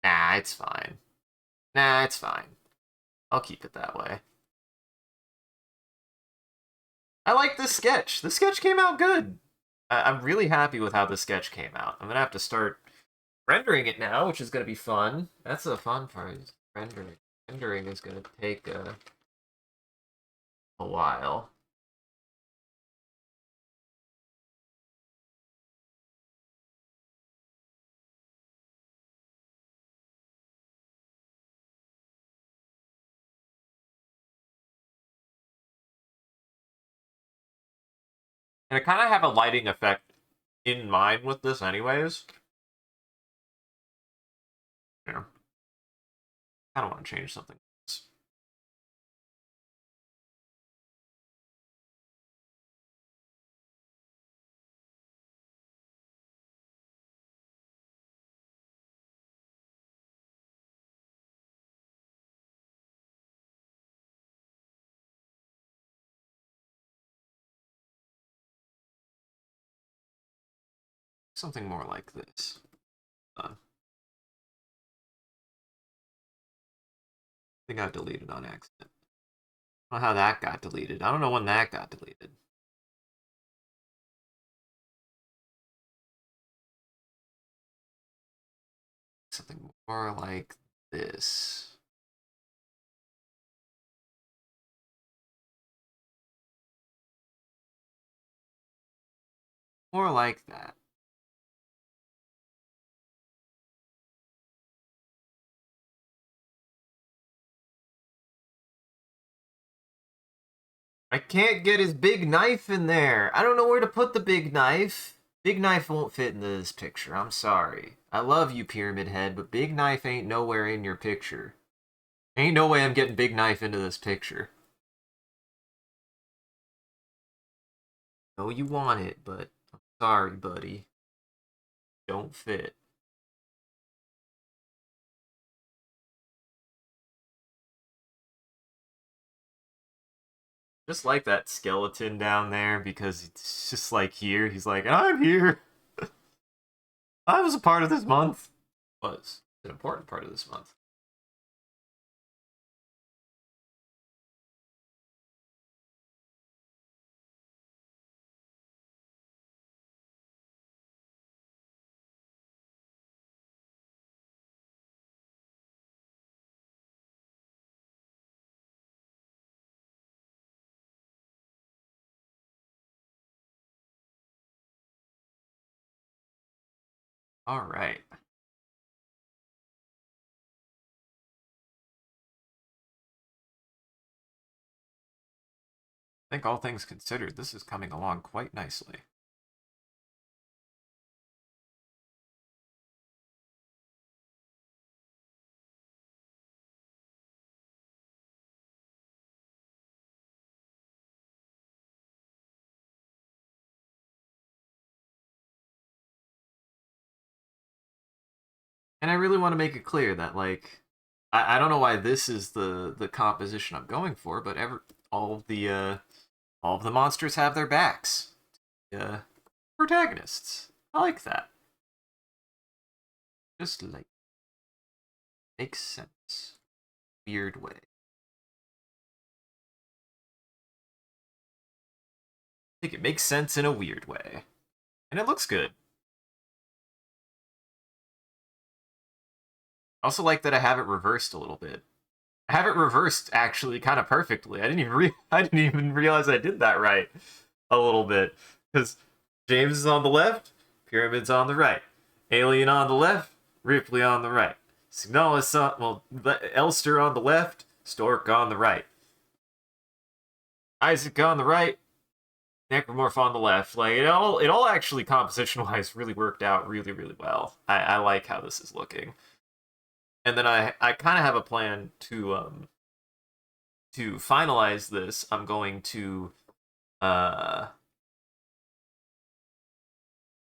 Nah, it's fine. Nah, it's fine. I'll keep it that way. I like this sketch. The sketch came out good. I'm really happy with how the sketch came out. I'm gonna have to start rendering it now, which is gonna be fun. That's the fun part. Is rendering. Rendering is gonna take a while. And I kind of have a lighting effect in mind with this, anyways. Yeah, I don't want to change something. Something more like this. I think I deleted on accident. I don't know how that got deleted. I don't know when that got deleted. Something more like this. More like that. I can't get his big knife in there. I don't know where to put the big knife. Big knife won't fit into this picture. I'm sorry. I love you, Pyramid Head, but big knife ain't nowhere in your picture. Ain't no way I'm getting big knife into this picture. Know you want it, but I'm sorry, buddy. Don't fit. Just like that skeleton down there because it's just like here. He's like, I'm here. I was a part of this month. Was an important part of this month. All right. I think all things considered, this is coming along quite nicely. And I really want to make it clear that, like, I don't know why this is the composition I'm going for, but all of the monsters have their backs. Protagonists. I like that. Just like makes sense. Weird way. I think it makes sense in a weird way. And it looks good. I also like that I have it reversed a little bit. I have it reversed actually kind of perfectly. I didn't even realize I did that right a little bit because James is on the left, Pyramid's on the right, Alien on the left, Ripley on the right, Signalis on Elster on the left, Stork on the right, Isaac on the right, Necromorph on the left. Like it all actually composition wise really worked out really well. I like how this is looking. And then I kind of have a plan to finalize this. I'm going to uh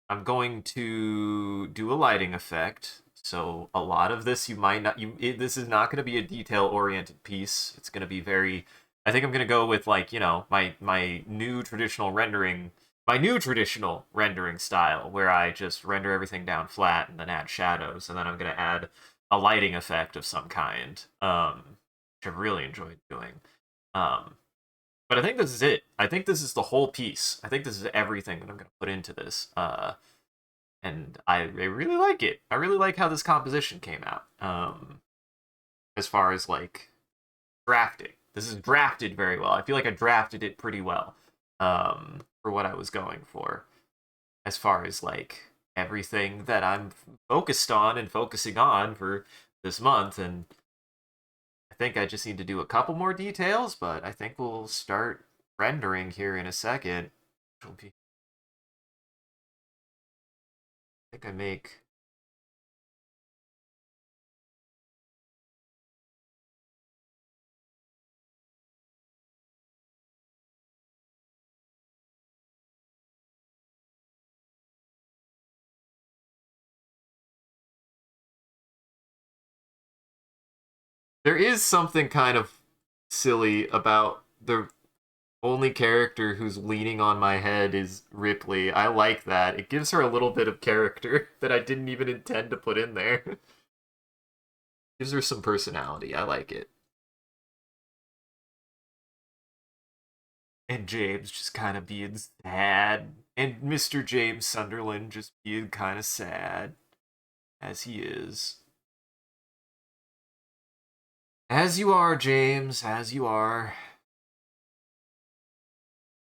I'm going to do a lighting effect. So a lot of this you might not this is not going to be a detail oriented piece. It's going to be very I think I'm going to go with like, you know, my new traditional rendering style where I just render everything down flat and then add shadows and then I'm going to add a lighting effect of some kind. Which I've really enjoyed doing. Um but I think this is it. I think this is the whole piece. I think this is everything that I'm going to put into this. And I really like it. I really like how this composition came out. As far as like drafting, this is drafted very well. I feel like I drafted it pretty well. For what I was going for, as far as like everything that I'm focused on and focusing on for this month, and I think I just need to do a couple more details, but I think we'll start rendering here in a second. I think I make there is something kind of silly about the only character who's leaning on my head is Ripley. I like that. It gives her a little bit of character that I didn't even intend to put in there. Gives her some personality. I like it. And James just kind of being sad. And Mr. James Sunderland just being kind of sad. As he is. As you are, James. As you are.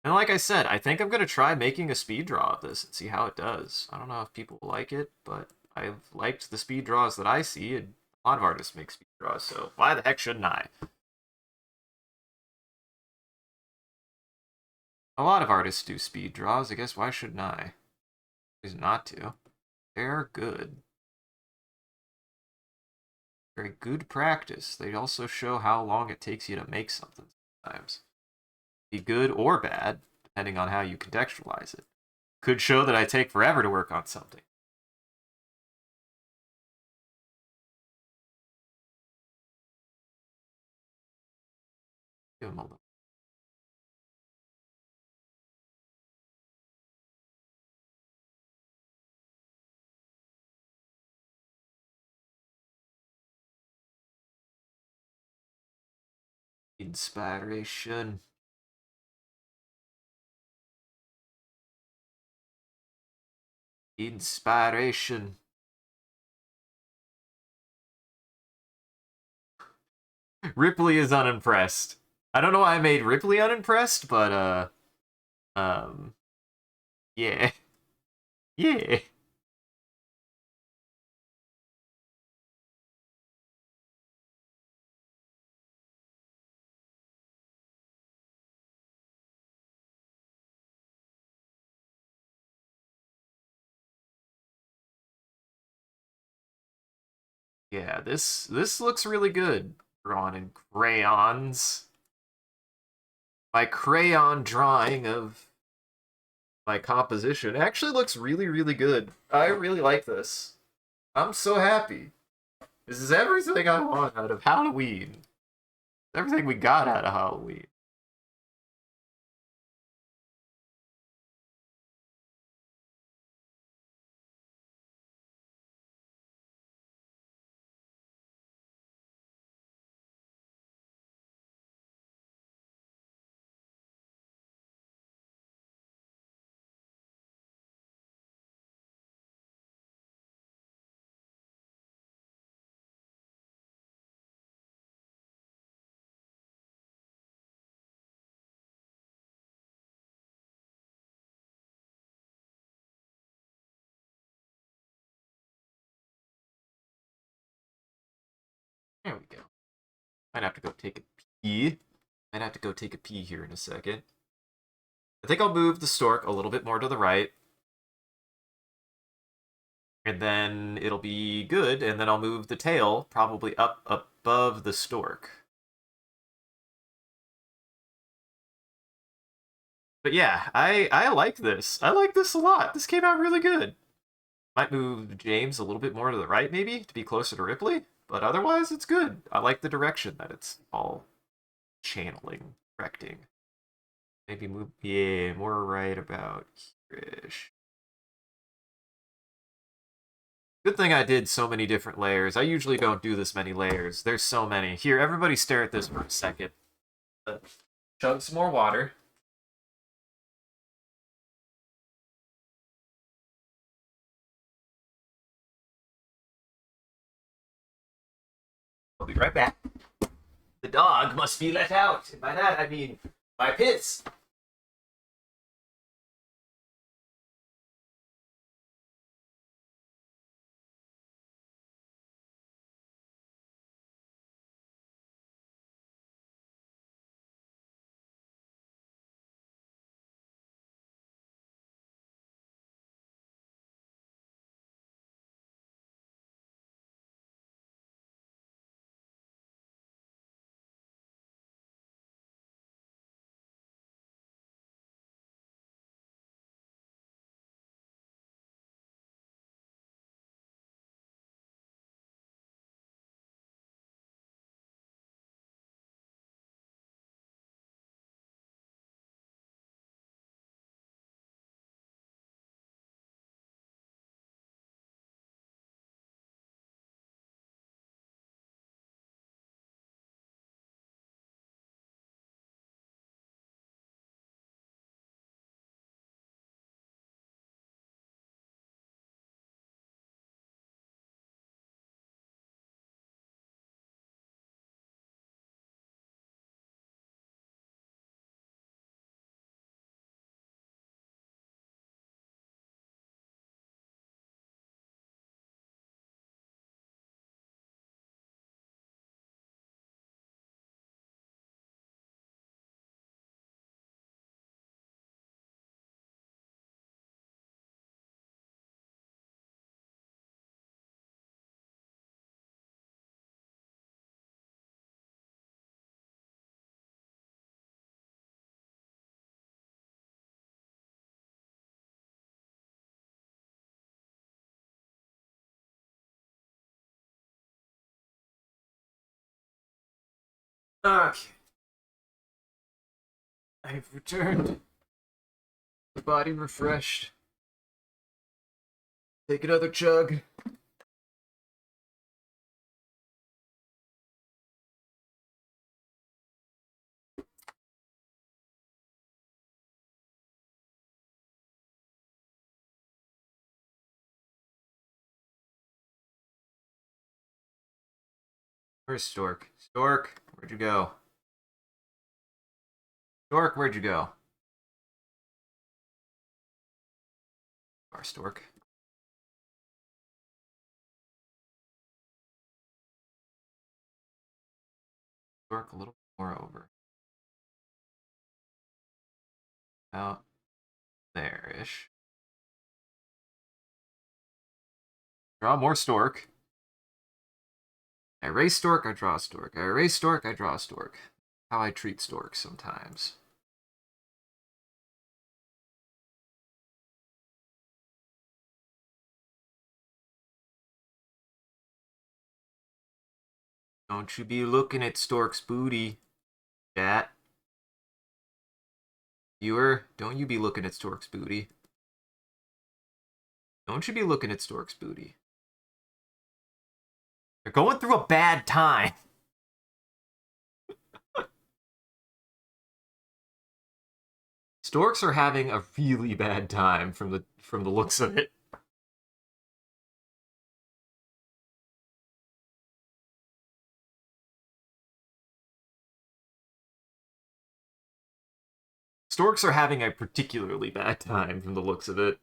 And like I said, I think I'm going to try making a speed draw of this and see how it does. I don't know if people like it, but I've liked the speed draws that I see, and a lot of artists make speed draws, so why the heck shouldn't I? A lot of artists do speed draws, I guess why shouldn't I? Is not to. They're good. Very good practice. They also show how long it takes you to make something sometimes. Be good or bad, depending on how you contextualize it. Could show that I take forever to work on something. Give him a little. Inspiration. Inspiration. Ripley is unimpressed. I don't know why I made Ripley unimpressed, but um yeah. Yeah. Yeah, this looks really good. Drawn in crayons. My crayon drawing of my composition actually looks really, really good. I really like this. I'm so happy. This is everything I want out of Halloween. Everything we got out of Halloween. There we go. Might have to go take a pee. Might have to go take a pee here in a second. I think I'll move the stork a little bit more to the right. And then it'll be good, and then I'll move the tail probably up above the stork. But yeah, I like this. I like this a lot. This came out really good. Might move James a little bit more to the right, maybe, to be closer to Ripley. But otherwise, it's good. I like the direction that it's all channeling, directing. Maybe move, yeah, more right about here-ish. Good thing I did so many different layers. I usually don't do this many layers. There's so many. Here, everybody stare at this for a second. Chug some more water. I'll be right back. The dog must be let out. And by that, I mean my piss. Okay. I've returned. The body refreshed. Take another chug. Where's Stork? Stork, where'd you go? Stork, where'd you go? Our Stork. Stork a little more over. About there-ish. Draw more Stork. I erase stork, I draw a stork. I erase stork, I draw a stork. How I treat storks sometimes. Don't you be looking at stork's booty, chat. Viewer, don't you be looking at stork's booty. Don't you be looking at stork's booty. They're going through a bad time. Storks are having a really bad time from the looks of it. Storks are having a particularly bad time from the looks of it.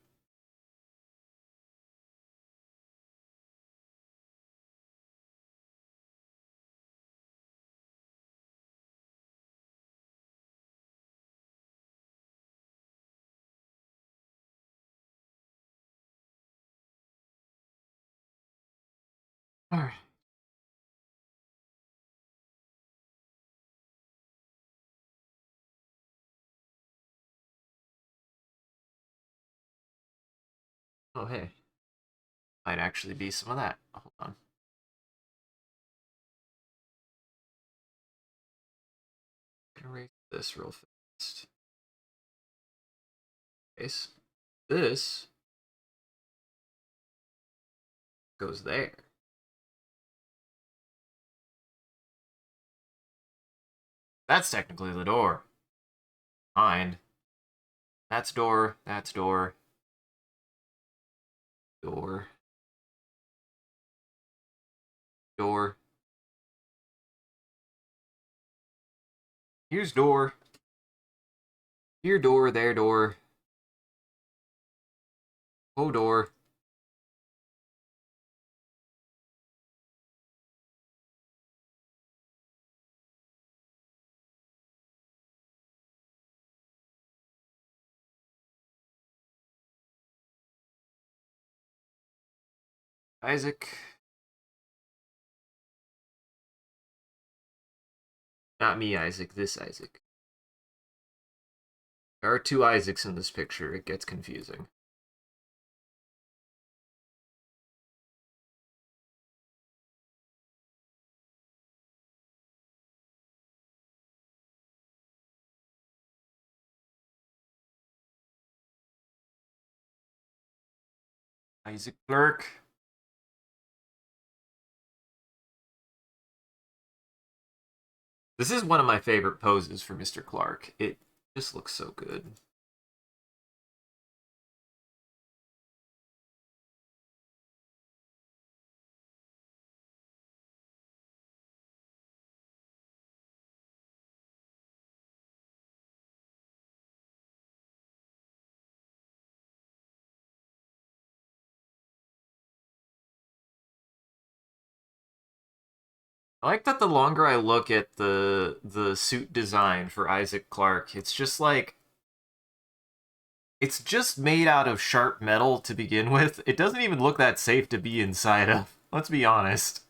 Alright. Oh, hey. Might actually be some of that. Hold on. Erase this real fast. Case. This goes there. That's technically the door. Mind. That's door. That's door. Door. Door. Here's door. Here door, there door. Oh door. Isaac. Not me, Isaac. This Isaac. There are two Isaacs in this picture. It gets confusing. Isaac Clarke. This is one of my favorite poses for Mr. Clarke. It just looks so good. I like that the longer I look at the suit design for Isaac Clarke, it's just like it's just made out of sharp metal to begin with. It doesn't even look that safe to be inside of. Let's be honest.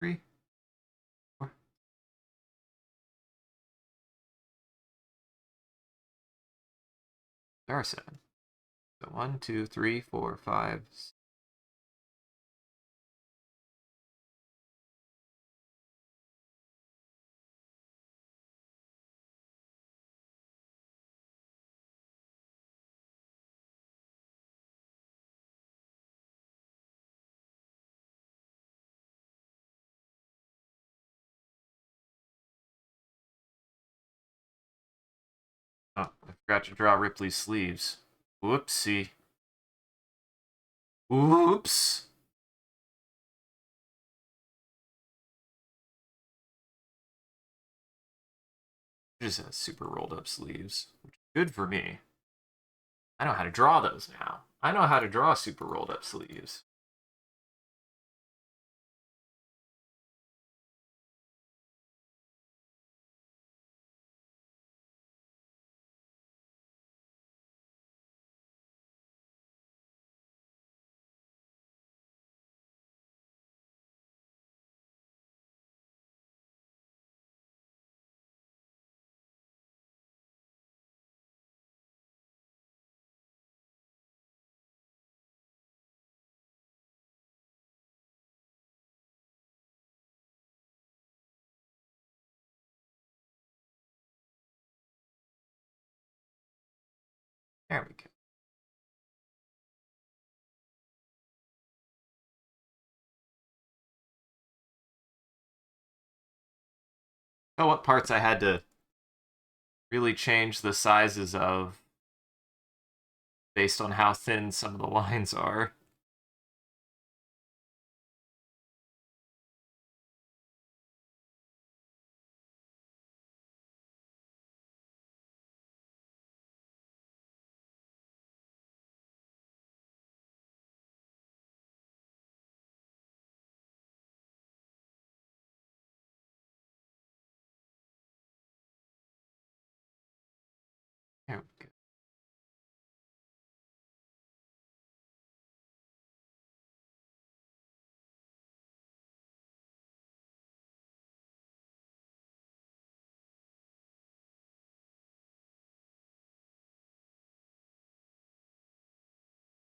Three, four. There are seven. So 1, 2, 3, 4, 5. Forgot to draw Ripley's sleeves. Whoopsie. Oops. Just has super rolled up sleeves, which is good for me. I know how to draw those now. I know how to draw super rolled up sleeves. There we go. Oh, what parts I had to really change the sizes of based on how thin some of the lines are. There we go.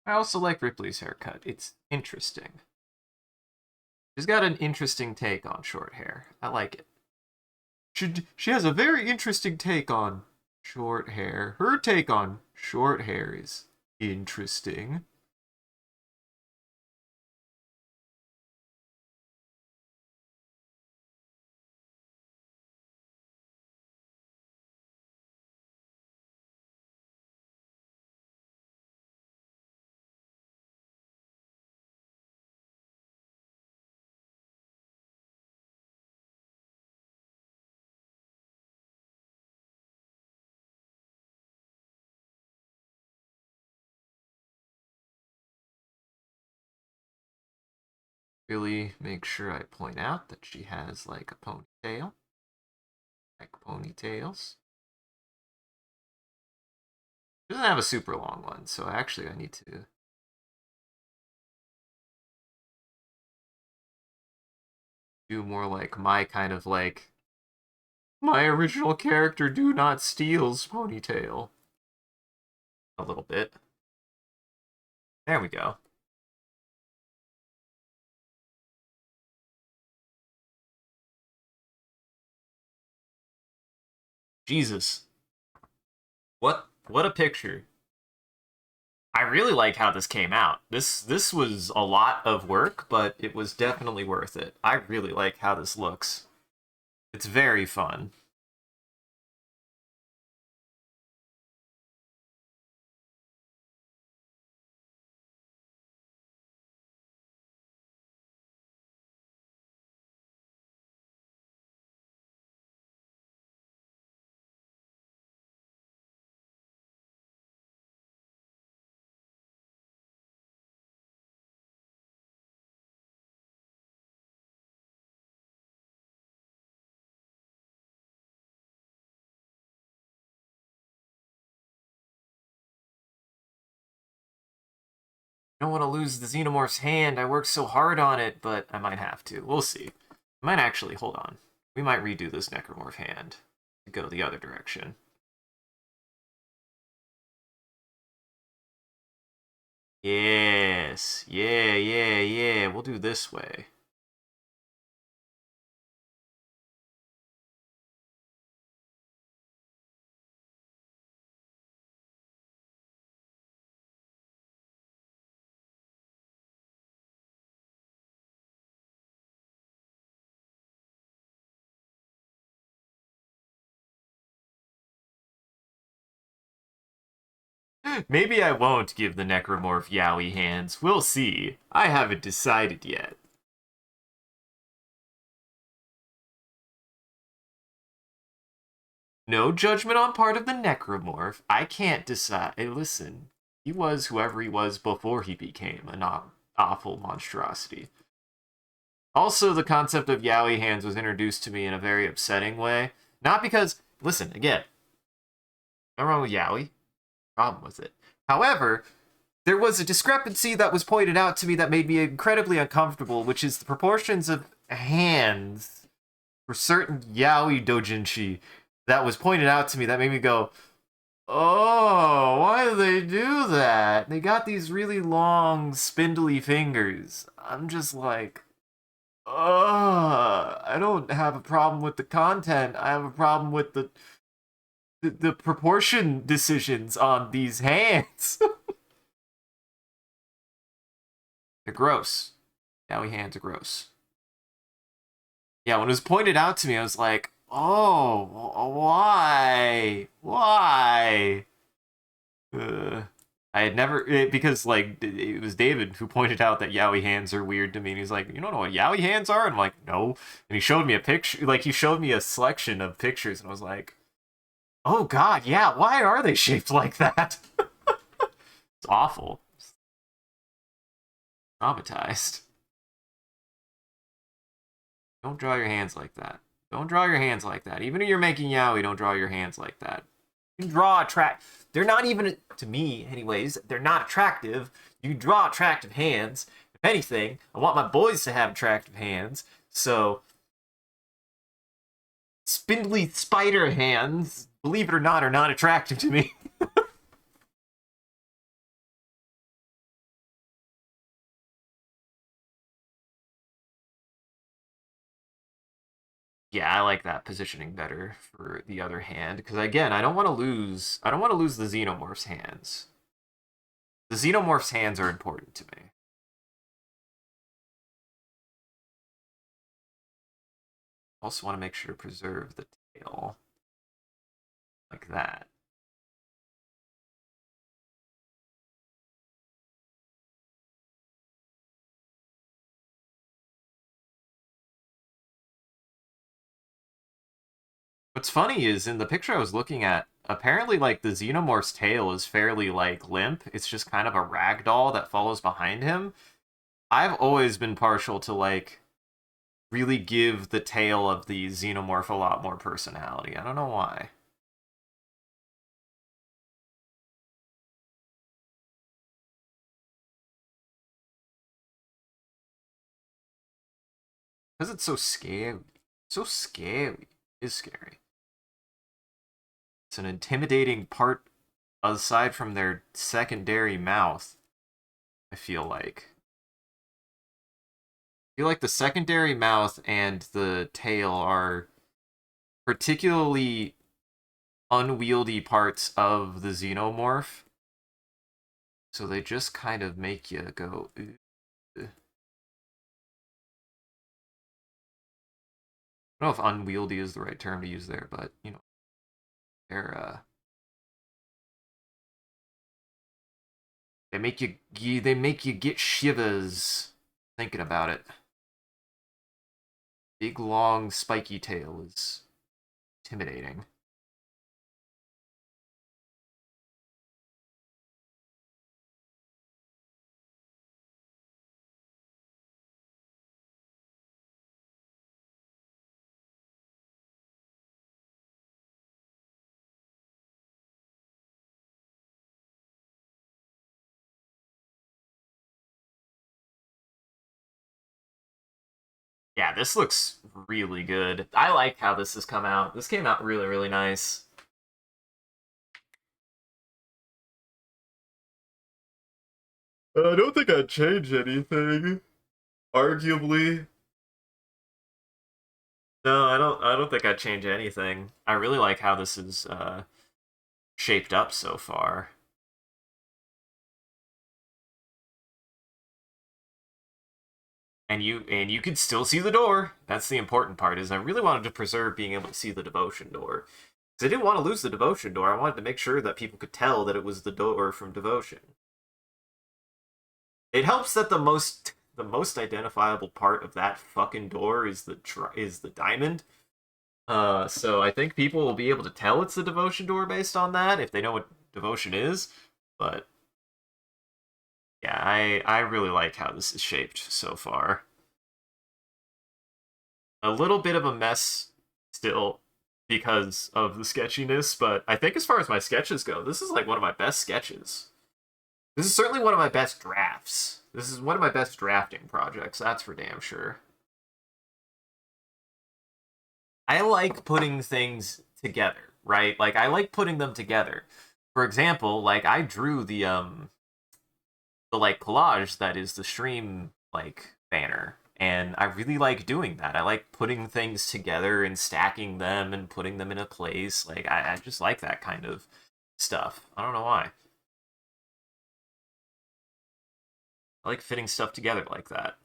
I also like Ripley's haircut. It's interesting. She's got an interesting take on short hair. I like it. She has a very interesting take on short hair. Her take on short hair is interesting. Really make sure I point out that she has like a ponytail. Like ponytails. She doesn't have a super long one, so actually I need to do more like my kind of like my original character do not steals ponytail. A little bit. There we go. Jesus. What a picture. I really like how this came out. This was a lot of work, but it was definitely worth it. I really like how this looks. It's very fun. I don't want to lose the Xenomorph's hand. I worked so hard on it, but I might have to. We'll see. I might actually, hold on. We might redo this Necromorph hand to go the other direction. Yes. Yeah. We'll do this way. Maybe I won't give the necromorph Yowie hands. We'll see. I haven't decided yet. No judgment on part of the necromorph. I can't decide. Hey, listen, he was whoever he was before he became an awful monstrosity. Also, the concept of Yowie hands was introduced to me in a very upsetting way. Not because, listen, again, nothing wrong with Yowie. Problem with it. However, there was a discrepancy that was pointed out to me that made me incredibly uncomfortable, which is the proportions of hands for certain Yaoi doujinshi that was pointed out to me that made me go, oh, why do they do that? They got these really long, spindly fingers. I'm just like, I don't have a problem with the content. I have a problem with the proportion decisions on these hands. They're gross. Yaoi hands are gross. Yeah, when it was pointed out to me, I was like, oh, why? Why? I had never, because, like, it was David who pointed out that Yaoi hands are weird to me, and he's like, you don't know what Yaoi hands are? And I'm like, no. And he showed me a picture, like, he showed me a selection of pictures, and I was like, oh god, yeah, why are they shaped like that? It's awful. Traumatized. Don't draw your hands like that. Don't draw your hands like that. Even if you're making yaoi, don't draw your hands like that. You can draw they're not even, to me anyways, they're not attractive. You can draw attractive hands. If anything, I want my boys to have attractive hands. So, spindly spider hands, believe it or not, are not attractive to me. Yeah, I like that positioning better for the other hand because again, I don't want to lose the xenomorph's hands. The xenomorph's hands are important to me. Also want to make sure to preserve the tail like that. What's funny is in the picture I was looking at, apparently like the xenomorph's tail is fairly like limp. It's just kind of a rag doll that follows behind him. I've always been partial to like really give the tail of the xenomorph a lot more personality. I don't know why. Because it's so scary. So scary. It is scary. It's an intimidating part aside from their secondary mouth, I feel like. I feel like the secondary mouth and the tail are particularly unwieldy parts of the xenomorph. So they just kind of make you go, ugh. I don't know if unwieldy is the right term to use there, but you know, they're they make you get shivers thinking about it. Big long spiky tail is intimidating. Yeah, this looks really good. I like how this has come out. This came out really, really nice. I don't think I'd change anything. Arguably. No, I don't think I'd change anything. I really like how this is shaped up so far. And you can still see the door. That's the important part, is I really wanted to preserve being able to see the devotion door. 'Cause I didn't want to lose the devotion door. I wanted to make sure that people could tell that it was the door from devotion. It helps that the most identifiable part of that fucking door is the diamond. So I think people will be able to tell it's the devotion door based on that if they know what devotion is. But yeah, I really like how this is shaped so far. A little bit of a mess still because of the sketchiness, but I think as far as my sketches go, this is like one of my best sketches. This is certainly one of my best drafts. This is one of my best drafting projects, that's for damn sure. I like putting things together, right? Like I like putting them together. For example, like I drew the like collage that is the stream like banner, and I really like doing that. I like putting things together and stacking them and putting them in a place. Like I just like that kind of stuff. I don't know why. I like fitting stuff together like that.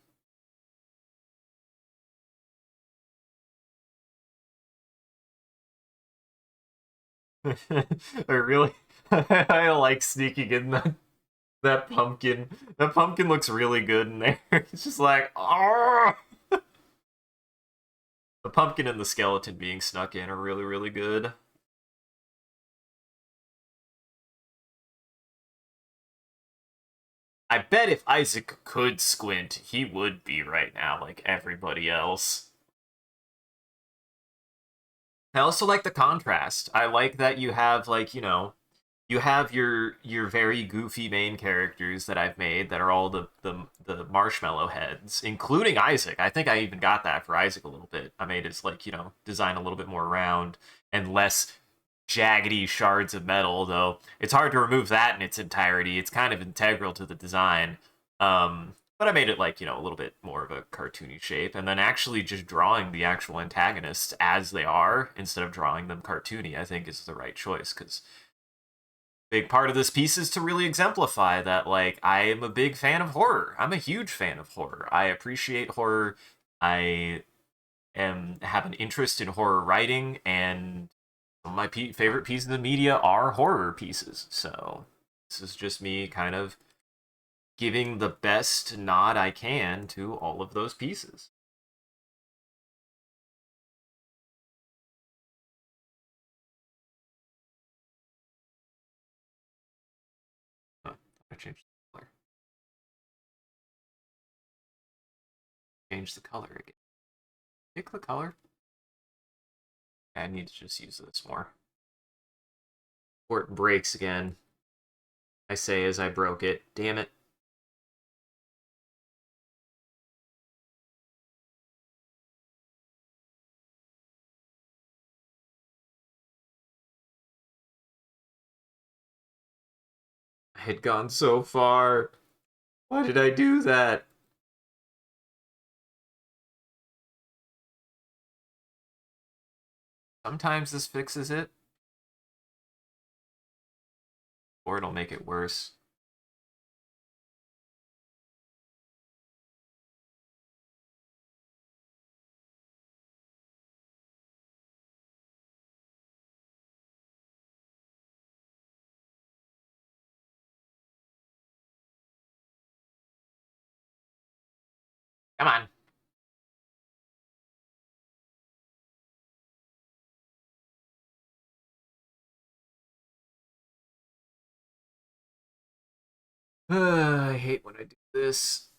I really I like sneaking in that pumpkin. That pumpkin looks really good in there. It's just like, oh, the pumpkin and the skeleton being snuck in are really, really good. I bet if Isaac could squint, he would be right now like everybody else. I also like the contrast. I like that you have like, you have your very goofy main characters that I've made that are all the marshmallow heads, including Isaac. I think I even got that for Isaac a little bit. I made his like, design a little bit more round and less jaggedy shards of metal, though it's hard to remove that in its entirety. It's kind of integral to the design. But I made it like, a little bit more of a cartoony shape, and then actually just drawing the actual antagonists as they are instead of drawing them cartoony, I think is the right choice, because big part of this piece is to really exemplify that like I am a big fan of horror. I'm a huge fan of horror. I appreciate horror. I am have an interest in horror writing, and some of my favorite pieces of media are horror pieces. So this is just me kind of giving the best nod I can to all of those pieces. Oh, I changed the color. Change the color again. Pick the color. I need to just use this more. Or it breaks again. I say as I broke it. Damn it. I had gone so far. Why did I do that? Sometimes this fixes it, or it'll make it worse. Come on. I hate when I do this.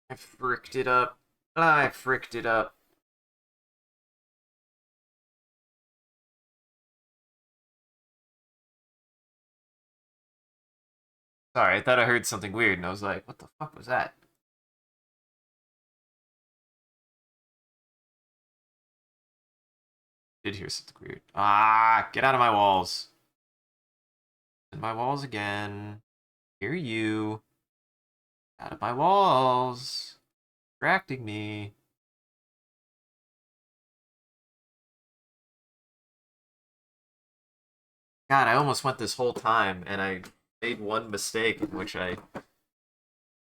I fricked it up. I fricked it up. Sorry, I thought I heard something weird, and I was like, what the fuck was that? Did hear something weird. Ah, get out of my walls. In my walls again. Hear you. Out of my walls. Distracting me. God, I almost went this whole time, and I made one mistake in which I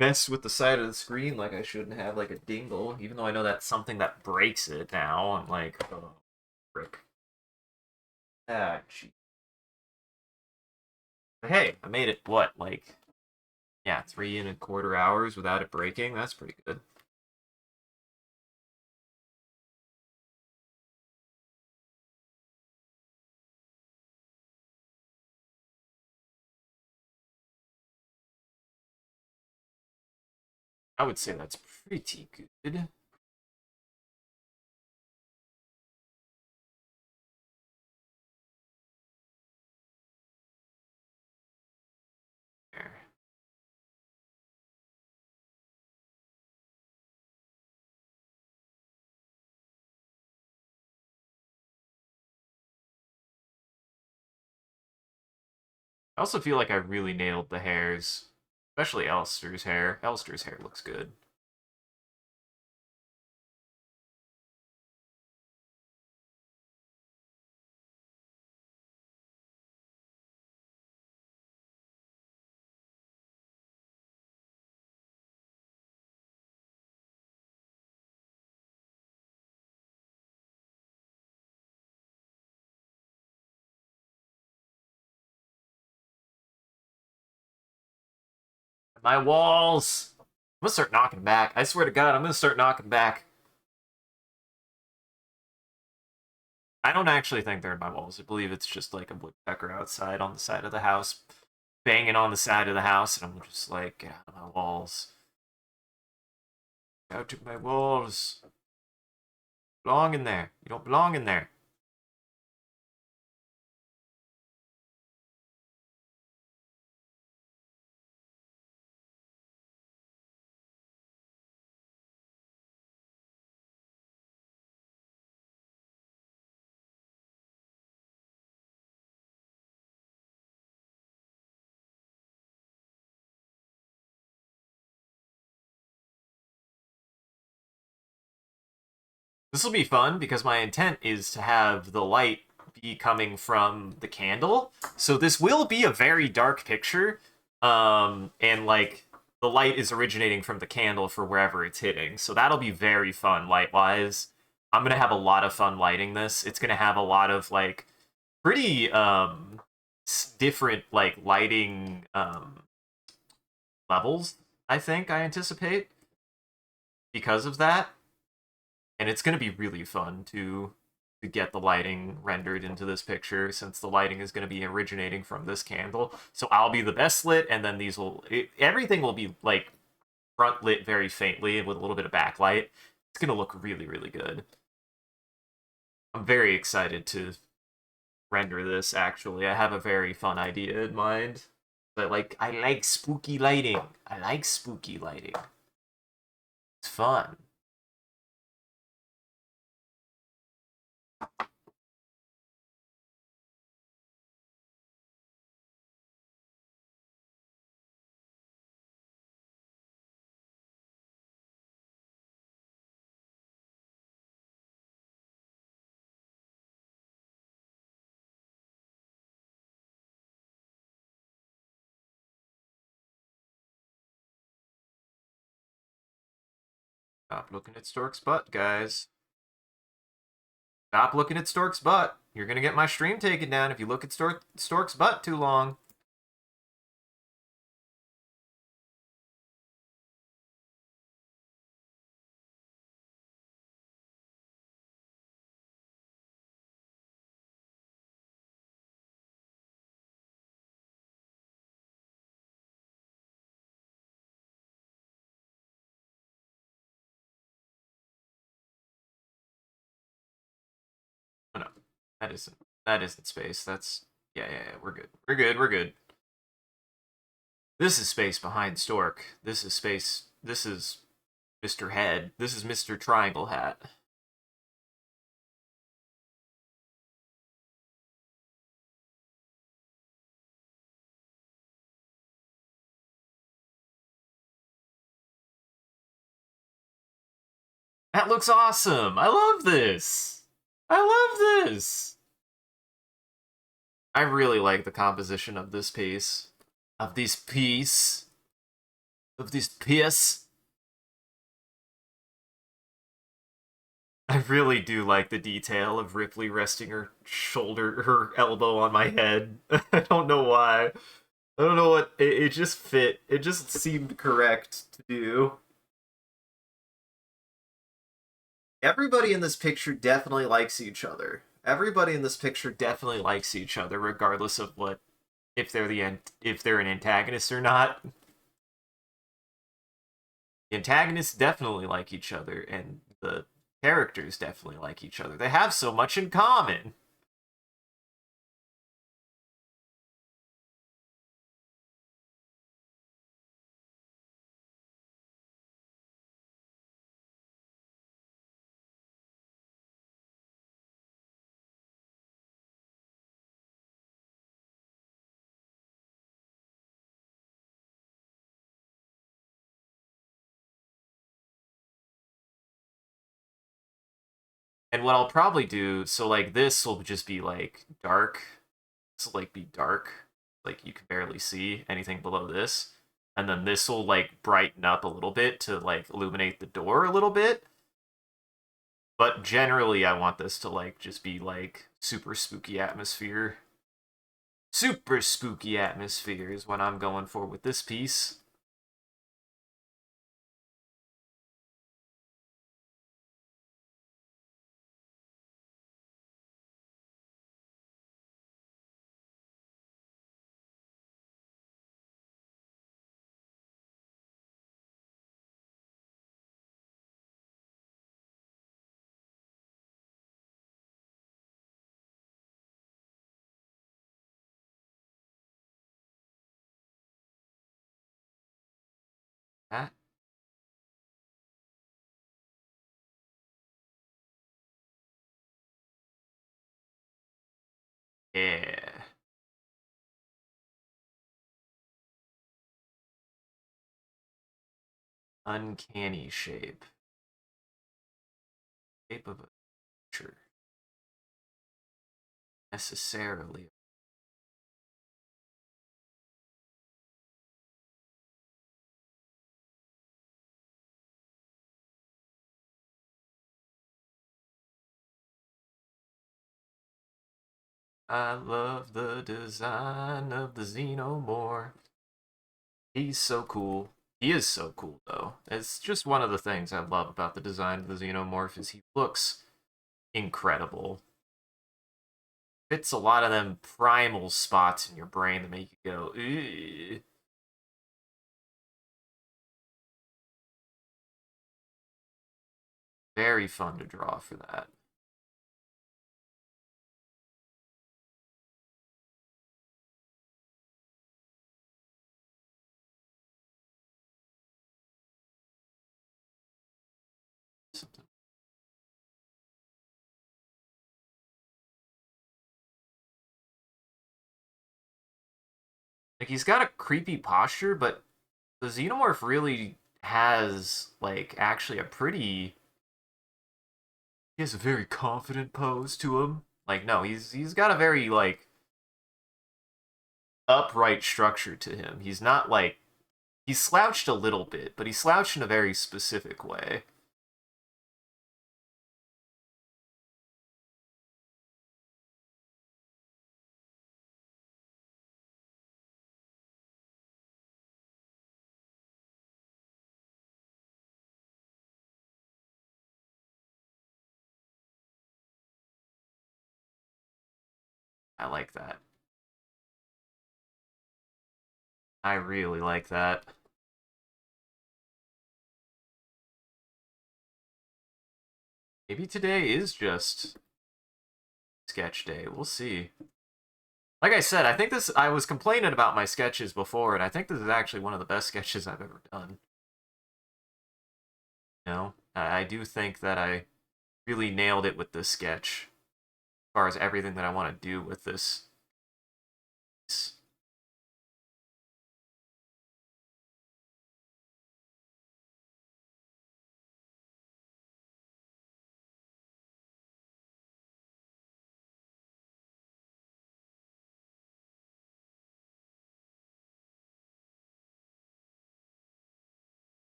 messed with the side of the screen like I shouldn't have, like a dingle, even though I know that's something that breaks it now. I'm like, oh, frick. Ah, gee. But hey, I made it, what, like, yeah, 3.25 hours without it breaking? That's pretty good. I would say that's pretty good. There. I also feel like I really nailed the hairs, especially Elster's hair. Elster's hair looks good. My walls! I'm gonna start knocking back. I swear to God, I'm gonna start knocking back. I don't actually think they're in my walls. I believe it's just like a woodpecker outside on the side of the house, banging on the side of the house, and I'm just like, get out of my walls. Get out of my walls. Belong in there. You don't belong in there. This will be fun because my intent is to have the light be coming from the candle. So this will be a very dark picture. And like the light is originating from the candle for wherever it's hitting. So that'll be very fun light wise. I'm gonna have a lot of fun lighting this. It's gonna have a lot of like pretty different like lighting levels, I think I anticipate because of that. And it's going to be really fun to get the lighting rendered into this picture since the lighting is going to be originating from this candle. So I'll be the best lit, and then everything will be like front lit very faintly and with a little bit of backlight. It's going to look really, really good. I'm very excited to render this. Actually, I have a very fun idea in mind. But like, I like spooky lighting. I like spooky lighting. It's fun. Stop looking at Stork's butt, guys. Stop looking at Stork's butt. You're gonna get my stream taken down if you look at Stork's butt too long. Oh, no, that isn't space. That's yeah. We're good. We're good. We're good. This is space behind Stork. This is space. This is Mr. Head. This is Mr. Triangle Hat. That looks awesome. I love this. I love this. I really like the composition of this piece. Of this piece. Of this piece. I really do like the detail of Ripley resting her shoulder, her elbow on my head. I don't know why. I don't know what it just fit. It just seemed correct to do. Everybody in this picture definitely likes each other. Everybody in this picture definitely likes each other, regardless of what if they're an antagonist or not. The antagonists definitely like each other, and the characters definitely like each other. They have so much in common. And what I'll probably do, so like this will just be like dark. This will like be dark, like you can barely see anything below this. And then this will like brighten up a little bit to like illuminate the door a little bit. But generally I want this to like just be like super spooky atmosphere. Super spooky atmosphere is what I'm going for with this piece. That yeah. Uncanny shape. Shape of a creature. Necessarily. I love the design of the Xenomorph. He's so cool. He is so cool, though. It's just one of the things I love about the design of the Xenomorph is he looks incredible. Fits a lot of them primal spots in your brain that make you go, "Ew." Very fun to draw for that. Something. Like he's got a creepy posture, but the Xenomorph really has like actually a pretty. He has a very confident pose to him. Like no, he's got a very like upright structure to him. He's not like he's slouched a little bit, but he's slouched in a very specific way. I like that. I really like that. Maybe today is just sketch day. We'll see. Like I said, I think this. I was complaining about my sketches before, and I think this is actually one of the best sketches I've ever done. You know, I do think that I really nailed it with this sketch, as far as everything that I want to do with this.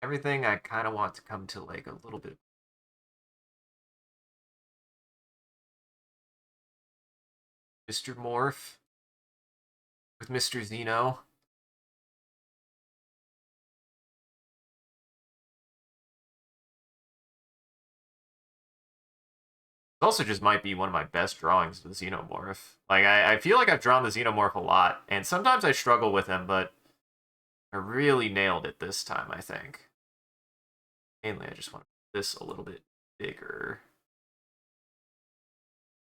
everything I kind of want to come to like a little bit. Mr. Morph with Mr. Xeno. It also just might be one of my best drawings of the Xenomorph. Like, I feel like I've drawn the Xenomorph a lot, and sometimes I struggle with him, but I really nailed it this time, I think. Mainly, I just want this a little bit bigger.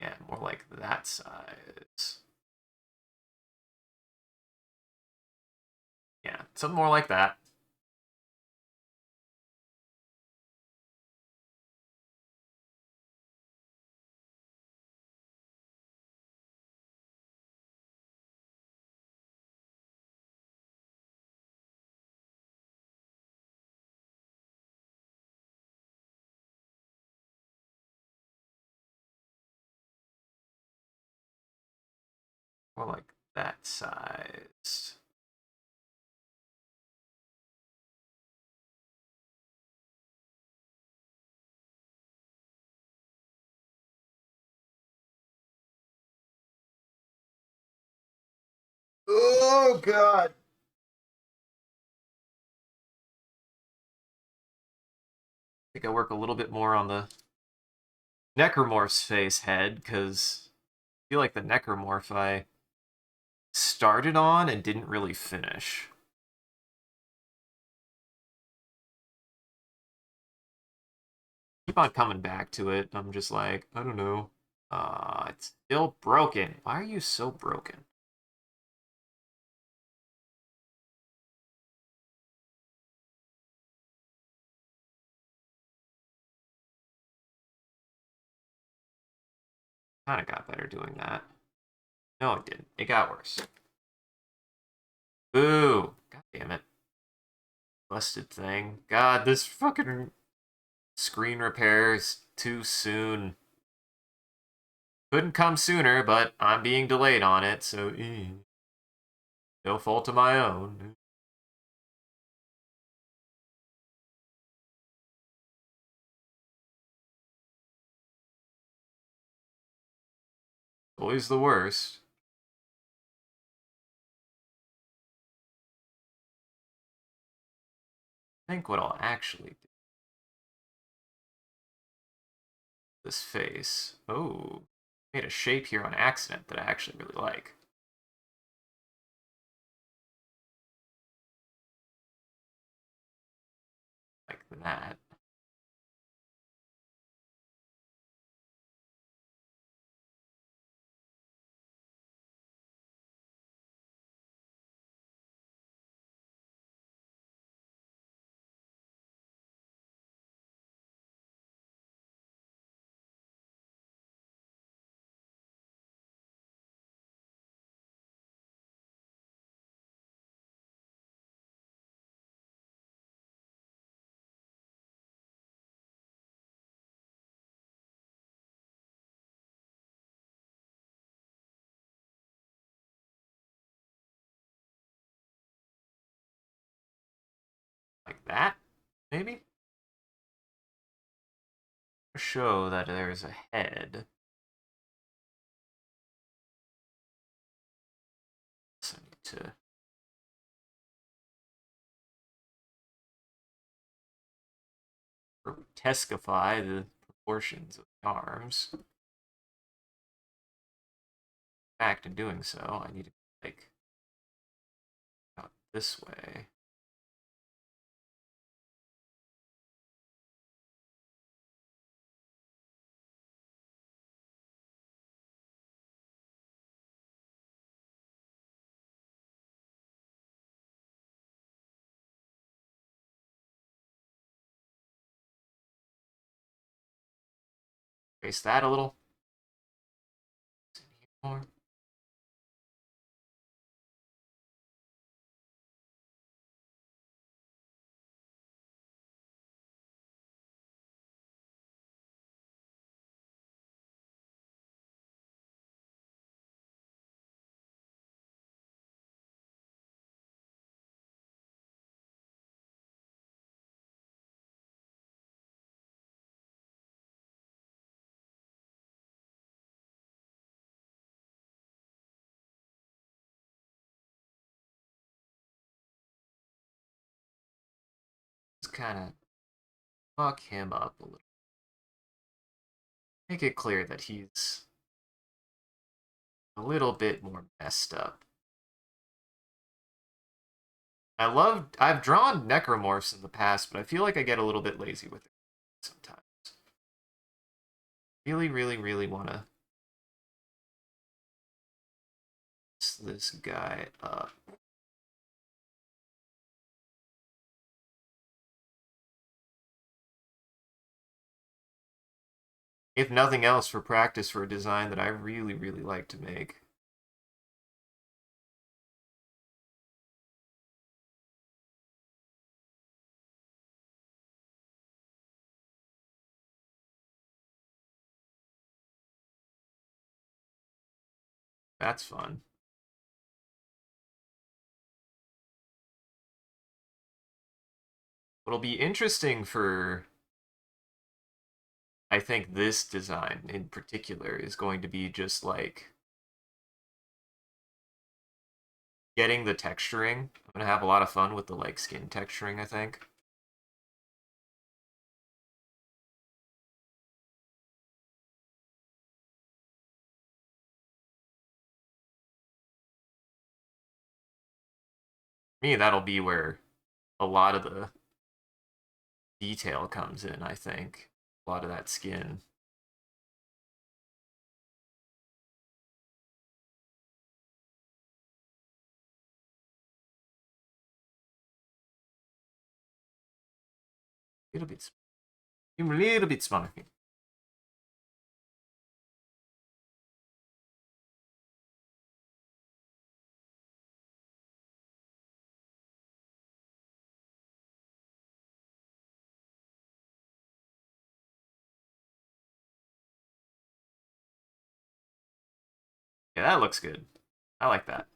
Yeah, more like that size. Yeah, something more like that. More like that size. Oh, God. I think I work a little bit more on the Necromorph's face head, because I feel like the Necromorph I started on and didn't really finish. Keep on coming back to it. I'm just like, I don't know. It's still broken. Why are you so broken? Kind of got better doing that. No, it didn't. It got worse. Boo! God damn it. Busted thing. God, this fucking screen repair is too soon. Couldn't come sooner, but I'm being delayed on it, so no fault of my own. Always the worst. I think what I'll actually do this face. Oh, made a shape here on accident that I actually really like. Like that. Like that, maybe? Show that there's a head. So I need to grotesquify the proportions of the arms. In fact, in doing so, I need to like out this way. Face that a little more. just kind of fuck him up a little. Make it clear that he's a little bit more messed up. I've drawn necromorphs in the past, but I feel like I get a little bit lazy with it sometimes. Really, really, really want to this guy up. If nothing else, for practice for a design that I really, really like to make. That's fun. What'll be interesting for, I think, this design in particular is going to be just like getting the texturing. I'm gonna have a lot of fun with the like skin texturing, I think. Me, that'll be where a lot of the detail comes in, I think. A lot of that skin. A little bit, a little bit smarmy. Yeah, that looks good. I like that.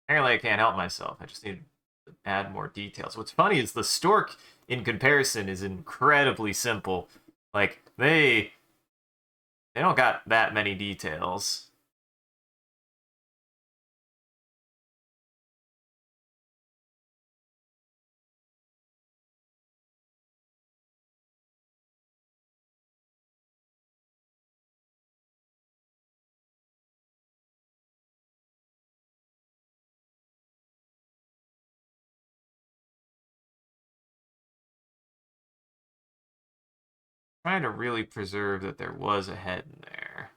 Apparently, I can't help myself. I just need to add more details. What's funny is the stork, in comparison, is incredibly simple. Like they don't got that many details. Trying to really preserve that there was a head in there.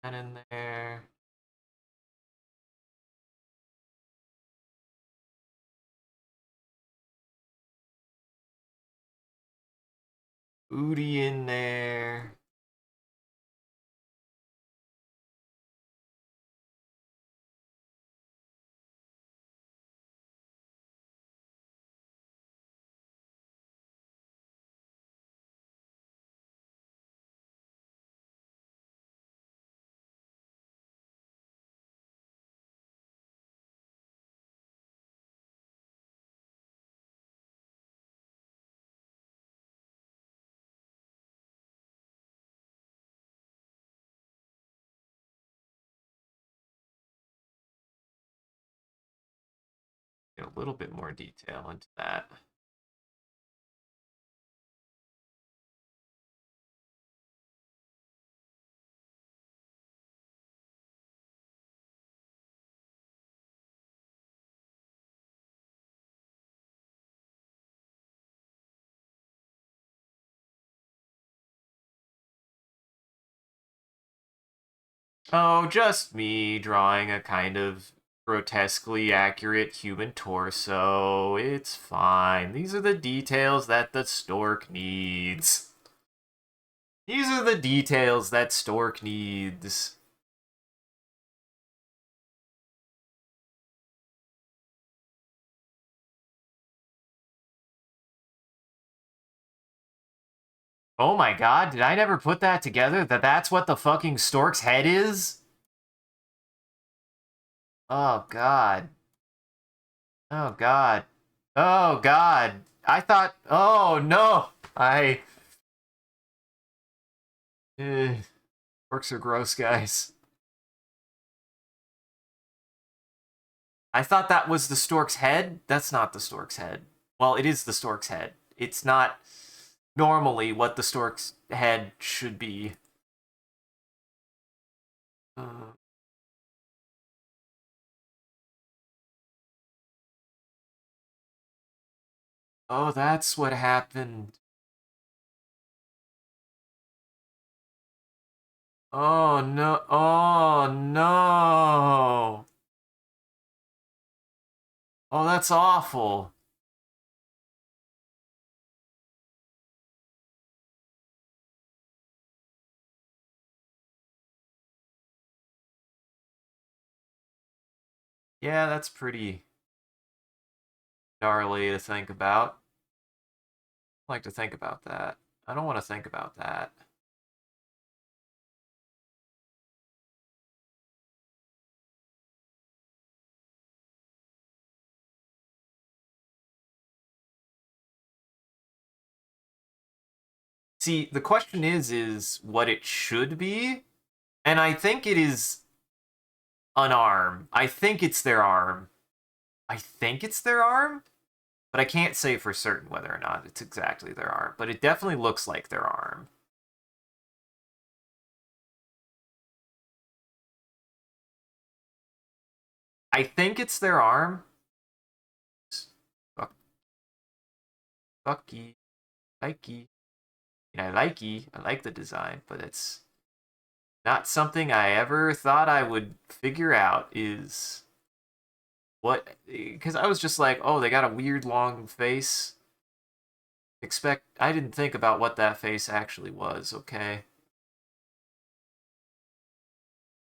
And in there. Booty in there. Get a little bit more detail into that. Oh, just me drawing a kind of grotesquely accurate human torso. It's fine. These are the details that the stork needs. These are the details that stork needs. Oh my god, did I never put that together? That's what the fucking stork's head is? Oh god. Oh god. Oh god. I thought, oh no. Eh, Storks are gross, guys. I thought that was the stork's head. That's not the stork's head. Well, it is the stork's head. It's not normally what the stork's head should be. Uh, oh, that's what happened. Oh no. Oh no. Oh, that's awful. Yeah, that's pretty gnarly to think about. I like to think about that. I don't want to think about that. See, the question is what it should be, and I think it is an arm. I think it's their arm. I think it's their arm, but I can't say for certain whether or not it's exactly their arm. But it definitely looks like their arm. I think it's their arm. Fuck, fucky, likey. I likey. I like the design, but it's not something I ever thought I would figure out is what, because I was just like, oh, they got a weird long face. I didn't think about what that face actually was, okay?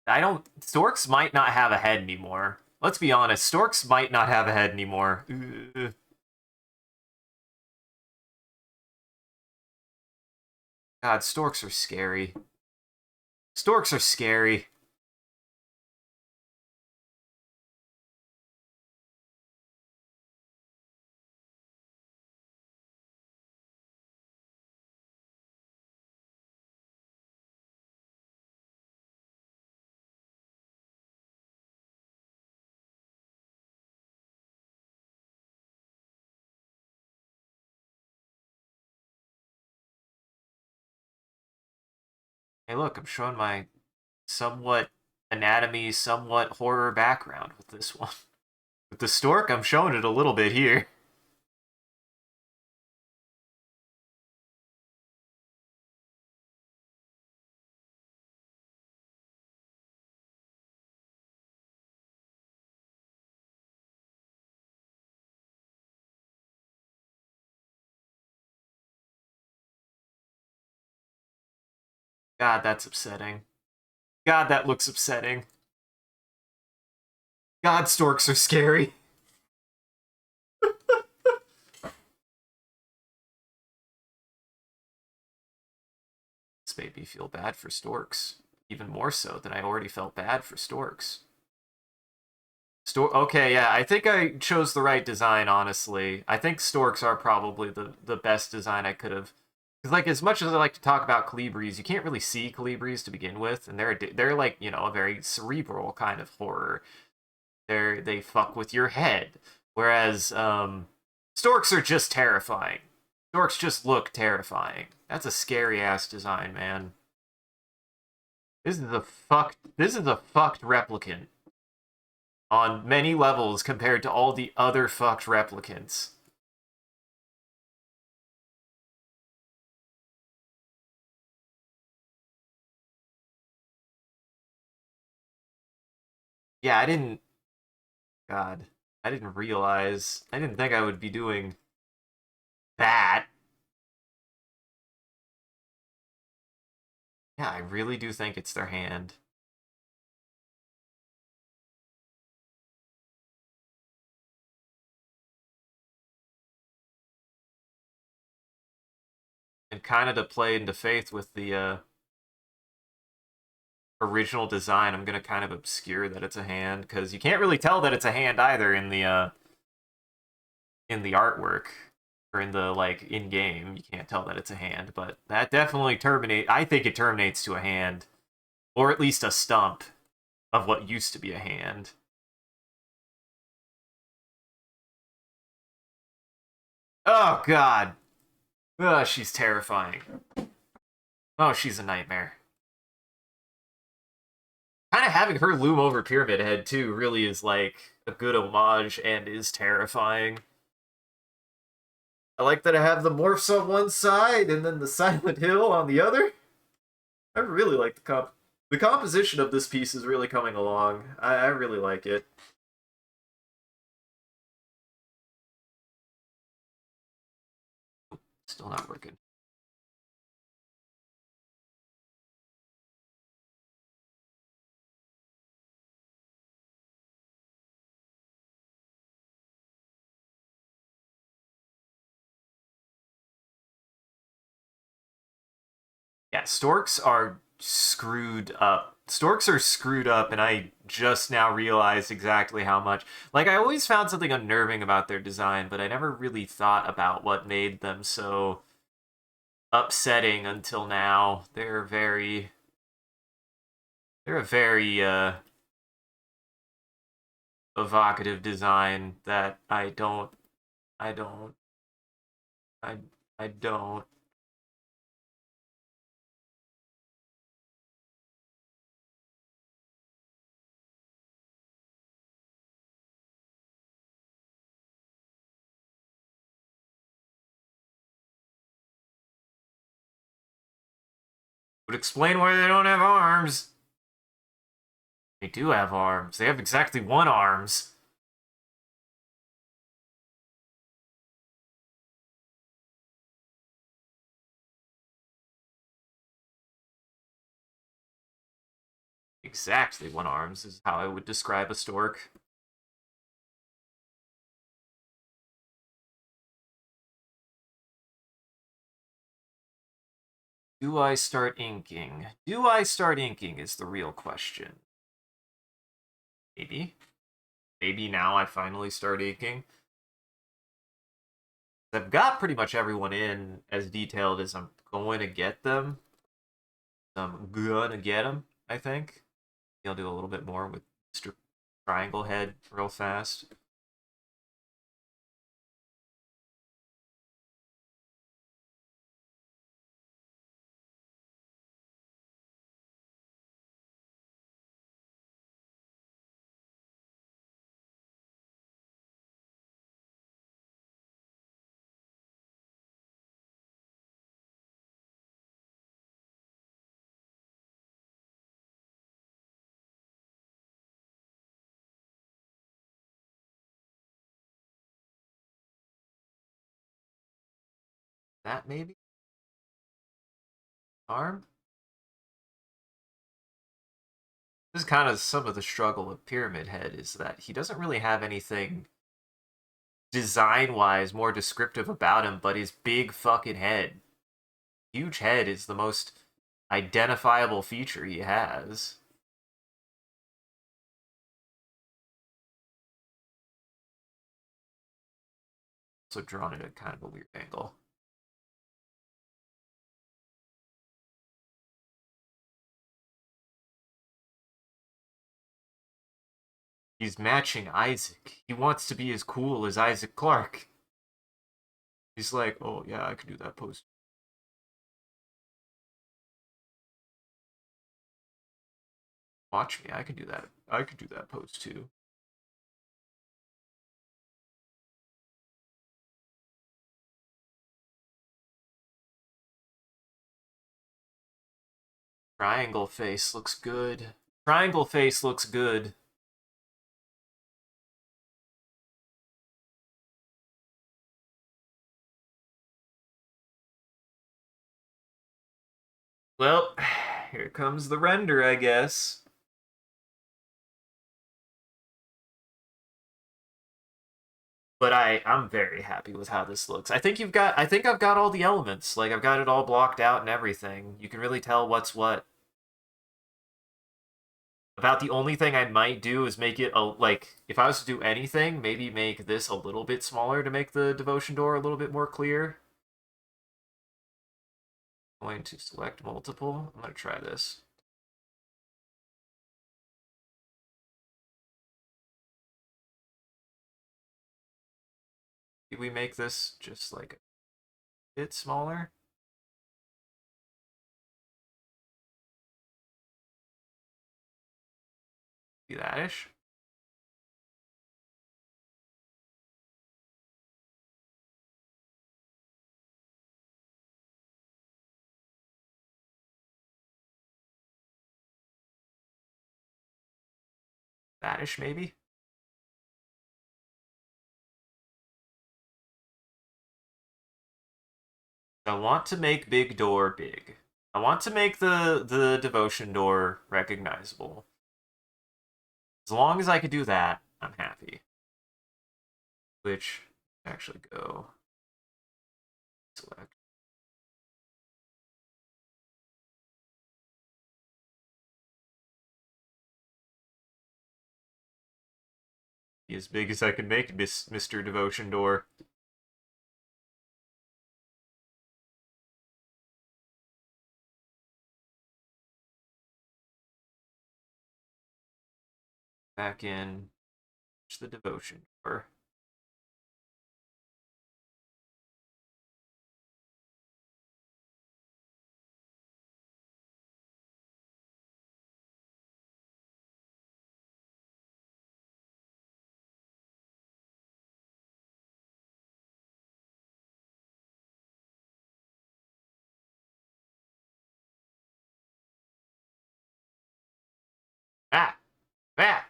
I don't, storks might not have a head anymore. Let's be honest, storks might not have a head anymore. Ugh. God, storks are scary. Storks are scary. Hey, look, I'm showing my somewhat anatomy, somewhat horror background with this one. With the stork, I'm showing it a little bit here. God, that's upsetting. God, that looks upsetting. God, storks are scary. This made me feel bad for storks. Even more so than I already felt bad for storks. Okay, yeah, I think I chose the right design, honestly. I think storks are probably the best design I could have. Because, like, as much as I like to talk about colibris, you can't really see colibris to begin with, and they're like, a very cerebral kind of horror. They fuck with your head. Whereas, storks are just terrifying. Storks just look terrifying. That's a scary ass design, man. This is a fucked replicant on many levels compared to all the other fucked replicants. Yeah, I didn't. God, I didn't realize. I didn't think I would be doing that. Yeah, I really do think it's their hand. And kind of to play into faith with the original design, I'm gonna kind of obscure that it's a hand because you can't really tell that it's a hand either in the artwork or in the like in game. You can't tell that it's a hand, but that definitely terminate. I think it terminates to a hand, or at least a stump of what used to be a hand. Oh God. Oh, she's terrifying. Oh, she's a nightmare. Kind of having her loom over Pyramid Head too really is like a good homage and is terrifying. I like that I have the morphs on one side and then the Silent Hill on the other. I really like the composition of this piece is really coming along. I really like it. Still not working. Yeah, storks are screwed up. Storks are screwed up, and I just now realized exactly how much. Like, I always found something unnerving about their design, but I never really thought about what made them so upsetting until now. They're a very evocative design that I don't, I, I don't. Would explain why they don't have arms. They do have arms. They have exactly one arms. Exactly one arms is how I would describe a stork. Do I start inking? Do I start inking is the real question. Maybe. Maybe now I finally start inking. I've got pretty much everyone in as detailed as I'm going to get them. I'm gonna get them, I think. I'll do a little bit more with Mr. Triangle Head real fast. That maybe? Arm? This is kind of some of the struggle with Pyramid Head is that he doesn't really have anything design wise more descriptive about him, but his big fucking head. Huge head is the most identifiable feature he has. Also drawn at a kind of a weird angle. He's matching Isaac. He wants to be as cool as Isaac Clarke. He's like, oh yeah, I could do that pose. Watch me, I could do that. I could do that pose too. Triangle face looks good. Triangle face looks good. Well, here comes the render, I guess. But I'm very happy with how this looks. I think I've got all the elements. Like I've got it all blocked out and everything. You can really tell what's what. About the only thing I might do is make it like if I was to do anything, maybe make this a little bit smaller to make the devotion door a little bit more clear. I'm going to select multiple. I'm going to try this. Did we make this just like a bit smaller? Do that-ish? That-ish, maybe? I want to make big door big. I want to make the devotion door recognizable. As long as I could do that, I'm happy. Which actually go select. Be as big as I can make Mr. Devotion Door. Back in the devotion door. Ah! Ah!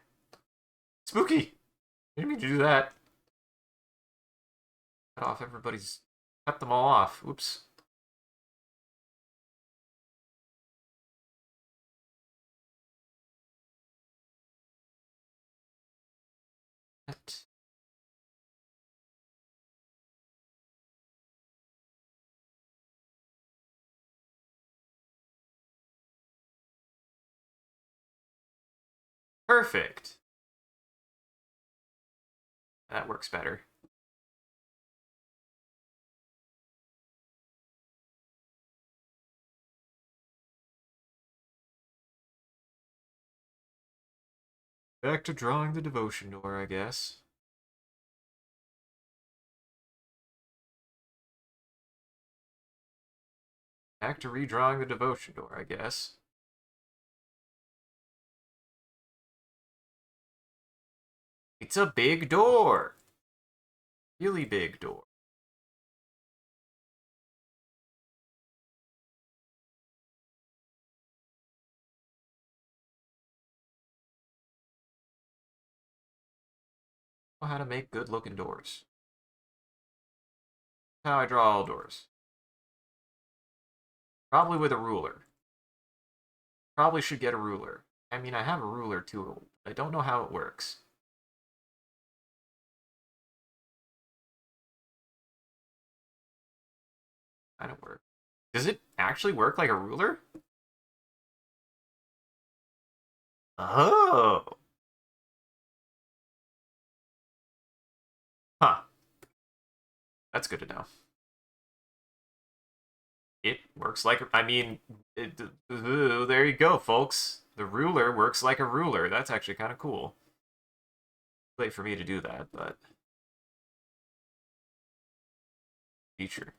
Spooky! I didn't mean to do that. Cut off everybody's. Cut them all off. Oops. What? Perfect. That works better. Back to drawing the devotion door, I guess. Back to redrawing the devotion door, I guess. It's a big door. Really big door. Know how to make good looking doors. How I draw all doors. Probably with a ruler. Probably should get a ruler. I mean, I have a ruler too. I don't know how it works. I don't work. Does it actually work like a ruler? Oh. Huh. That's good to know. It works like, I mean, there you go, folks. The ruler works like a ruler. That's actually kind of cool. Late for me to do that, but feature.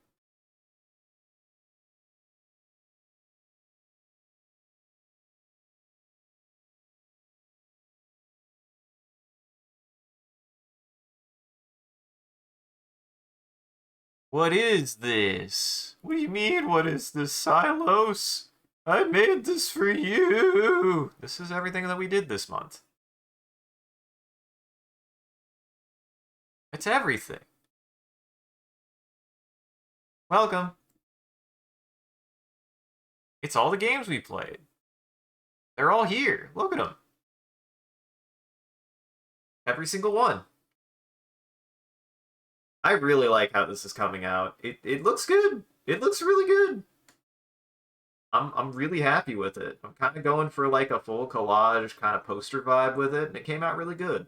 What is this? What do you mean, what is this, Silos? I made this for you! This is everything that we did this month. It's everything. Welcome. It's all the games we played. They're all here. Look at them. Every single one. I really like how this is coming out. It looks good. It looks really good. I'm really happy with it. I'm kind of going for like a full collage kind of poster vibe with it, and it came out really good.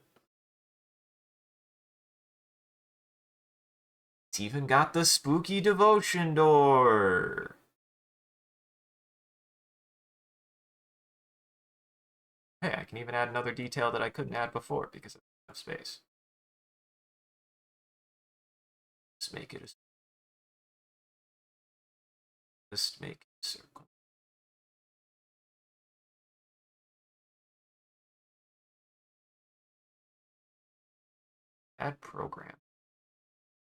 It's even got the spooky devotion door. Hey, I can even add another detail that I couldn't add before because of space. Just make it a just make it a circle. Add program.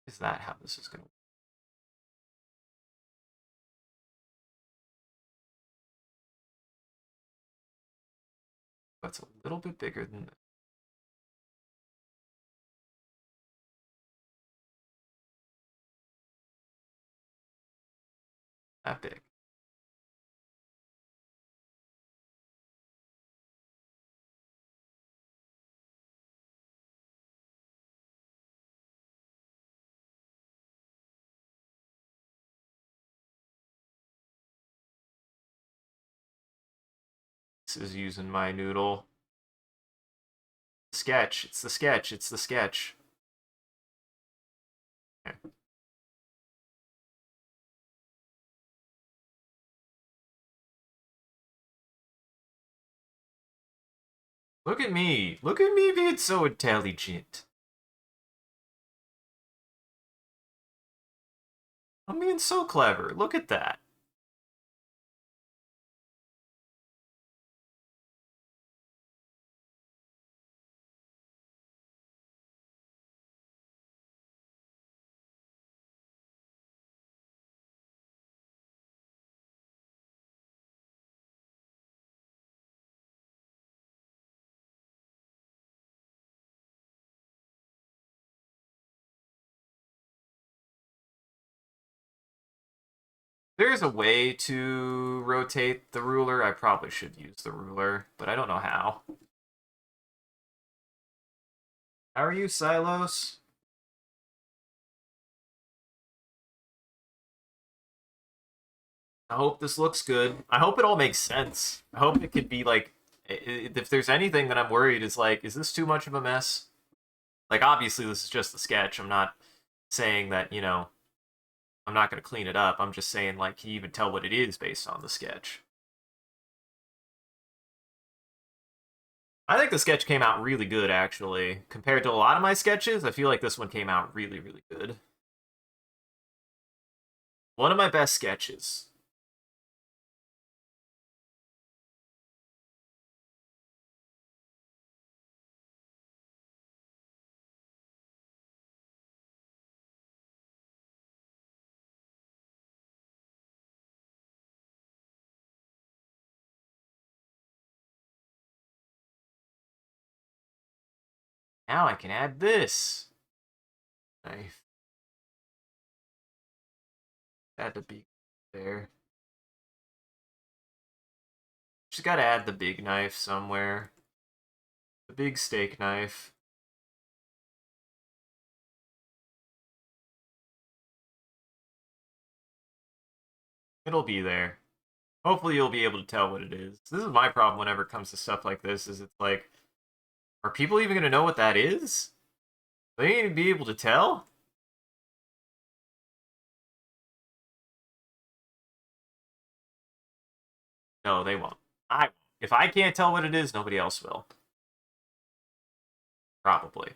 Is that how this is going to work? That's a little bit bigger than that big. This is using my noodle. Sketch. It's the sketch. It's the sketch. Okay. Look at me. Look at me being so intelligent. I'm being so clever. Look at that. There's a way to rotate the ruler. I probably should use the ruler, but I don't know how. How are you, Silos? I hope this looks good. I hope it all makes sense. I hope it could be like, if there's anything that I'm worried is like, is this too much of a mess? Like, obviously, this is just a sketch. I'm not saying that, I'm not going to clean it up. I'm just saying, like, can you even tell what it is based on the sketch? I think the sketch came out really good, actually. Compared to a lot of my sketches, I feel like this one came out really, really good. One of my best sketches. Now I can add this. Knife. Add the big there. Just gotta add the big knife somewhere. The big steak knife. It'll be there. Hopefully you'll be able to tell what it is. This is my problem whenever it comes to stuff like this, is it's like, are people even gonna know what that is? Are they gonna be able to tell? No, they won't. I won't. If I can't tell what it is, nobody else will. Probably.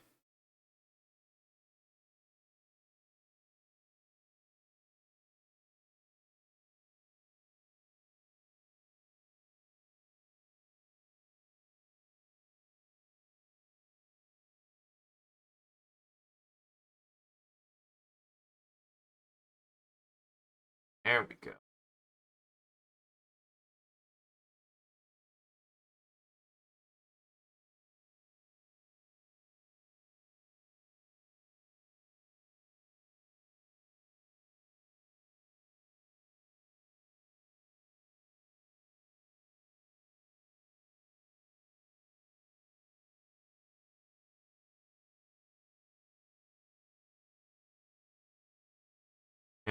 There we go.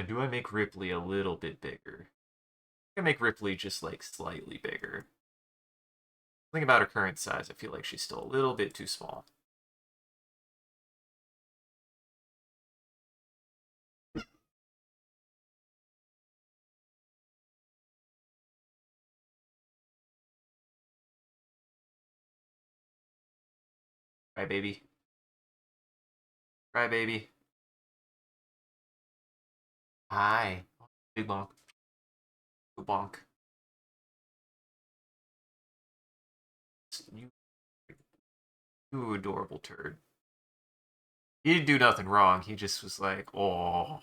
And do I make Ripley a little bit bigger? I make Ripley just like slightly bigger. Think about her current size. I feel like she's still a little bit too small. Cry baby. Cry baby. Hi. Big bonk. Big bonk. You, you adorable turd. He didn't do nothing wrong. He just was like, oh,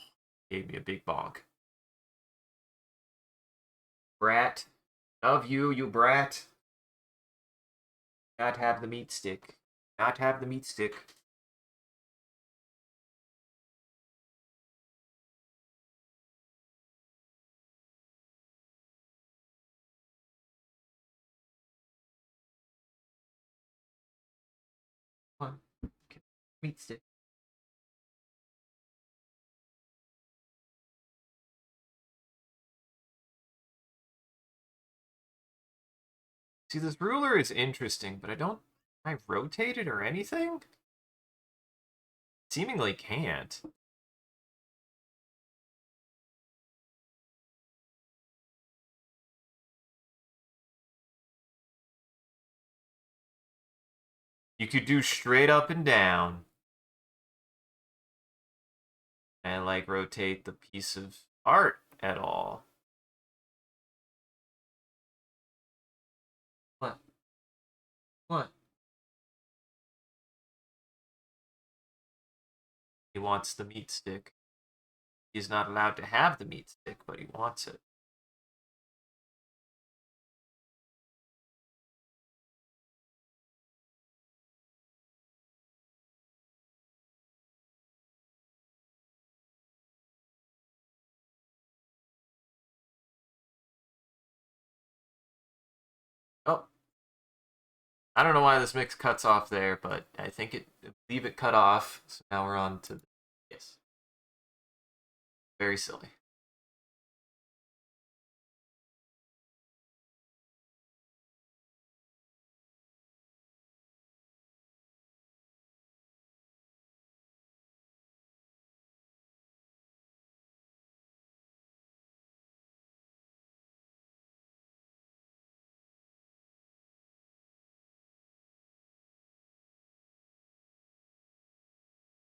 gave me a big bonk. Brat. Of you, you brat. Not have the meat stick. Not have the meat stick. Come on. Meat stick. See, this ruler is interesting, but I don't... Can I rotate it or anything? Seemingly can't. You could do straight up and down. And, like, rotate the piece of art at all. What? What? He wants the meat stick. He's not allowed to have the meat stick, but he wants it. Oh, I don't know why this mix cuts off there, but I believe it cut off. So now we're on to, yes, very silly.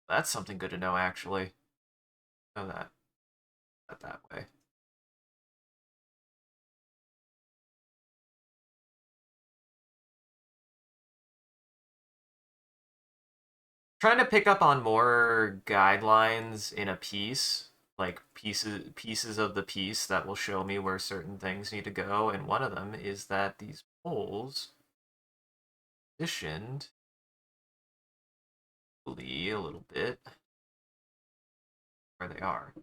That's something good to know, actually. Know that way. Trying to pick up on more guidelines in a piece, like pieces of the piece that will show me where certain things need to go, and one of them is that these poles positioned a little bit where they are.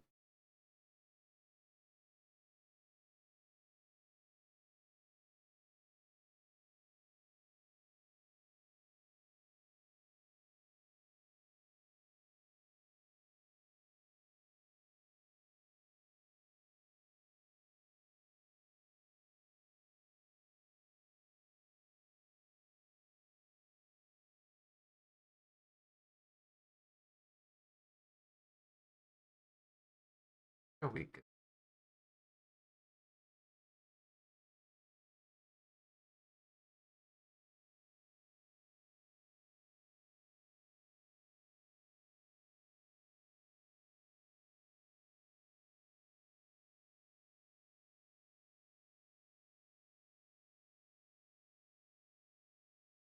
There we go.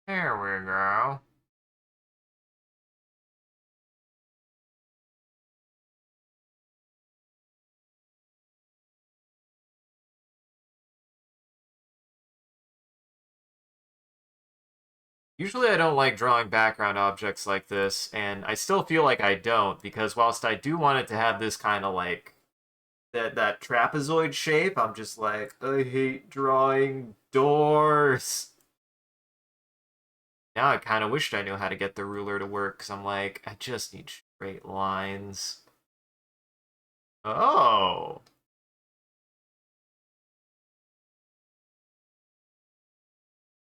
There we go. Usually I don't like drawing background objects like this, and I still feel like I don't, because whilst I do want it to have this kind of like that trapezoid shape, I'm just like, I hate drawing doors. Now I kind of wished I knew how to get the ruler to work, because I'm like, I just need straight lines. Oh.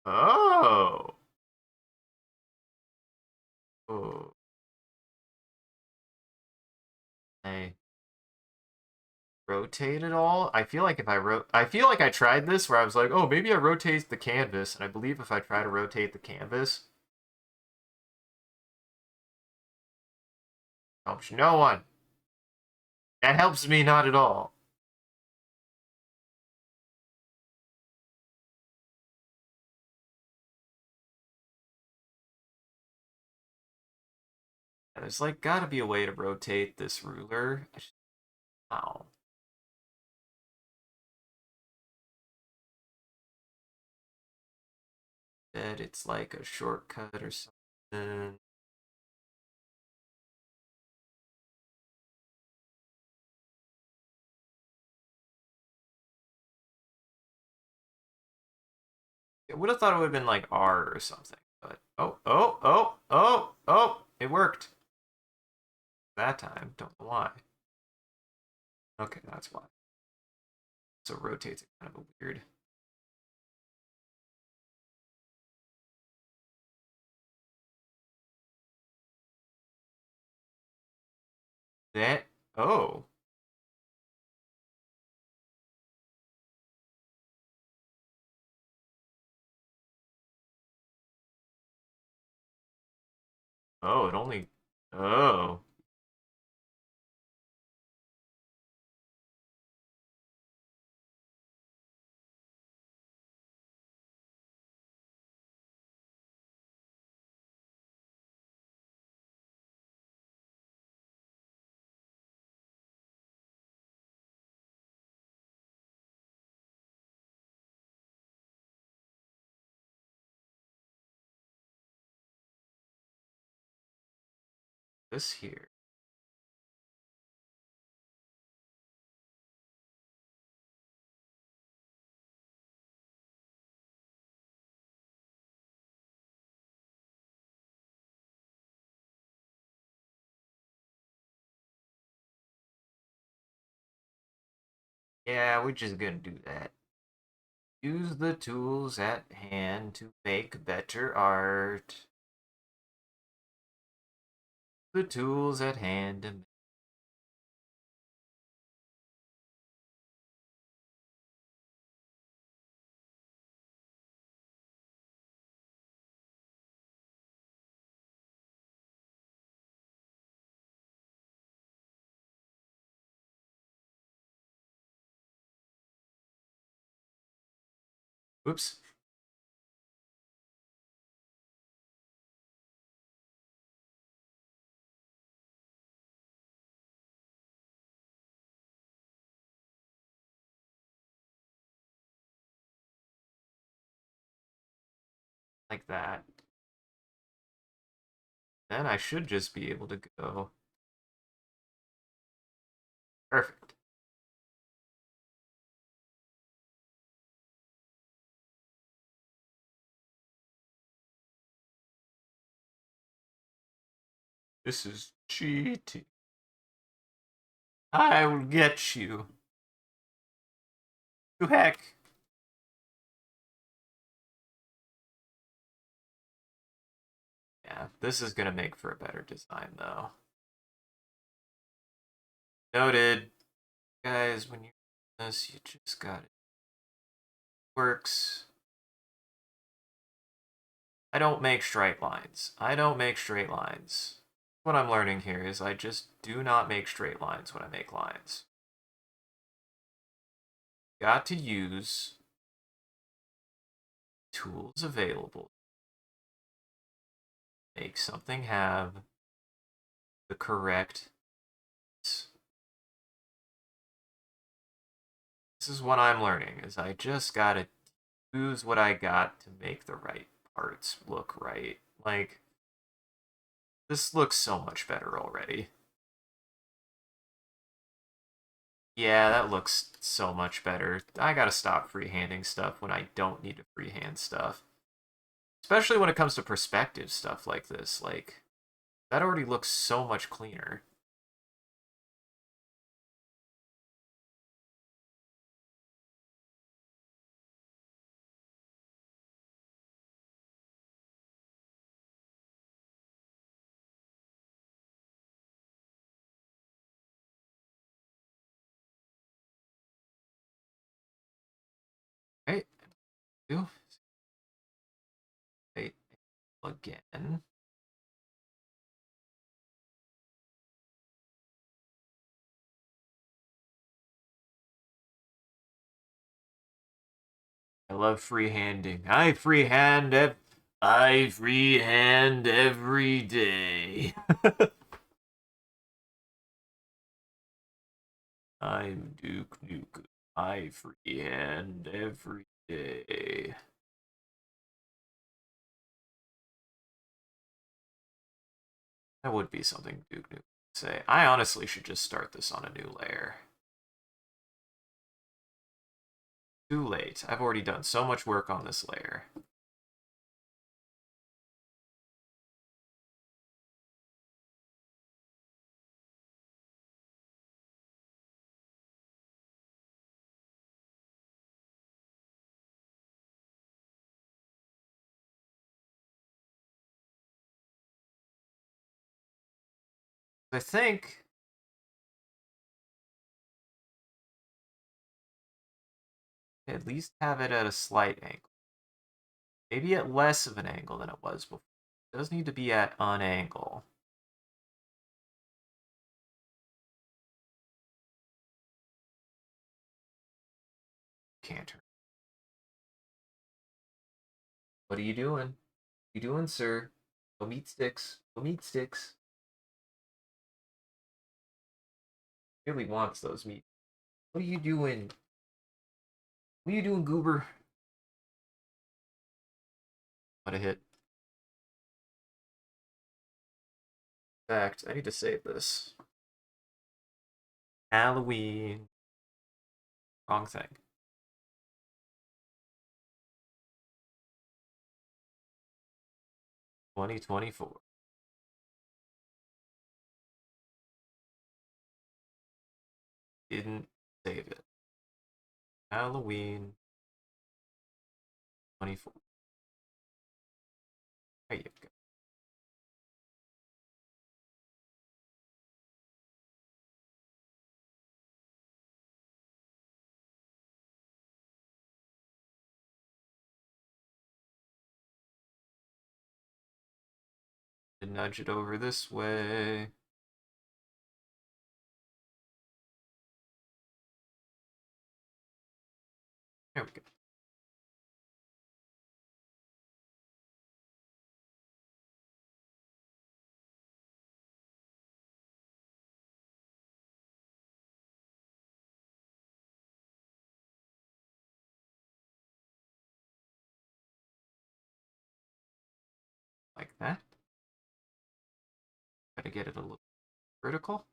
Oh. Oh. I rotate it all. I feel like if I feel like I tried this where I was like, oh, maybe I rotate the canvas, and I believe if I try to rotate the canvas, helps no one. That helps me not at all. There's like gotta be a way to rotate this ruler. Ow. Bet it's like a shortcut or something. I would have thought it would have been like R or something, but oh, it worked that time. Don't know why. Okay, that's why. So rotates it kind of a weird. That oh oh it only oh this here. Yeah, we're just gonna do that. Use the tools at hand to make better art. The tools at hand to make. Oops. Like that. Then I should just be able to go. Perfect. This is cheating. I will get you. To heck. Yeah, this is gonna make for a better design though. Noted. Guys, when you do this, you just got it. Works. I don't make straight lines. I don't make straight lines. What I'm learning here is I just do not make straight lines when I make lines. Got to use tools available. Make something have the correct. This is what I'm learning is I just gotta use what I got to make the right parts look right. Like, this looks so much better already. Yeah, that looks so much better. I gotta stop freehanding stuff when I don't need to freehand stuff. Especially when it comes to perspective stuff like this. Like, that already looks so much cleaner. do. Wait, again. I love freehanding. I freehand every day. I'm Duke Nukem. I freehand every day. That would be something Duke Nukem would say. I honestly should just start this on a new layer. Too late. I've already done so much work on this layer. I think at least have it at a slight angle. Maybe at less of an angle than it was before. It does need to be at an angle. Canter. What are you doing? What are you doing, sir? Go meat sticks. Go meat sticks. Really wants those meat. What are you doing? What are you doing, goober? What a hit. In fact, I need to save this. Halloween. Wrong thing. 2024. Didn't save it. Halloween 24. There you go. And nudge it over this way. There we go. Like that. Try to get it a little vertical.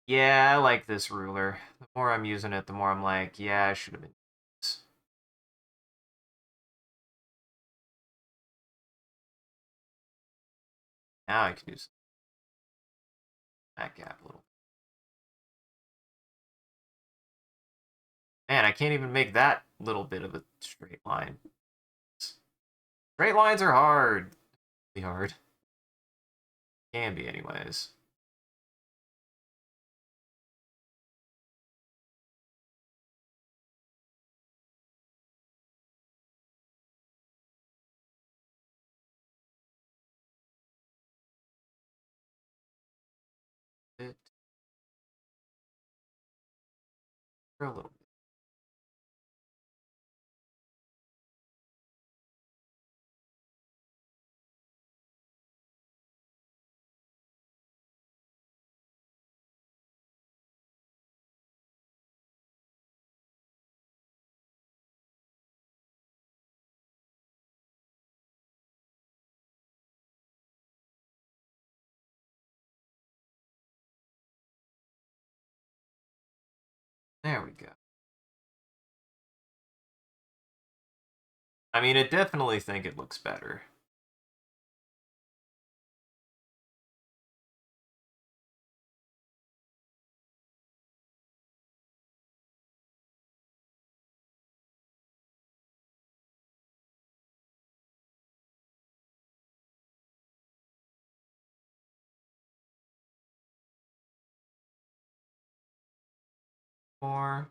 Yeah, I like this ruler. The more I'm using it, the more I'm like, yeah, I should have been this. Now I can use that gap a little. Man, I can't even make that little bit of a straight line. Straight lines are hard. Really hard. Can be, anyways. It for a little bit. There we go. I mean, I definitely think it looks better. More.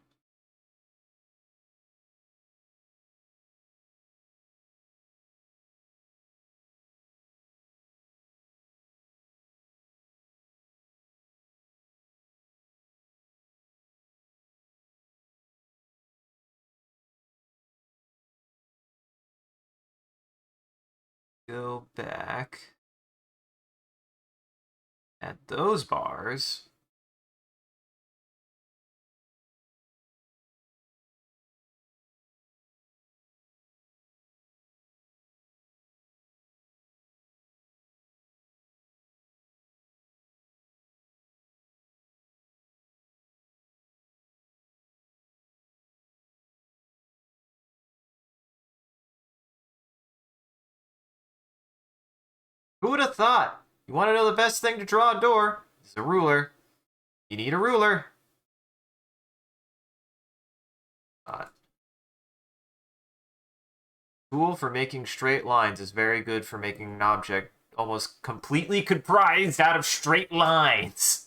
Go back. Add those bars. Who would have thought? You want to know the best thing to draw a door? It's a ruler. You need a ruler. Tool for making straight lines is very good for making an object almost completely comprised out of straight lines.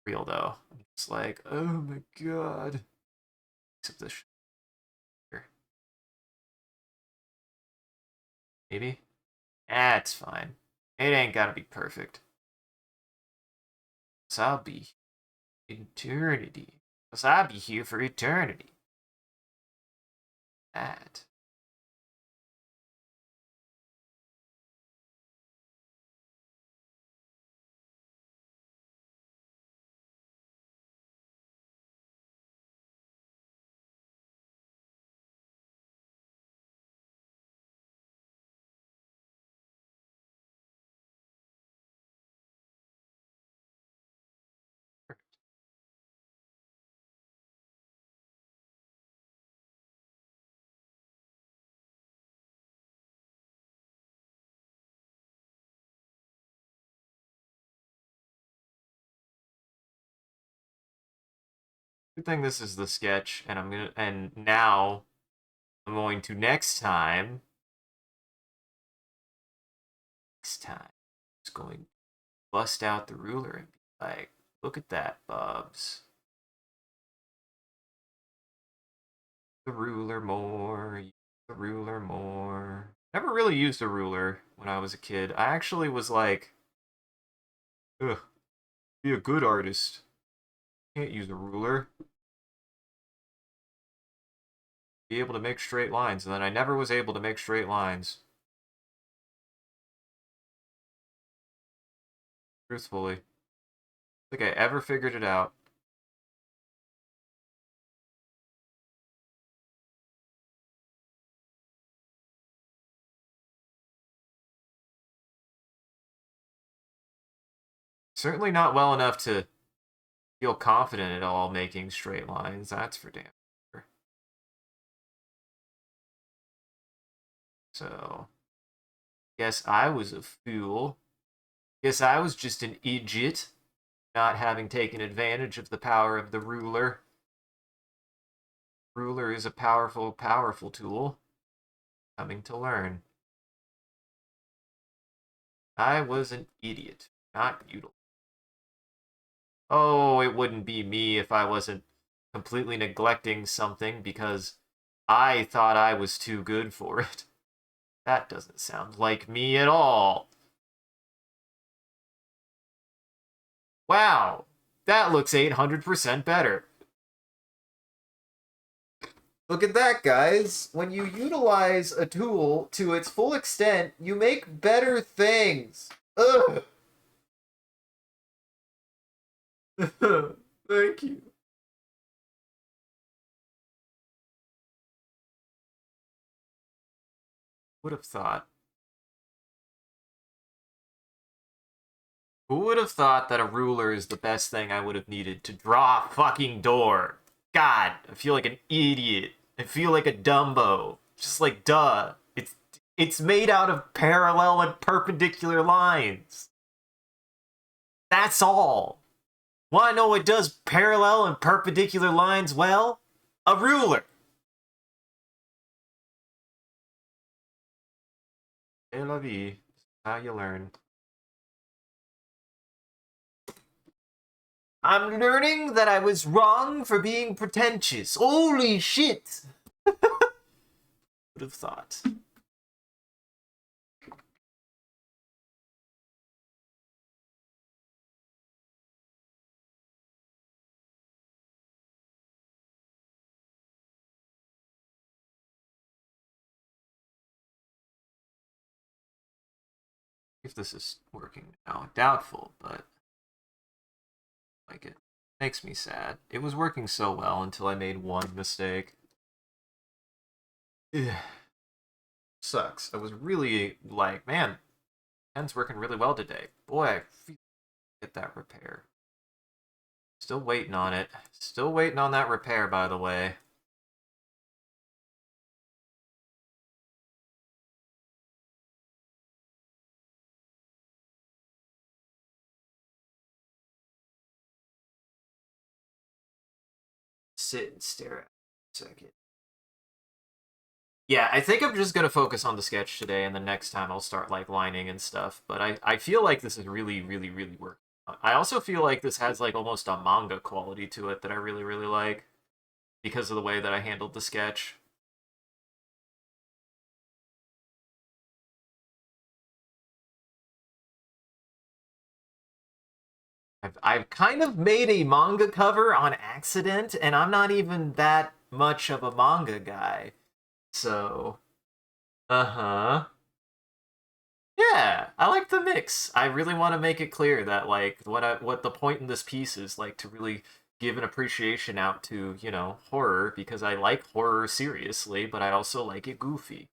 Real though. It's like, oh my god. Except this here. Maybe? Ah, it's fine. It ain't gotta be perfect. So I'll be eternity. Cause I'll be here for eternity. That. Good thing this is the sketch, and now I'm going to next time, just going to bust out the ruler and be like, look at that, Bubs. The ruler more, use the ruler more. Never really used a ruler when I was a kid. I actually was like, ugh, be a good artist. Can't use a ruler. Be able to make straight lines, and then I never was able to make straight lines. Truthfully. I think I ever figured it out. Certainly not well enough to feel confident at all making straight lines, that's for damn sure. So, guess I was a fool. Guess I was just an idiot, not having taken advantage of the power of the ruler. Ruler is a powerful, powerful tool. Coming to learn. I was an idiot, not utilized. Oh, it wouldn't be me if I wasn't completely neglecting something because I thought I was too good for it. That doesn't sound like me at all. Wow, that looks 800% better. Look at that, guys. When you utilize a tool to its full extent, you make better things. Ugh. Thank you. Would have thought. Who would have thought that a ruler is the best thing I would have needed to draw a fucking door? God, I feel like an idiot. I feel like a Dumbo. Just like, duh. It's made out of parallel and perpendicular lines. That's all. Want to know what does parallel and perpendicular lines well? A ruler. C'est la vie. How you learn. I'm learning that I was wrong for being pretentious. Holy shit! Would have thought. If this is working now, doubtful, but like it makes me sad. It was working so well until I made one mistake. Ugh. Sucks. I was really like, man, pen's working really well today. Boy, I get that repair. Still waiting on it. Still waiting on that repair, by the way. Sit and stare at it for a second. Yeah, I think I'm just gonna focus on the sketch today, and the next time I'll start like lining and stuff. But I feel like this is really, really, really working. I also feel like this has like almost a manga quality to it that I really, really like because of the way that I handled the sketch. I've kind of made a manga cover on accident, and I'm not even that much of a manga guy. So, uh-huh. Yeah, I like the mix. I really want to make it clear that like what the point in this piece is like to really give an appreciation out to, horror because I like horror seriously, but I also like it goofy.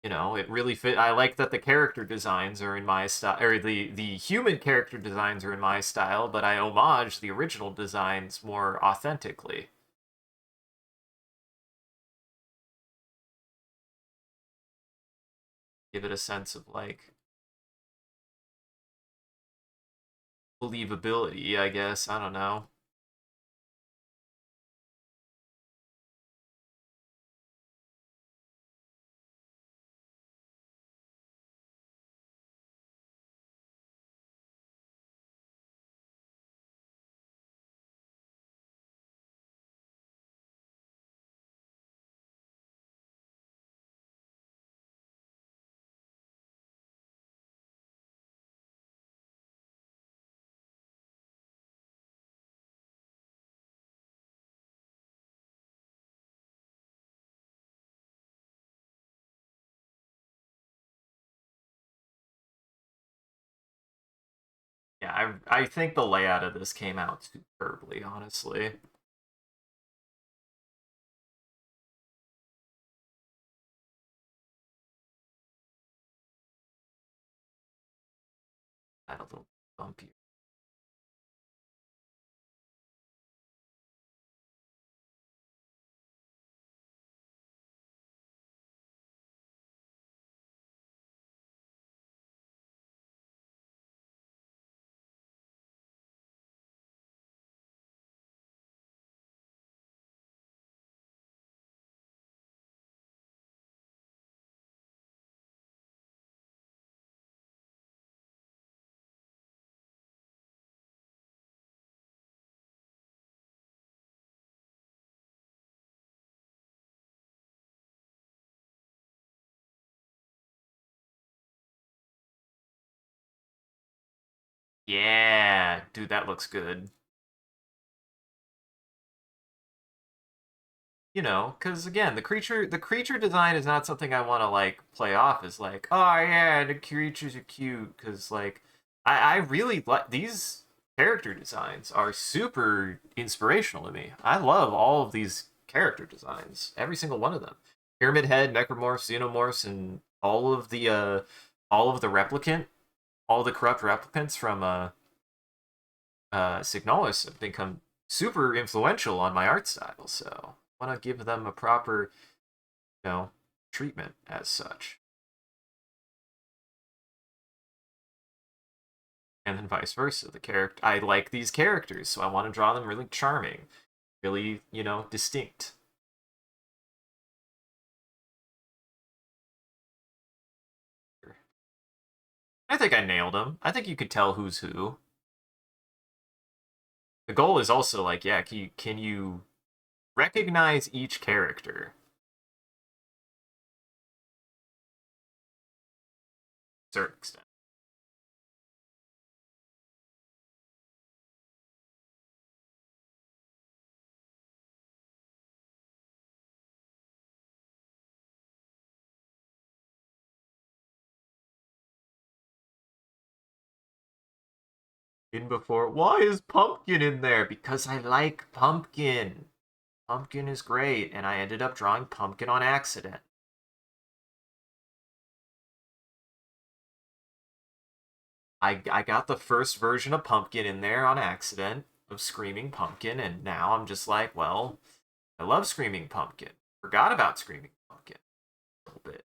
It really fit. I like that the character designs are in my style, or the human character designs are in my style, but I homage the original designs more authentically. Give it a sense of like believability, I guess. I don't know. Yeah, I think the layout of this came out superbly, honestly. Had a little bumpy. Yeah, dude, that looks good. Because again, the creature design is not something I want to like play off as like, oh yeah, the creatures are cute. Because like, I really like these character designs are super inspirational to me. I love all of these character designs, every single one of them. Pyramid Head, Necromorphs, Xenomorphs, and all of the replicant. all the corrupt replicants from Signalis have become super influential on my art style, so I want to give them a proper, treatment as such. And then vice versa. I like these characters, so I want to draw them really charming, really, distinct. I think I nailed them. I think you could tell who's who. The goal is also like, yeah, can you recognize each character? To a certain extent. In before, why is Pumpkin in there? Because I like Pumpkin. Pumpkin is great, and I ended up drawing Pumpkin on accident. I got the first version of Pumpkin in there on accident of Screaming Pumpkin, and now I'm just like, well, I love Screaming Pumpkin. Forgot about Screaming Pumpkin a little bit.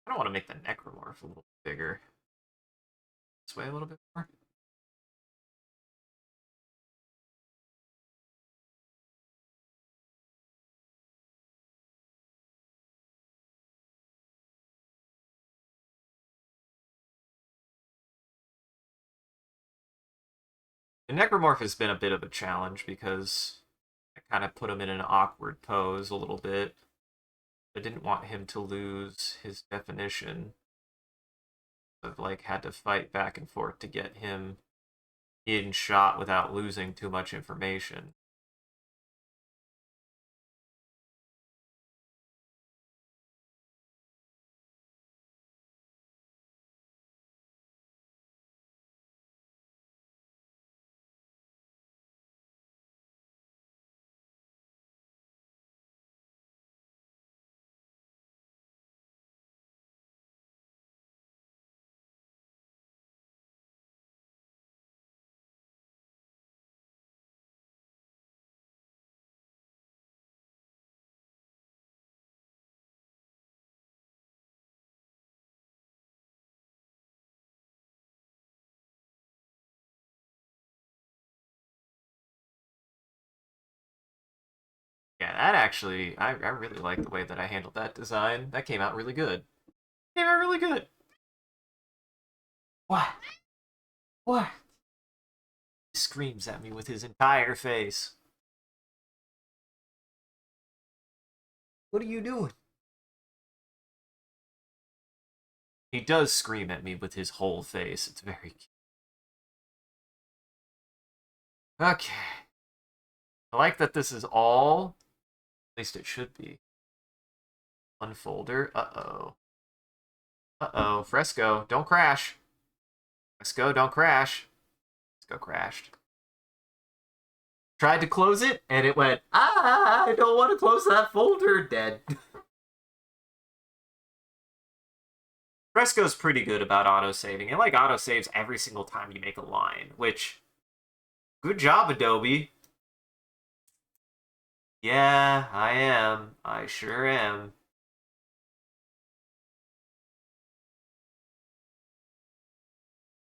I don't want to make the Necromorph a little bigger. This way a little bit more. The Necromorph has been a bit of a challenge because I kind of put him in an awkward pose a little bit. I didn't want him to lose his definition. I've like had to fight back and forth to get him in shot without losing too much information. Yeah, that actually, I really like the way that I handled that design. That came out really good. Came out really good. What? What? He screams at me with his entire face. What are you doing? He does scream at me with his whole face. It's very cute. Okay. I like that this is all, at least it should be, one folder. Uh-oh. Uh-oh. Fresco, don't crash. Fresco, don't crash. Fresco crashed. Tried to close it, and it went, I don't want to close that folder. Dead. Fresco's pretty good about auto-saving. It like auto-saves every single time you make a line, which, good job, Adobe. Yeah, I am. I sure am.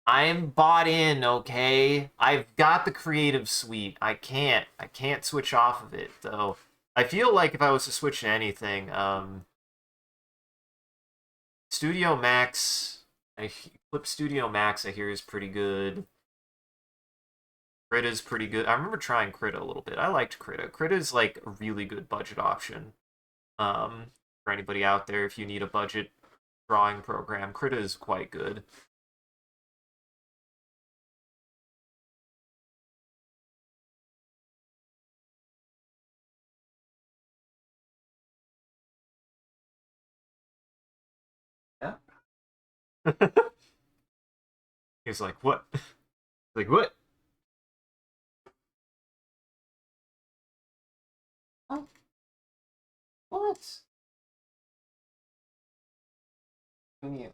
I'm bought in, okay? I've got the creative suite. I can't switch off of it, though. I feel like if I was to switch to anything, Studio Max, Clip Studio Max, I hear is pretty good. Krita's pretty good. I remember trying Krita a little bit. I liked Krita. Krita's like a really good budget option. For anybody out there, if you need a budget drawing program, Krita is quite good. Yeah. He's like, what? Like, what? Oh, what? Mew,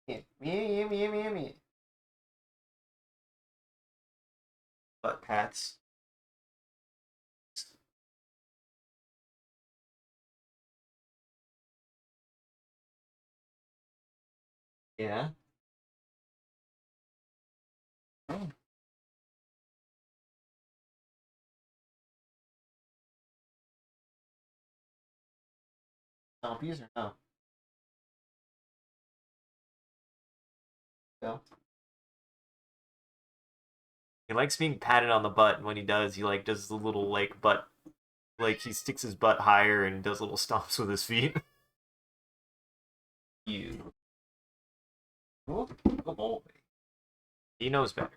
mew, mew, mew, mew, mew. Butt pats. Yeah. Oh, zombies or no? No. He likes being patted on the butt, and when he does, he like does the little like butt, like he sticks his butt higher and does little stomps with his feet. You. Oh, good boy. He knows better.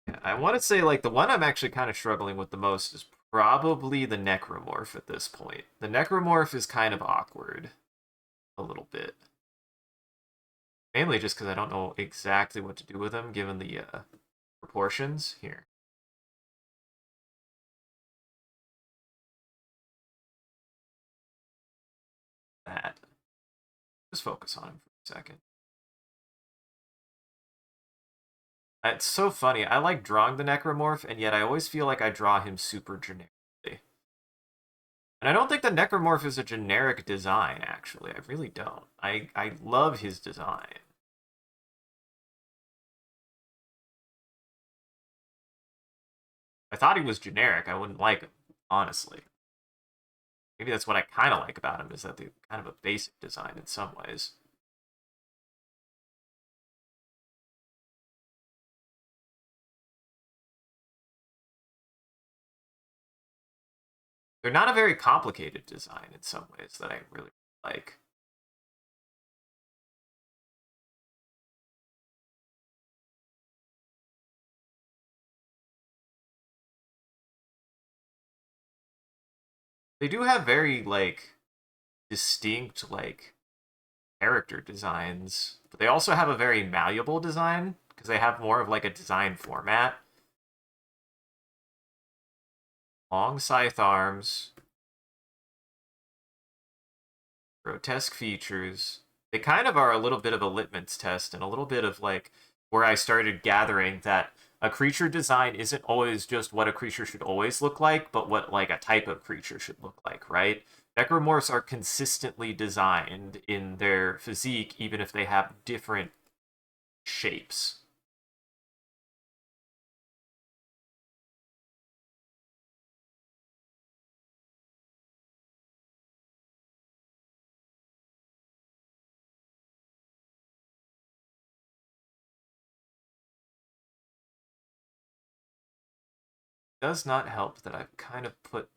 Yeah, I want to say like the one I'm actually kind of struggling with the most is probably the necromorph at this point. The necromorph is kind of awkward a little bit. Mainly just because I don't know exactly what to do with him given the proportions here. That. Just focus on him for a second. It's so funny. I like drawing the necromorph, and yet I always feel like I draw him super generically. And I don't think the necromorph is a generic design, actually. I really don't. I love his design. I thought he was generic. I wouldn't like him, honestly. Maybe that's what I kind of like about him, is that they're kind of a basic design in some ways. They're not a very complicated design in some ways that I really like. They do have very, like, distinct, like, character designs, but they also have a very malleable design because they have more of like a design format. Long scythe arms, grotesque features. They kind of are a little bit of a litmus test and a little bit of like where I started gathering that a creature design isn't always just what a creature should always look like, but what like a type of creature should look like, right? Necromorphs are consistently designed in their physique, even if they have different shapes. Does not help that I've kind of put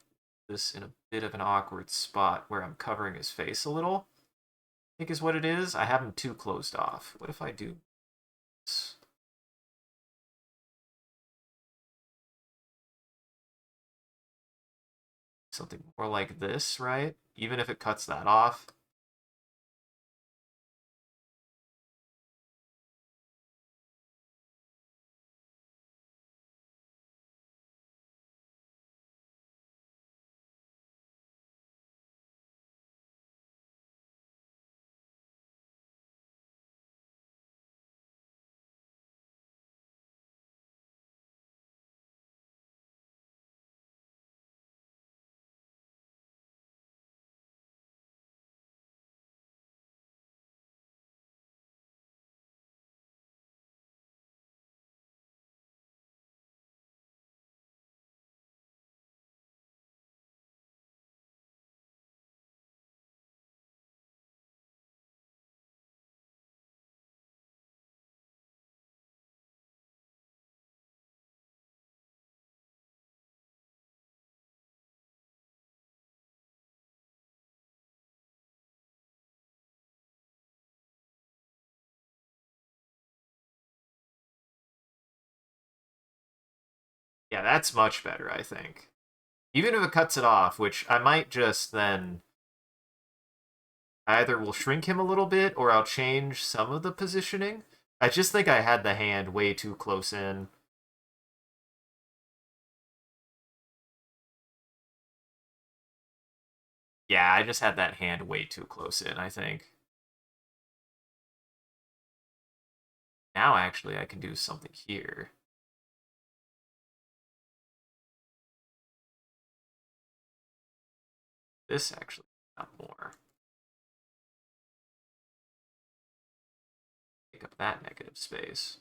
this in a bit of an awkward spot where I'm covering his face a little. I think is what it is. I have him too closed off. What if I do something more like this, right? Even if it cuts that off. Yeah, that's much better, I think. Even if it cuts it off, which I might just then either will shrink him a little bit or I'll change some of the positioning. I just think I had the hand way too close in. Yeah, I just had that hand way too close in, I think. Now, actually, I can do something here. This actually got more. Take up that negative space.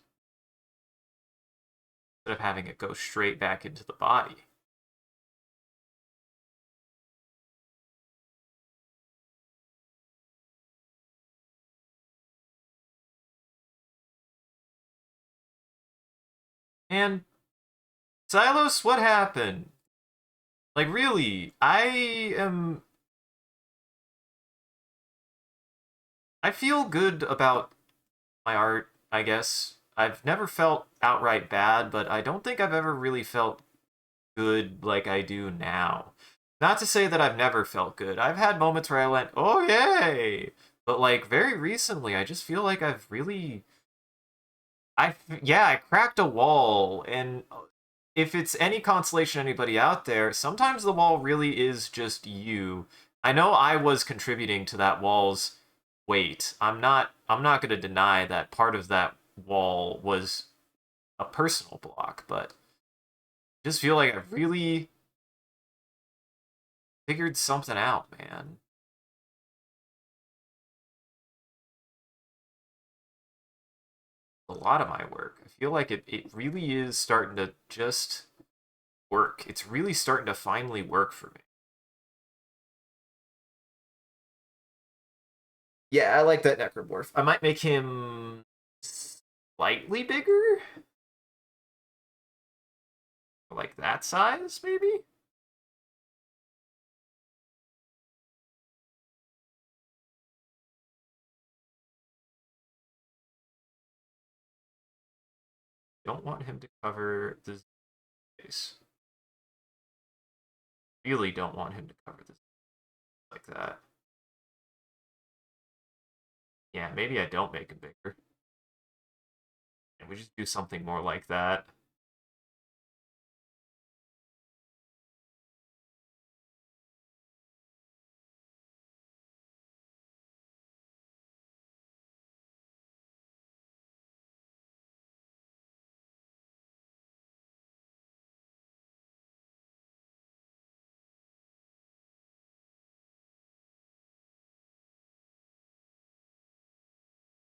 Instead of having it go straight back into the body. And Silos, what happened? Like, really, I feel good about my art, I guess. I've never felt outright bad, but I don't think I've ever really felt good like I do now. Not to say that I've never felt good. I've had moments where I went, "Oh yay!" But like very recently, I just feel like I've really yeah, I cracked a wall, and if it's any consolation to anybody out there, sometimes the wall really is just you. I know I was contributing to that wall's weight. I'm not going to deny that part of that wall was a personal block, but I just feel like I really figured something out, man. A lot of my work. I feel like it really is starting to just work. It's really starting to finally work for me. Yeah, I like that necromorph. I might make him slightly bigger, like that size, maybe. Don't want him to cover the face. Really don't want him to cover this like that. Yeah, maybe I don't make him bigger, and we just do something more like that.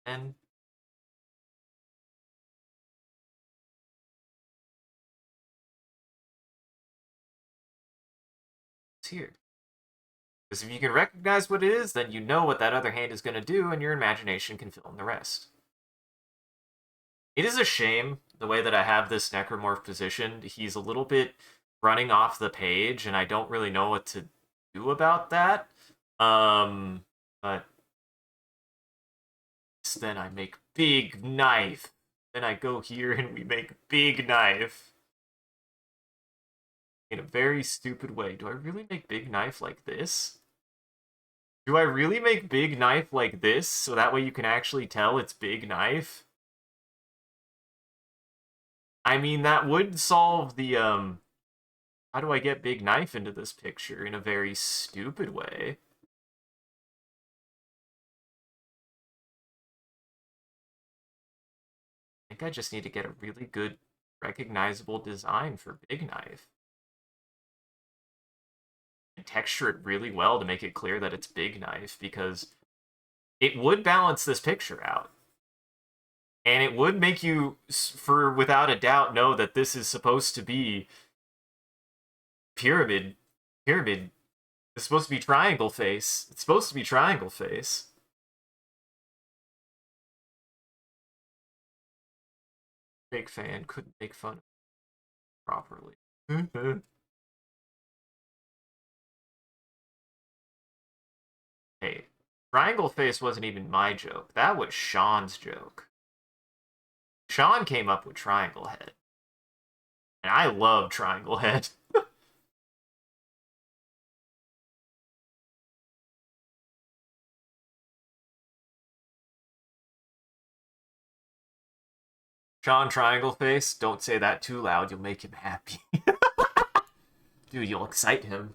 And it's here. Because if you can recognize what it is, then you know what that other hand is going to do, and your imagination can fill in the rest. It is a shame the way that I have this necromorph positioned. He's a little bit running off the page, and I don't really know what to do about that. But then I make big knife. Then I go here and we make big knife. In a very stupid way. Do I really make big knife like this? Do I really make big knife like this so that way you can actually tell it's big knife? I mean, that would solve the, how do I get big knife into this picture in a very stupid way? I think I just need to get a really good recognizable design for big knife. And texture it really well to make it clear that it's big knife because it would balance this picture out. And it would make you, for without a doubt, know that this is supposed to be pyramid. Pyramid. It's supposed to be triangle face. It's supposed to be triangle face. Big fan couldn't make fun properly. Hey, triangle face wasn't even my joke. That was Sean's joke. Sean came up with triangle head. And I love Triangle Head. Sean Triangle Face, don't say that too loud. You'll make him happy. Dude, you'll excite him.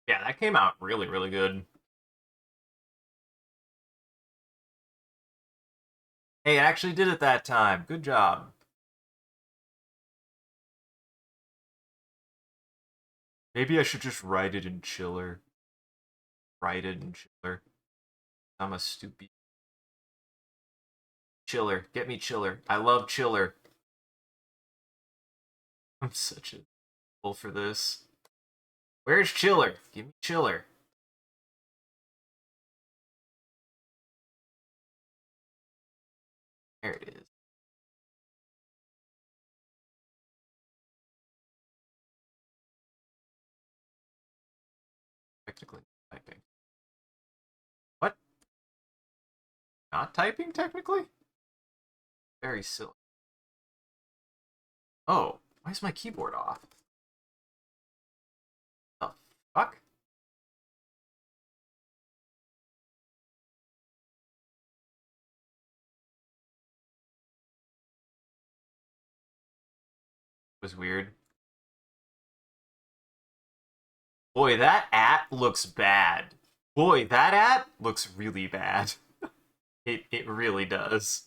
Yeah, that came out really, really good. Hey, I actually did it that time. Good job. Maybe I should just write it in Chiller. Write it in Chiller. I'm a stupid. Chiller. Get me Chiller. I love Chiller. I'm such a fool for this. Where's Chiller? Give me Chiller. There it is. Technically typing. What? Not typing technically? Very silly. Oh, why is my keyboard off? The fuck? It was weird. Boy, that at looks bad. Boy, that at looks really bad. It really does.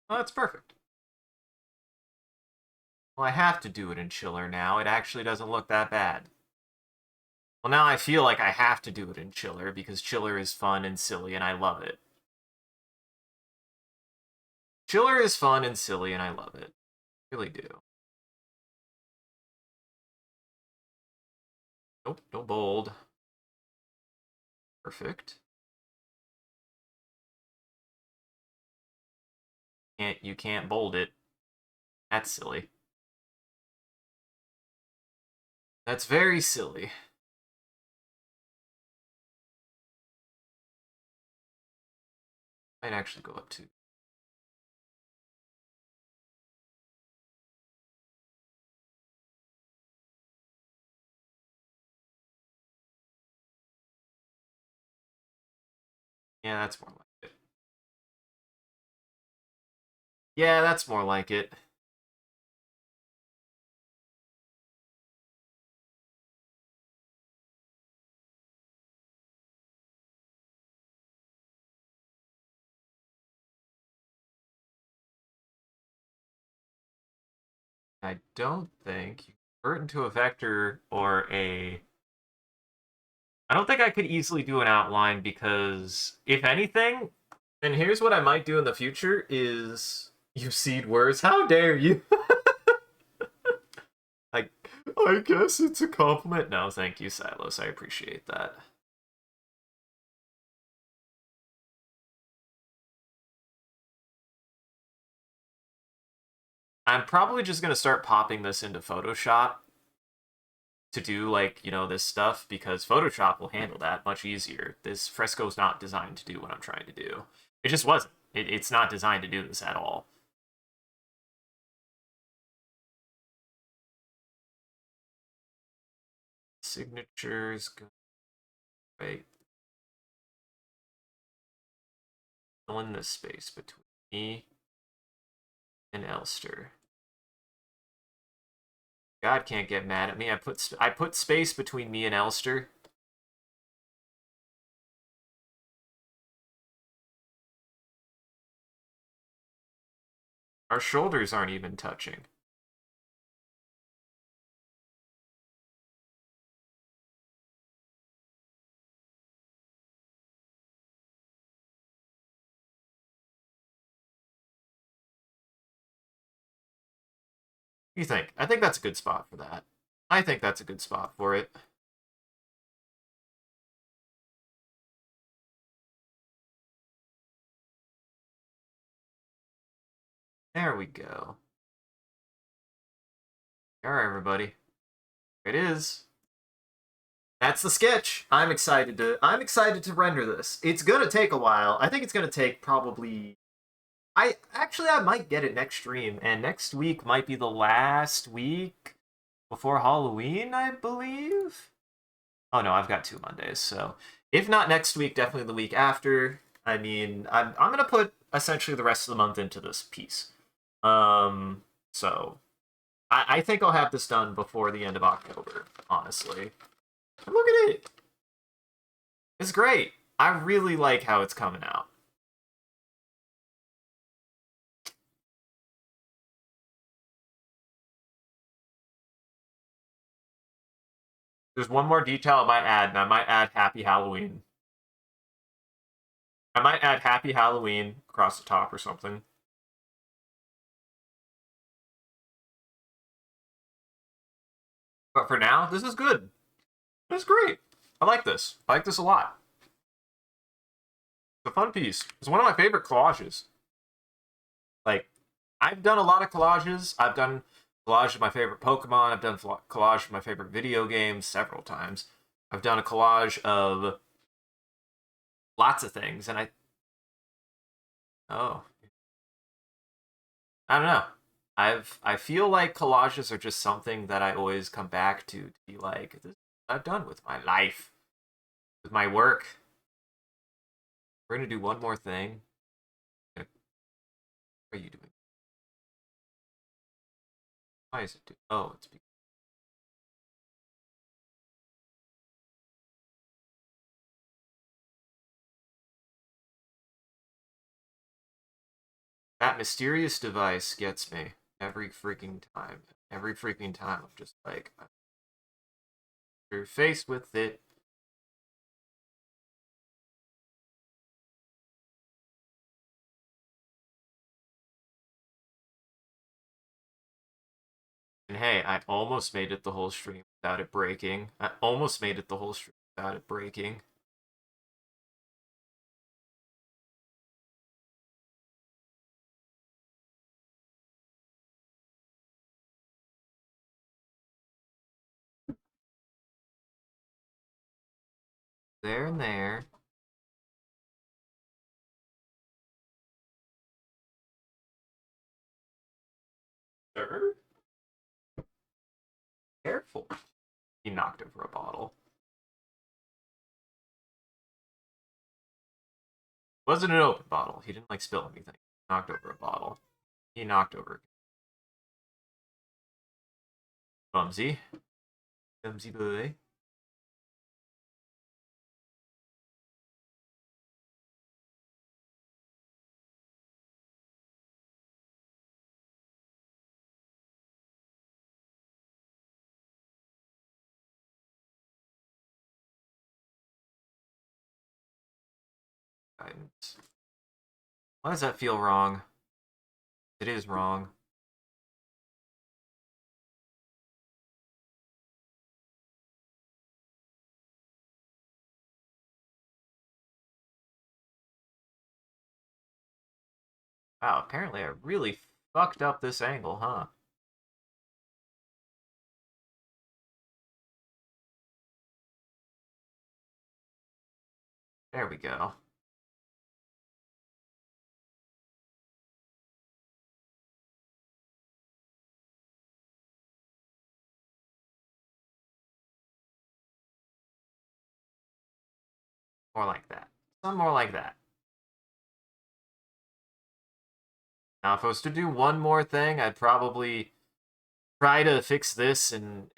Well, that's perfect. Well, I have to do it in Chiller now. It actually doesn't look that bad. Well, now I feel like I have to do it in Chiller because Chiller is fun and silly and I love it. Chiller is fun and silly and I love it. I really do. Nope, no bold. Perfect. You can't bold it. That's silly. That's very silly. Might actually go up to. Yeah, that's more like it. Yeah, that's more like it. I don't think you convert into a vector or a. I don't think I could easily do an outline because, if anything, and here's what I might do in the future is you seed words. How dare you? I, I guess it's a compliment. No, thank you, Silos. I appreciate that. I'm probably just gonna start popping this into Photoshop to do like this stuff because Photoshop will handle that much easier. This fresco's not designed to do what I'm trying to do. It just wasn't. It's not designed to do this at all. Signatures, right? Fill in this space between me and Elster. God can't get mad at me. I put space between me and Elster. Our shoulders aren't even touching. What do you think? I think that's a good spot for that. I think that's a good spot for it. There we go. All right, everybody. It is. That's the sketch. I'm excited to render this. It's gonna take a while. I think it's gonna take probably I might get it next stream, and next week might be the last week before Halloween, I believe. Oh no, I've got 2 Mondays, so if not next week, definitely the week after. I mean, I'm gonna put essentially the rest of the month into this piece. So I think I'll have this done before the end of October, honestly. And look at it. It's great. I really like how it's coming out. There's one more detail I might add, and I might add Happy Halloween. I might add Happy Halloween across the top or something. But for now, this is good. It's great. I like this. I like this a lot. It's a fun piece. It's one of my favorite collages. Like, I've done a lot of collages. I've done collage of my favorite Pokemon. I've done collage of my favorite video games several times. I've done a collage of lots of things, and oh, I don't know. I feel like collages are just something that I always come back to be like, this is what I've done with my life, with my work. We're gonna do one more thing. What are you doing? Why is it do? Oh, it's because that mysterious device gets me every freaking time. Every freaking time, I'm just like, you're faced with it. And hey, I almost made it the whole stream without it breaking. I almost made it the whole stream without it breaking. There and there. Sir? Careful. He knocked over a bottle. It wasn't an open bottle. He didn't like spill anything. He knocked over a bottle. He knocked over Bumsy. Bumsy boy. Guidance. Why does that feel wrong? It is wrong. Wow, apparently I really fucked up this angle, huh? There we go. More like that. Some more like that. Now, if I was to do one more thing, I'd probably try to fix this and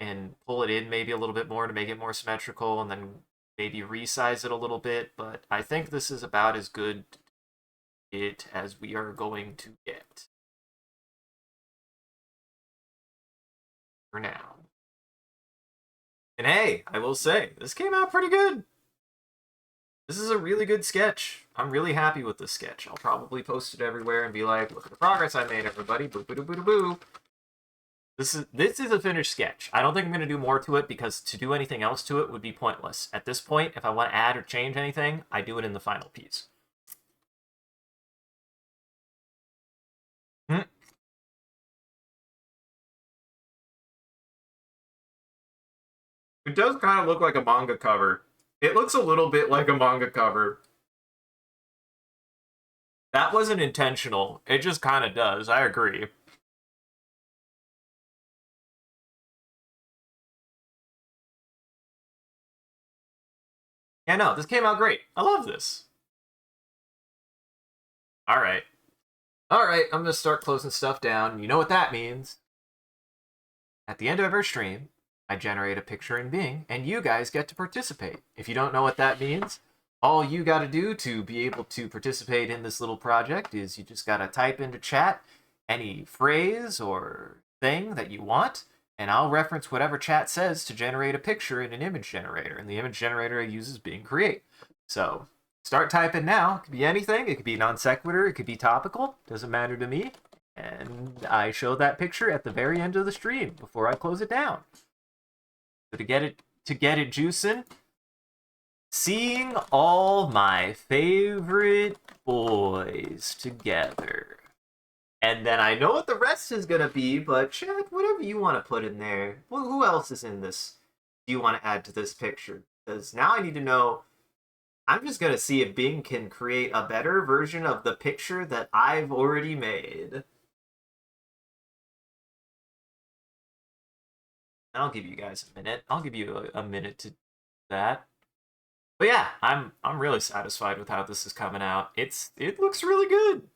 pull it in maybe a little bit more to make it more symmetrical, and then maybe resize it a little bit. But I think this is about as good it as we are going to get for now. And hey, I will say, this came out pretty good. This is a really good sketch. I'm really happy with this sketch. I'll probably post it everywhere and be like, look at the progress I made, everybody. Boo boo boo boo boo. This is a finished sketch. I don't think I'm going to do more to it because to do anything else to it would be pointless. At this point, if I want to add or change anything, I do it in the final piece. It does kind of look like a manga cover. It looks a little bit like a manga cover. That wasn't intentional. It just kind of does. I agree. Yeah, no, this came out great. I love this. All right. All right, I'm going to start closing stuff down. You know what that means. At the end of every stream, I generate a picture in Bing, and you guys get to participate. If you don't know what that means, all you got to do to be able to participate in this little project is you just got to type into chat any phrase or thing that you want, and I'll reference whatever chat says to generate a picture in an image generator, and the image generator I use is Bing Create. So start typing now. It could be anything. It could be non sequitur. It could be topical. Doesn't matter to me. And I show that picture at the very end of the stream before I close it down. So to get it juicing, seeing all my favorite boys together. And then I know what the rest is gonna be, but chat, whatever you want to put in there. Well, who else is in this? Do you want to add to this picture? Because now I need to know. I'm just gonna see if Bing can create a better version of the picture that I've already made. I'll give you guys a minute. I'll give you a minute to do that. But yeah, I'm really satisfied with how this is coming out. It looks really good.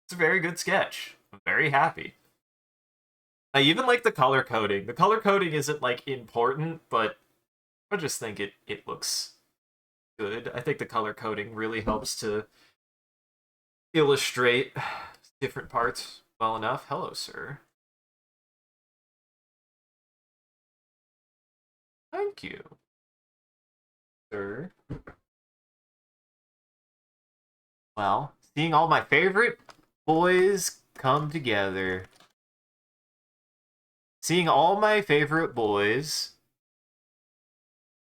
It's a very good sketch. I'm very happy. I even like the color coding. The color coding isn't like important, but I just think it looks good. I think the color coding really helps to illustrate different parts well enough. Hello, sir. Thank you, sir. Well, seeing all my favorite boys come together. Seeing all my favorite boys.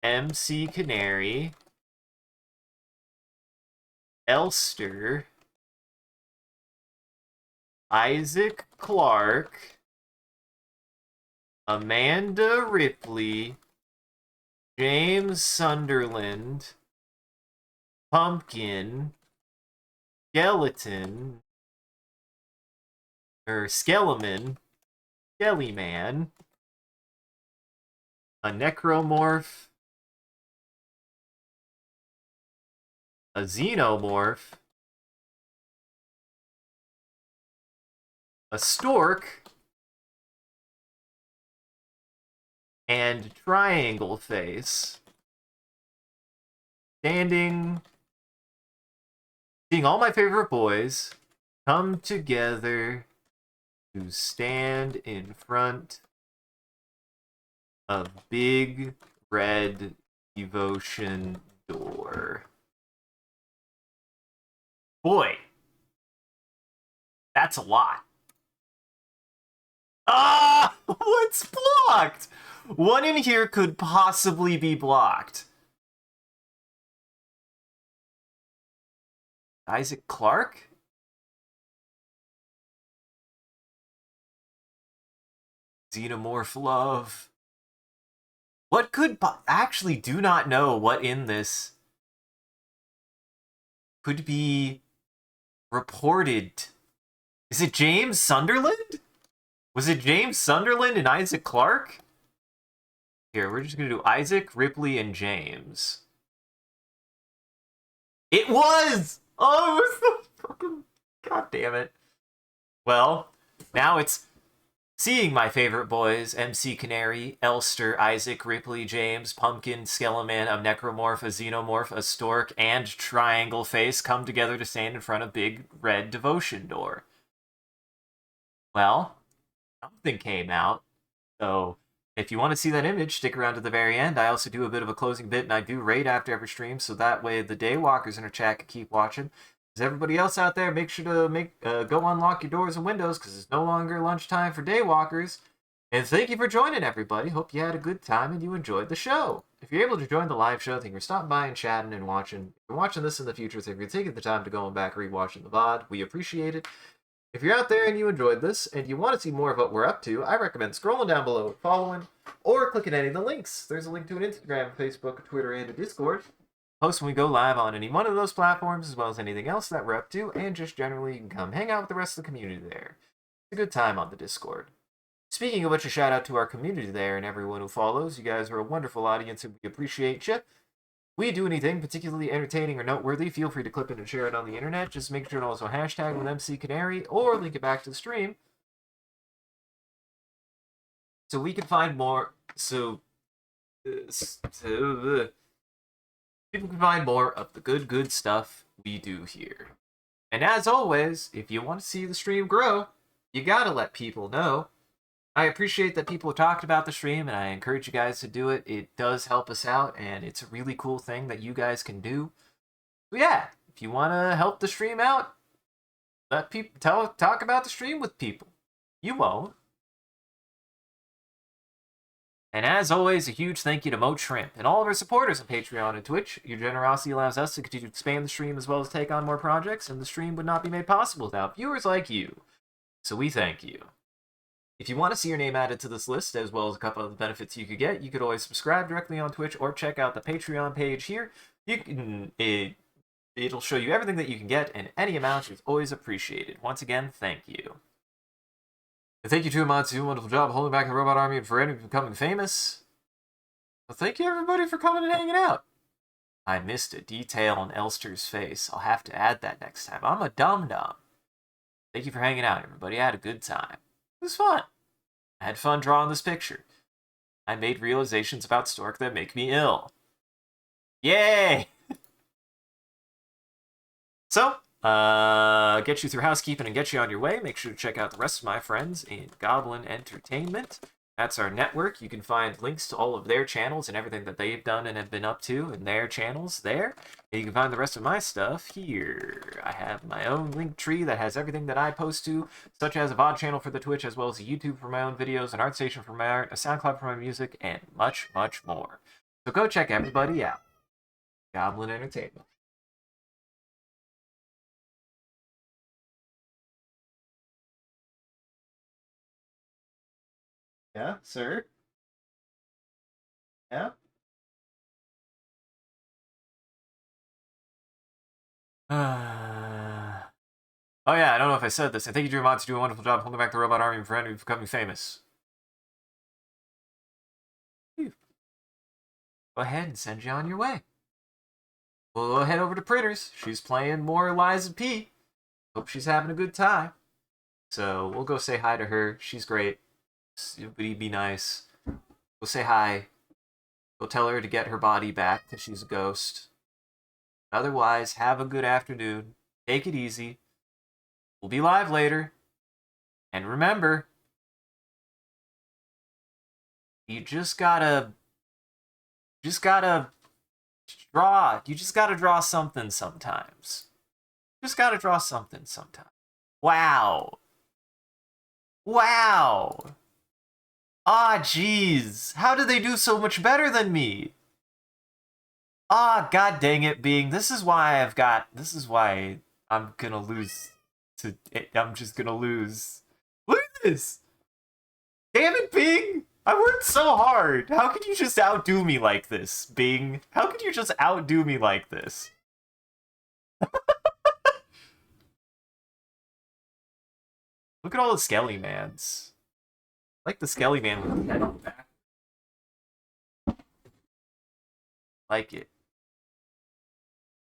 MCCanary. Elster. Isaac Clarke. Amanda Ripley. James Sunderland. Pumpkin. Skeleton. Skeleman. Skellyman. A necromorph. A xenomorph. A stork. And triangle face. Seeing all my favorite boys come together to stand in front of big red devotion door. Boy, that's a lot. Ah, what's blocked? One in here could possibly be blocked. Isaac Clarke? Xenomorph love. What could actually do not know what in this could be reported. Is it James Sunderland? Was it James Sunderland and Isaac Clarke? Here, we're just gonna do Isaac, Ripley, and James. It was! Oh, it was so fucking... God damn it. Well, now it's Seeing my favorite boys, MCCanary, Elster, Isaac, Ripley, James, Pumpkin, Skeleman, a Necromorph, a Xenomorph, a Stork, and Triangle Face come together to stand in front of Big Red Devotion Door. Well, something came out, so if you want to see that image, stick around to the very end. I also do a bit of a closing bit, and I do raid after every stream, so that way the Daywalkers in our chat can keep watching. As everybody else out there, make sure to go unlock your doors and windows, because it's no longer lunchtime for Daywalkers. And thank you for joining, everybody. Hope you had a good time and you enjoyed the show. If you're able to join the live show, thank you for stopping by and chatting and watching. If you're watching this in the future, thank you for taking the time to go and back rewatching the VOD. We appreciate it. If you're out there and you enjoyed this and you want to see more of what we're up to, I recommend scrolling down below, following, or clicking any of the links. There's a link to an Instagram, Facebook, Twitter, and a Discord. Post when we go live on any one of those platforms, as well as anything else that we're up to, and just generally you can come hang out with the rest of the community there. It's a good time on the Discord. Speaking of which, a shout out to our community there and everyone who follows. You guys are a wonderful audience and we appreciate you. We do anything particularly entertaining or noteworthy, feel free to clip it and share it on the internet. Just make sure to also hashtag with MCCanary or link it back to the stream. So we can find more, people can find more of the good stuff we do here. And as always, if you want to see the stream grow, you gotta let people know. I appreciate that people talked about the stream, and I encourage you guys to do it. It does help us out, and it's a really cool thing that you guys can do. So yeah, if you want to help the stream out, let people talk about the stream with people. You won't. And as always, a huge thank you to Mo Shrimp and all of our supporters on Patreon and Twitch. Your generosity allows us to continue to expand the stream as well as take on more projects, and the stream would not be made possible without viewers like you. So we thank you. If you want to see your name added to this list, as well as a couple of the benefits you could get, you could always subscribe directly on Twitch or check out the Patreon page here. It'll show you everything that you can get, and any amount is always appreciated. Once again, thank you. And thank you to Amatsu, do a wonderful job holding back the robot army and for becoming famous. Well, thank you everybody for coming and hanging out. I missed a detail on Elster's face. I'll have to add that next time. I'm a dum-dum. Thank you for hanging out, everybody. I had a good time. It was fun. I had fun drawing this picture. I made realizations about Stork that make me ill. Yay! So, get you through housekeeping and get you on your way. Make sure to check out the rest of my friends in Goblin Entertainment. That's our network. You can find links to all of their channels and everything that they've done and have been up to in their channels there. And you can find the rest of my stuff here. I have my own link tree that has everything that I post to, such as a VOD channel for the Twitch, as well as a YouTube for my own videos, an ArtStation for my art, a SoundCloud for my music, and much, much more. So go check everybody out. Goblin Entertainment. Yeah, sir? Yeah? Oh yeah, I don't know if I said this. And thank you, Drew Mods, for doing a wonderful job holding back the robot army and for becoming famous. Phew. Go ahead and send you on your way. We'll head over to Pritters. She's playing more Liza P. Hope she's having a good time. So we'll go say hi to her. She's great. Everybody be nice. Go say hi. Go tell her to get her body back because she's a ghost. Otherwise, have a good afternoon. Take it easy. We'll be live later. And remember, you just gotta draw. You just gotta draw something sometimes. Just gotta draw something sometimes. Wow. Wow. Ah, jeez. How did they do so much better than me? Ah, god dang it, Bing. This is why I'm gonna lose to... I'm just gonna lose. Look at this! Damn it, Bing! I worked so hard! How could you just outdo me like this, Bing? How could you just outdo me like this? Look at all the Skelly Mans. I like the Skelly Man with the head on the back. Like it.